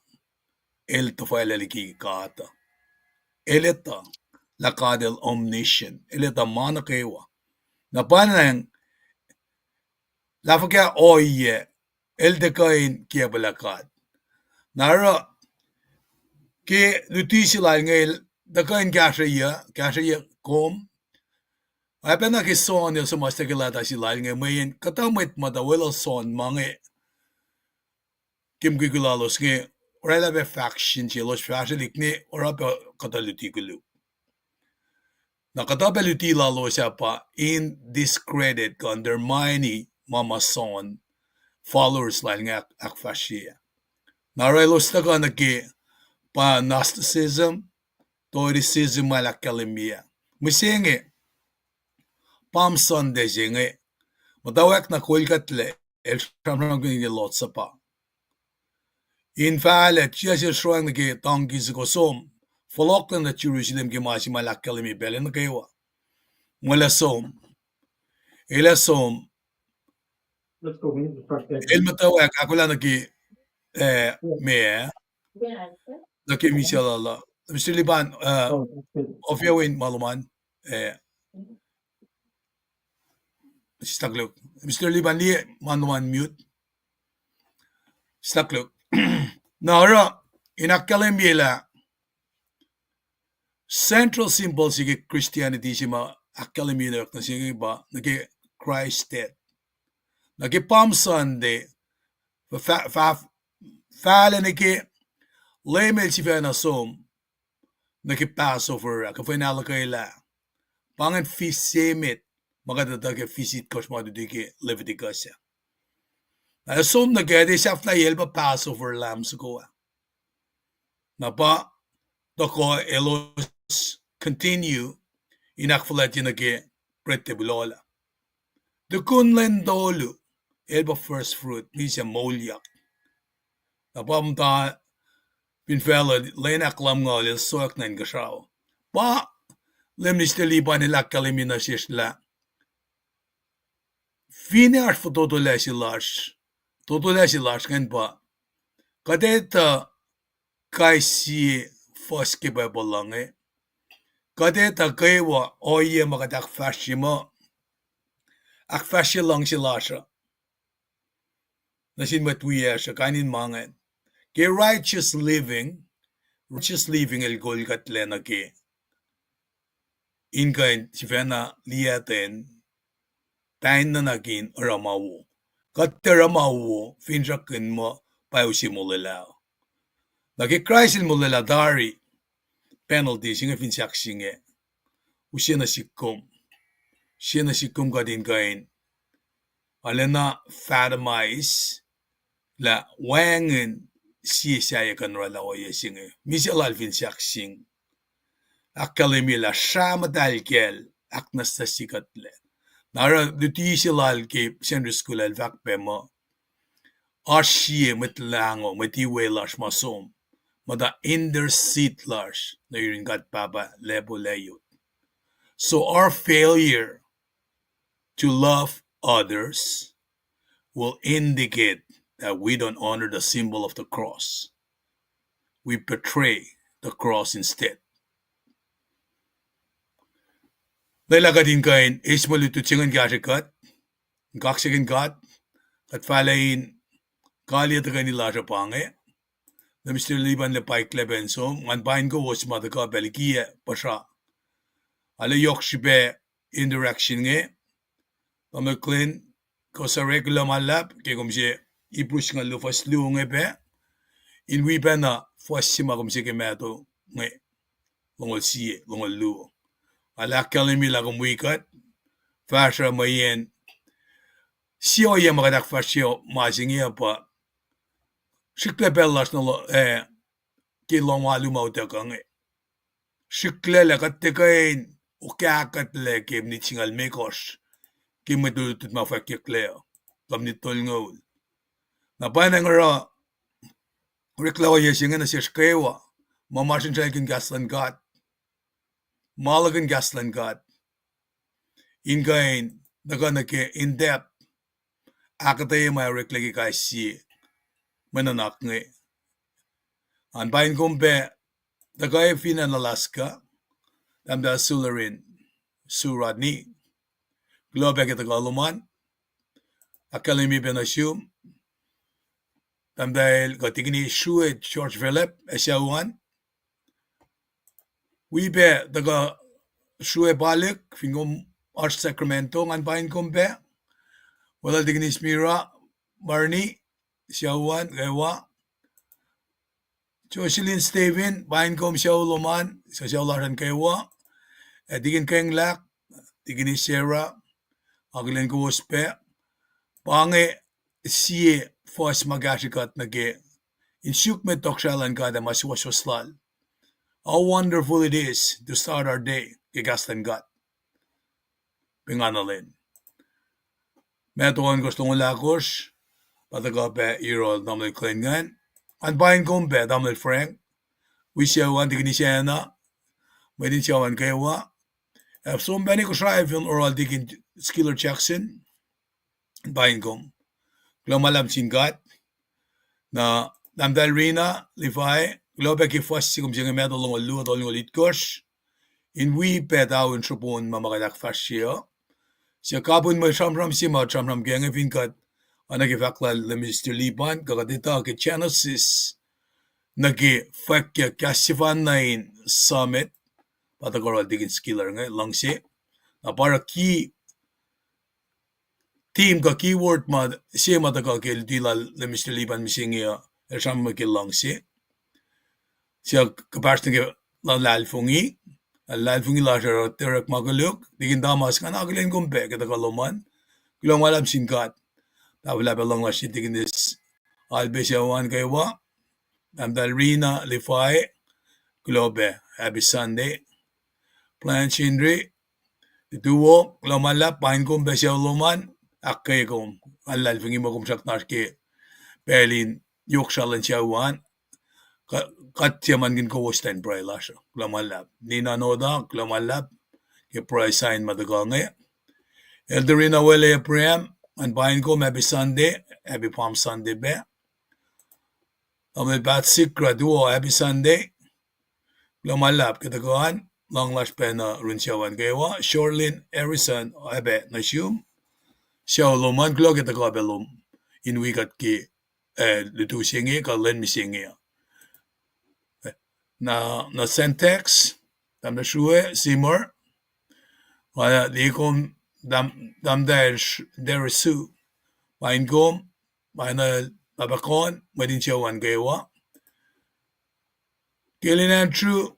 El tofaila likikata. Eleta. Lakadel omniscient. Eleta manakaywa. Na panang lafaka oye. El dekain kiabalakat. Nara ke lutisila ngay dakain kasaya kom. Ay pena ke son yung sumastakilata sila ngay mayin katamit madawala son mga kim gigulalos ngay orala be faction chilos fashilik ni orapa katalutikulo. Nakatabaluti lalo siya pa in discredit ka undermine mama son followers lang nga akfashiya. Naraylos na ka nagi pa Gnosticism, Stoicism malakalimia. Musingi, Palm Sunday singi, mutawaek na kulkatle, el shamram kini lotsa pa. In fact, siya Srui nagi tangis ko som, foloklan na Jerusalem kimasi malakalimi belen na kaywa. Wala som, ila som, Let's go. el mutawaek, akollah nagi, mea, nagi misalala. Mr. Liban, of yawin maluman, Stakluk. Mr. Liban li manuman mute. Stakluk. Nara, inakalimila, central symbol sige Christianity sima akalimila na sige ba, nagi Christ dead. Nagi Palm Sunday, fala nagi lemel si fana som, nagi Passover, kafinala kaila. Pangan fisemit, magdadaga visit kos madudiki Leviticus. Som nagade siya na yelba Passover lamb sugoa. Napa doko elos continue inakfalat nage pretebulola. The kunlen dolu elba first fruit misya molyak. Napa mta pinfela lenak lam ngolil soak nan gashaw. Pa lemnisteli ba nila kalimina sisla. Fine for totolesilash kan pa. Kadeta kaisi foske ba bolange. Kadeta kaywa oye makadak fashima. Akfashi lang silasha. Nasin matwiya siya kanin mangan. Ke righteous living el golgatlena ke. Ingain sifena liaten. Tain na nagin ramawo. Kateramawo finjakin mo payusi mulalaw. Nagi Christ mulala dari penalty singa finjak singe. Usiya na sikum. Siya na sikum ka din kain. Alena fatamize la wangen siya kan rala oye singe. Misalal finjak sing. Akkalemi la shamadalkel Aknasnas sikatle. Nara dutisilal ke Central School al vakpemo. Asye metlango metiwelas masom. Mada inder sitlas na yun gat baba lebo layot. So our failure to love others will indicate that we don't honor the symbol of the cross. We betray the cross instead. Nailagadin kain ismalutu tsingan gashikat, kaksakin kat, at falain kalia taga nila sa pange. Na Mr. Liban le pacl benso, man bain ko was madaka likiyac pasha. Ala yok shibe indirection nge, pamaklin Kosrae regular malap, kaya kung siya iprush nga lufas luong be, in we bena fosima kum sige meto nge longol sie longol lu ala kalimi la kum wikat fasha mayen sio ye magadak fasio masingia pa shikle bellas no ki longwa lu mo te kange shikle la katekain o kakat le kem ni tingal mekos ki medut ma fakekle kam ni tol ngol na panangara Riklawa yesingen na sishkewa, mamashin shakin gaslan god, malagan gaslan god, ingain, naganake in depth, akketeyac may riklagi kasi, mananak nge. An bain kumbe, dagay finan Alaska, damda sularin, suradni, globe kitagaluman, akalimi benashum, damdahil gatigini Srui George Philip, esyawan, we be daga Srui balik fingom Arch Sacramento ngan pain kumbe wala digni smira Barney siyawan gawa Jocelyn Steven pain kom siyawloman sa siyawlaran kaywa digin kayng lak digni Sarah aglen ko waspe pange siye fos magashikat nage insyuk met tokshalan kada maswasoslal. How wonderful it is to start our day kigastan gat pinganalin. Metuan gusto ng lakos, patagape iro damay klengan, an bain kumbe damay Frank, wisyawan digni siya na, may din siyawan kaywa, so many Kosrae film oral digin Skiller Jackson, bain kum, glamalam singat, na damdal rina, lifay, globe kifas sikum siya meto long alu at olong ulitkos, in we petaw in supon mamakadak fasyo, siya kapon mo shamram sima shamram kaya nga finkat anagifakla le Mr. Liban kakatita ke Genesis nagi fakya kasifan nain summit patagora digin skiller nga langsi na para ki team ka keyword ma siya matagal ke dila le Mr. Liban misingia sham ke langsi siya kapars nga lalfungi la jara terak magaluk digin damas kan aglen kumpe kita kaloman kulong walam singkat tawala belong la shit digin this albesyawan kaywa amdal rina lifai globe happy Sunday plan chindri duo lomala pain kum besyawloman akkay kum alal fingi mo kum saknar ke pelin yokshalan siyawan katyaman gin ko wostan pray lasha glamalab nina noda glamalab ke pray sign madagange elderina wele prem and bain ko happy Sunday happy Palm Sunday be ame bat sikra duo happy Sunday glamalab kitagan long lash pena runsyawan gewa Shorlin Harrison abe nashum shawloman glog kitagabelum in wikat ki lutu singi ka len misingi na syntax dam na Srui Seymour wala likom dam der su main gom maina babakon madin siyawan gewa kilinan true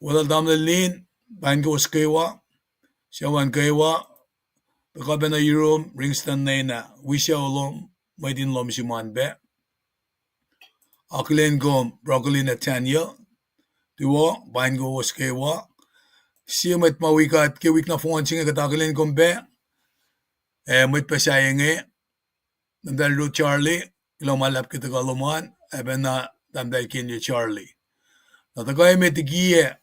wala dam na lin main go skewa siyawan gewa bakabena yurum ringstan na wishawlom madin lom siman be aklen gom broccoli Nathaniel duo bain go skewa siya met mawikat ke wik na fongan singa katakilin kumbe met pasayenge namdal ro Charlie ilo malap kita kaluman eben na namdal kinyo Charlie na tagay met giye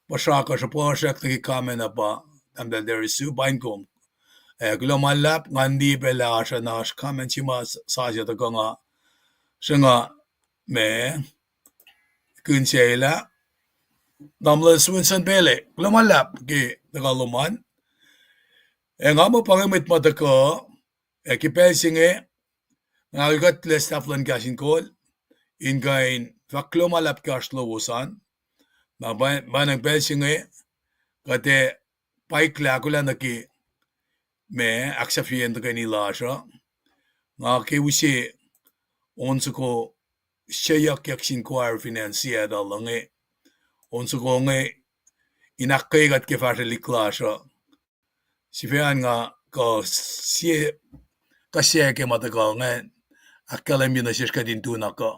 pasaka sa pasak na kikamen na pa namdal derisu bain kom ilo malap ngandi pela asa na kamen sima sasya taga nga singa me kunsela namla Swinson Pele, lumalap ki nagaluman. Nga mo pangamit mataka, kipelsinge, ngagat lestaflan KahsInKol, ingain faklumalap kaslowosan, na banang pelsinge, kate paikla kula naki me aksafien to kanila siya, nga kiwisi onso ko siyak inquire financiera lange onsugonge inakkegat kefarliklasha sifian nga ko sie kasiake matagange akkalemina shishkadin tunaka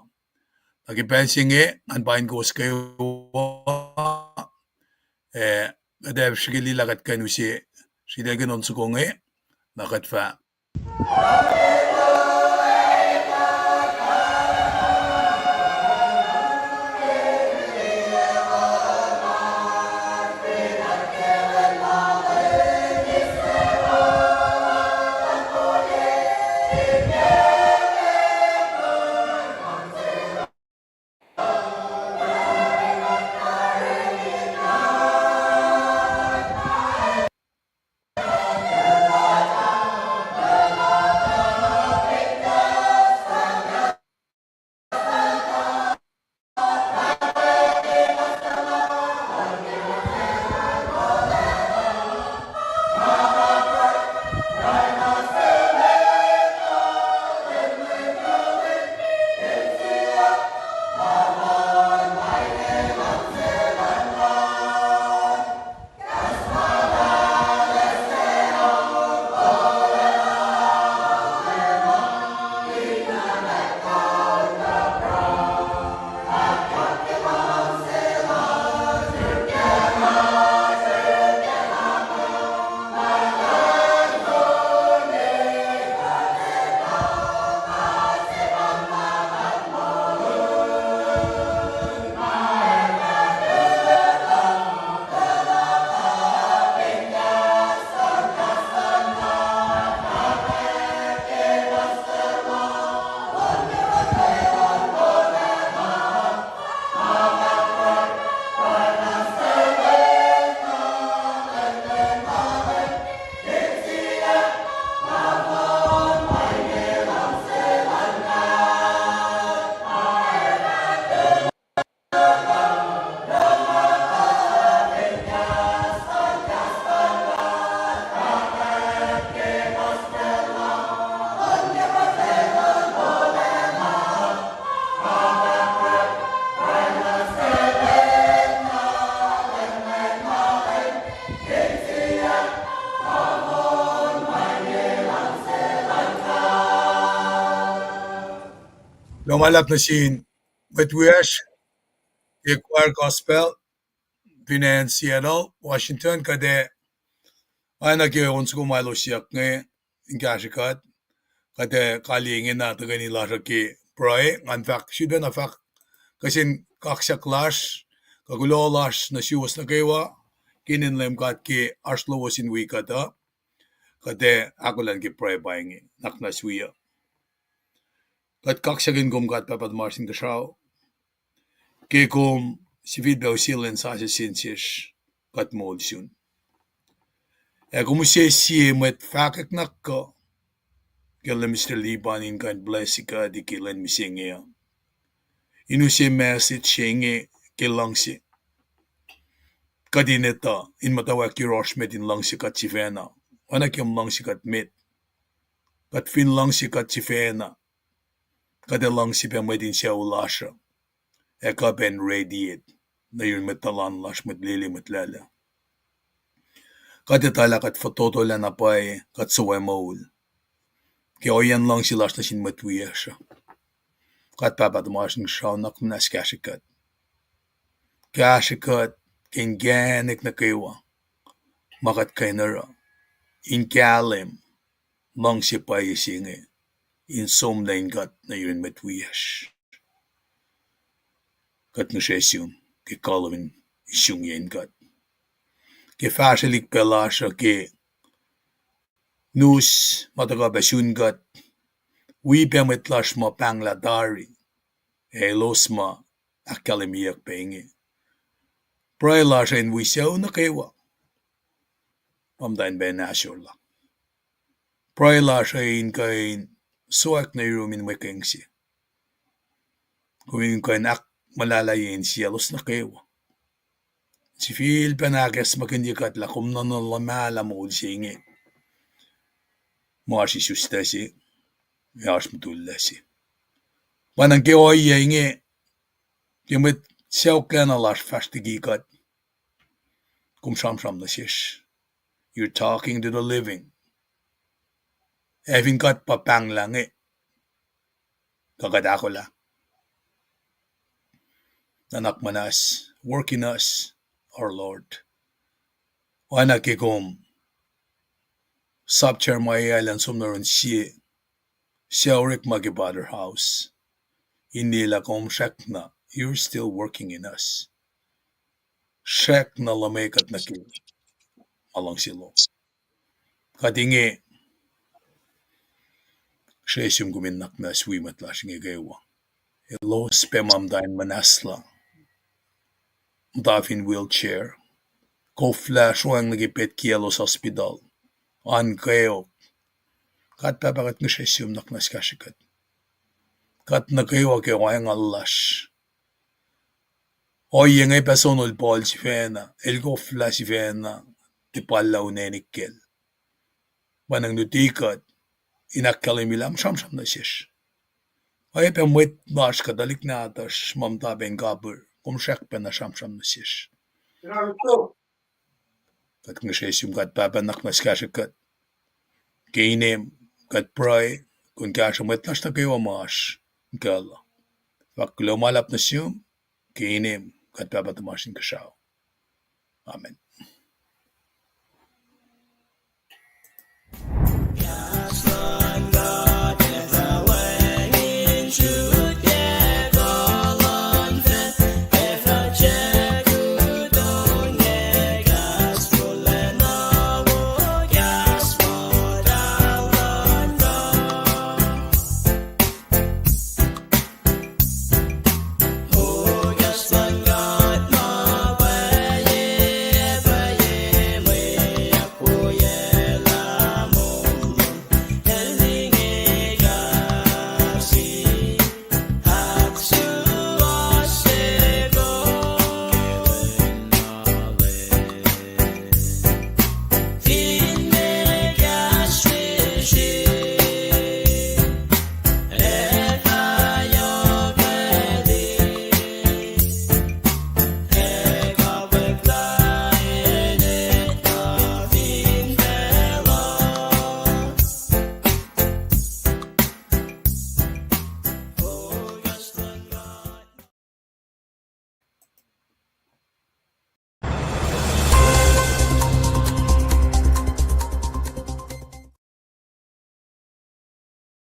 agi pensinge an bain goske adev shigili lagat kanusi shidegen onsugonge nagat fa Lomalap na sin Wetwish Equire Gospel Financiero Washington kade ana ke onsugo malo siakne ingashikat kade kalinge na tagani laraki proy anfak shuden afak kasin kaksaklash kagulolash na siwas na kewa kinin LEUM GOD ke lowos in wikata kade akollah ke proy Paing naknaswiya kat kaksakin kat papad marsin kashaw ke sifid silin sa sinsish kat molsun si mwet fakak nakko kelle Mr. Libanin kan blessika di kilen misingea se message shenge ke langsi kadineta in mutawaek roshmet in langsi kat sifena wana kem langsi kat met kat fin langsi kat sifena kade langsi pe medin siya ulasha eka ben radiate na yun metalan lash met lili met lala kade tala kat fototo la napay kat suwe maul ke oyan langsi lash na sin metwiyasha kat papad marsin shaw nakmnas kaksakat ken ganek na kewa makat kainara in kalem langsi pa isinge in somlain gat na yun metwiyash kat nushesyun ke kalvin isyung yen gat ke fashelik pelasha ke nus mataga basyun gat wi pemetlash ma pangla dari losma akkalemiyak Paing Prailasha in wisyaw na kewa pamdain ben asyurla Prailasha in kain suak na irumin wekengsi kumin kain ak malalayin siyalos na kewa si fil panagas makindikat lakum na nalamala mo singe marsi sustasi yash mutullasi Wanang keoye inge kemet siauklana lash fashtigikat kum sham nashish. You're talking to the living. Evin kat pa Paing lange. Kakadakola. Nanak manas, work in us, our Lord. Oana kekom subchair my island sumnaron siaurik magibader house. Inila kom shakna, you're still working in us. Shak na lamekat na ki along silo. Katinge shesum guminak na swimat lashing egewa. Elo spemam dain manasla. Dafin wheelchair. Kofla shuang nagipet kielos hospital. Ankeo. Kat papakat ng shesum naknas kashikat. Kat nakayo ke wayang allash. Oye ngay personal Paul si Fena. El kofla si Fena. Tipala unenikkel. Wanang nutikat. Inakkalimilam sham nashish. Ay pe mwet nash kadalik na atash mamta ben gabur. Kumshak pe na sham nashish. Kat ng shesum kat papanak naskashikat. Kainem kat pray. Kung kashamet nash na kayo amash. Kala. Faklo malap na siyum. Kainem kat papatamashin kashaw. Amen.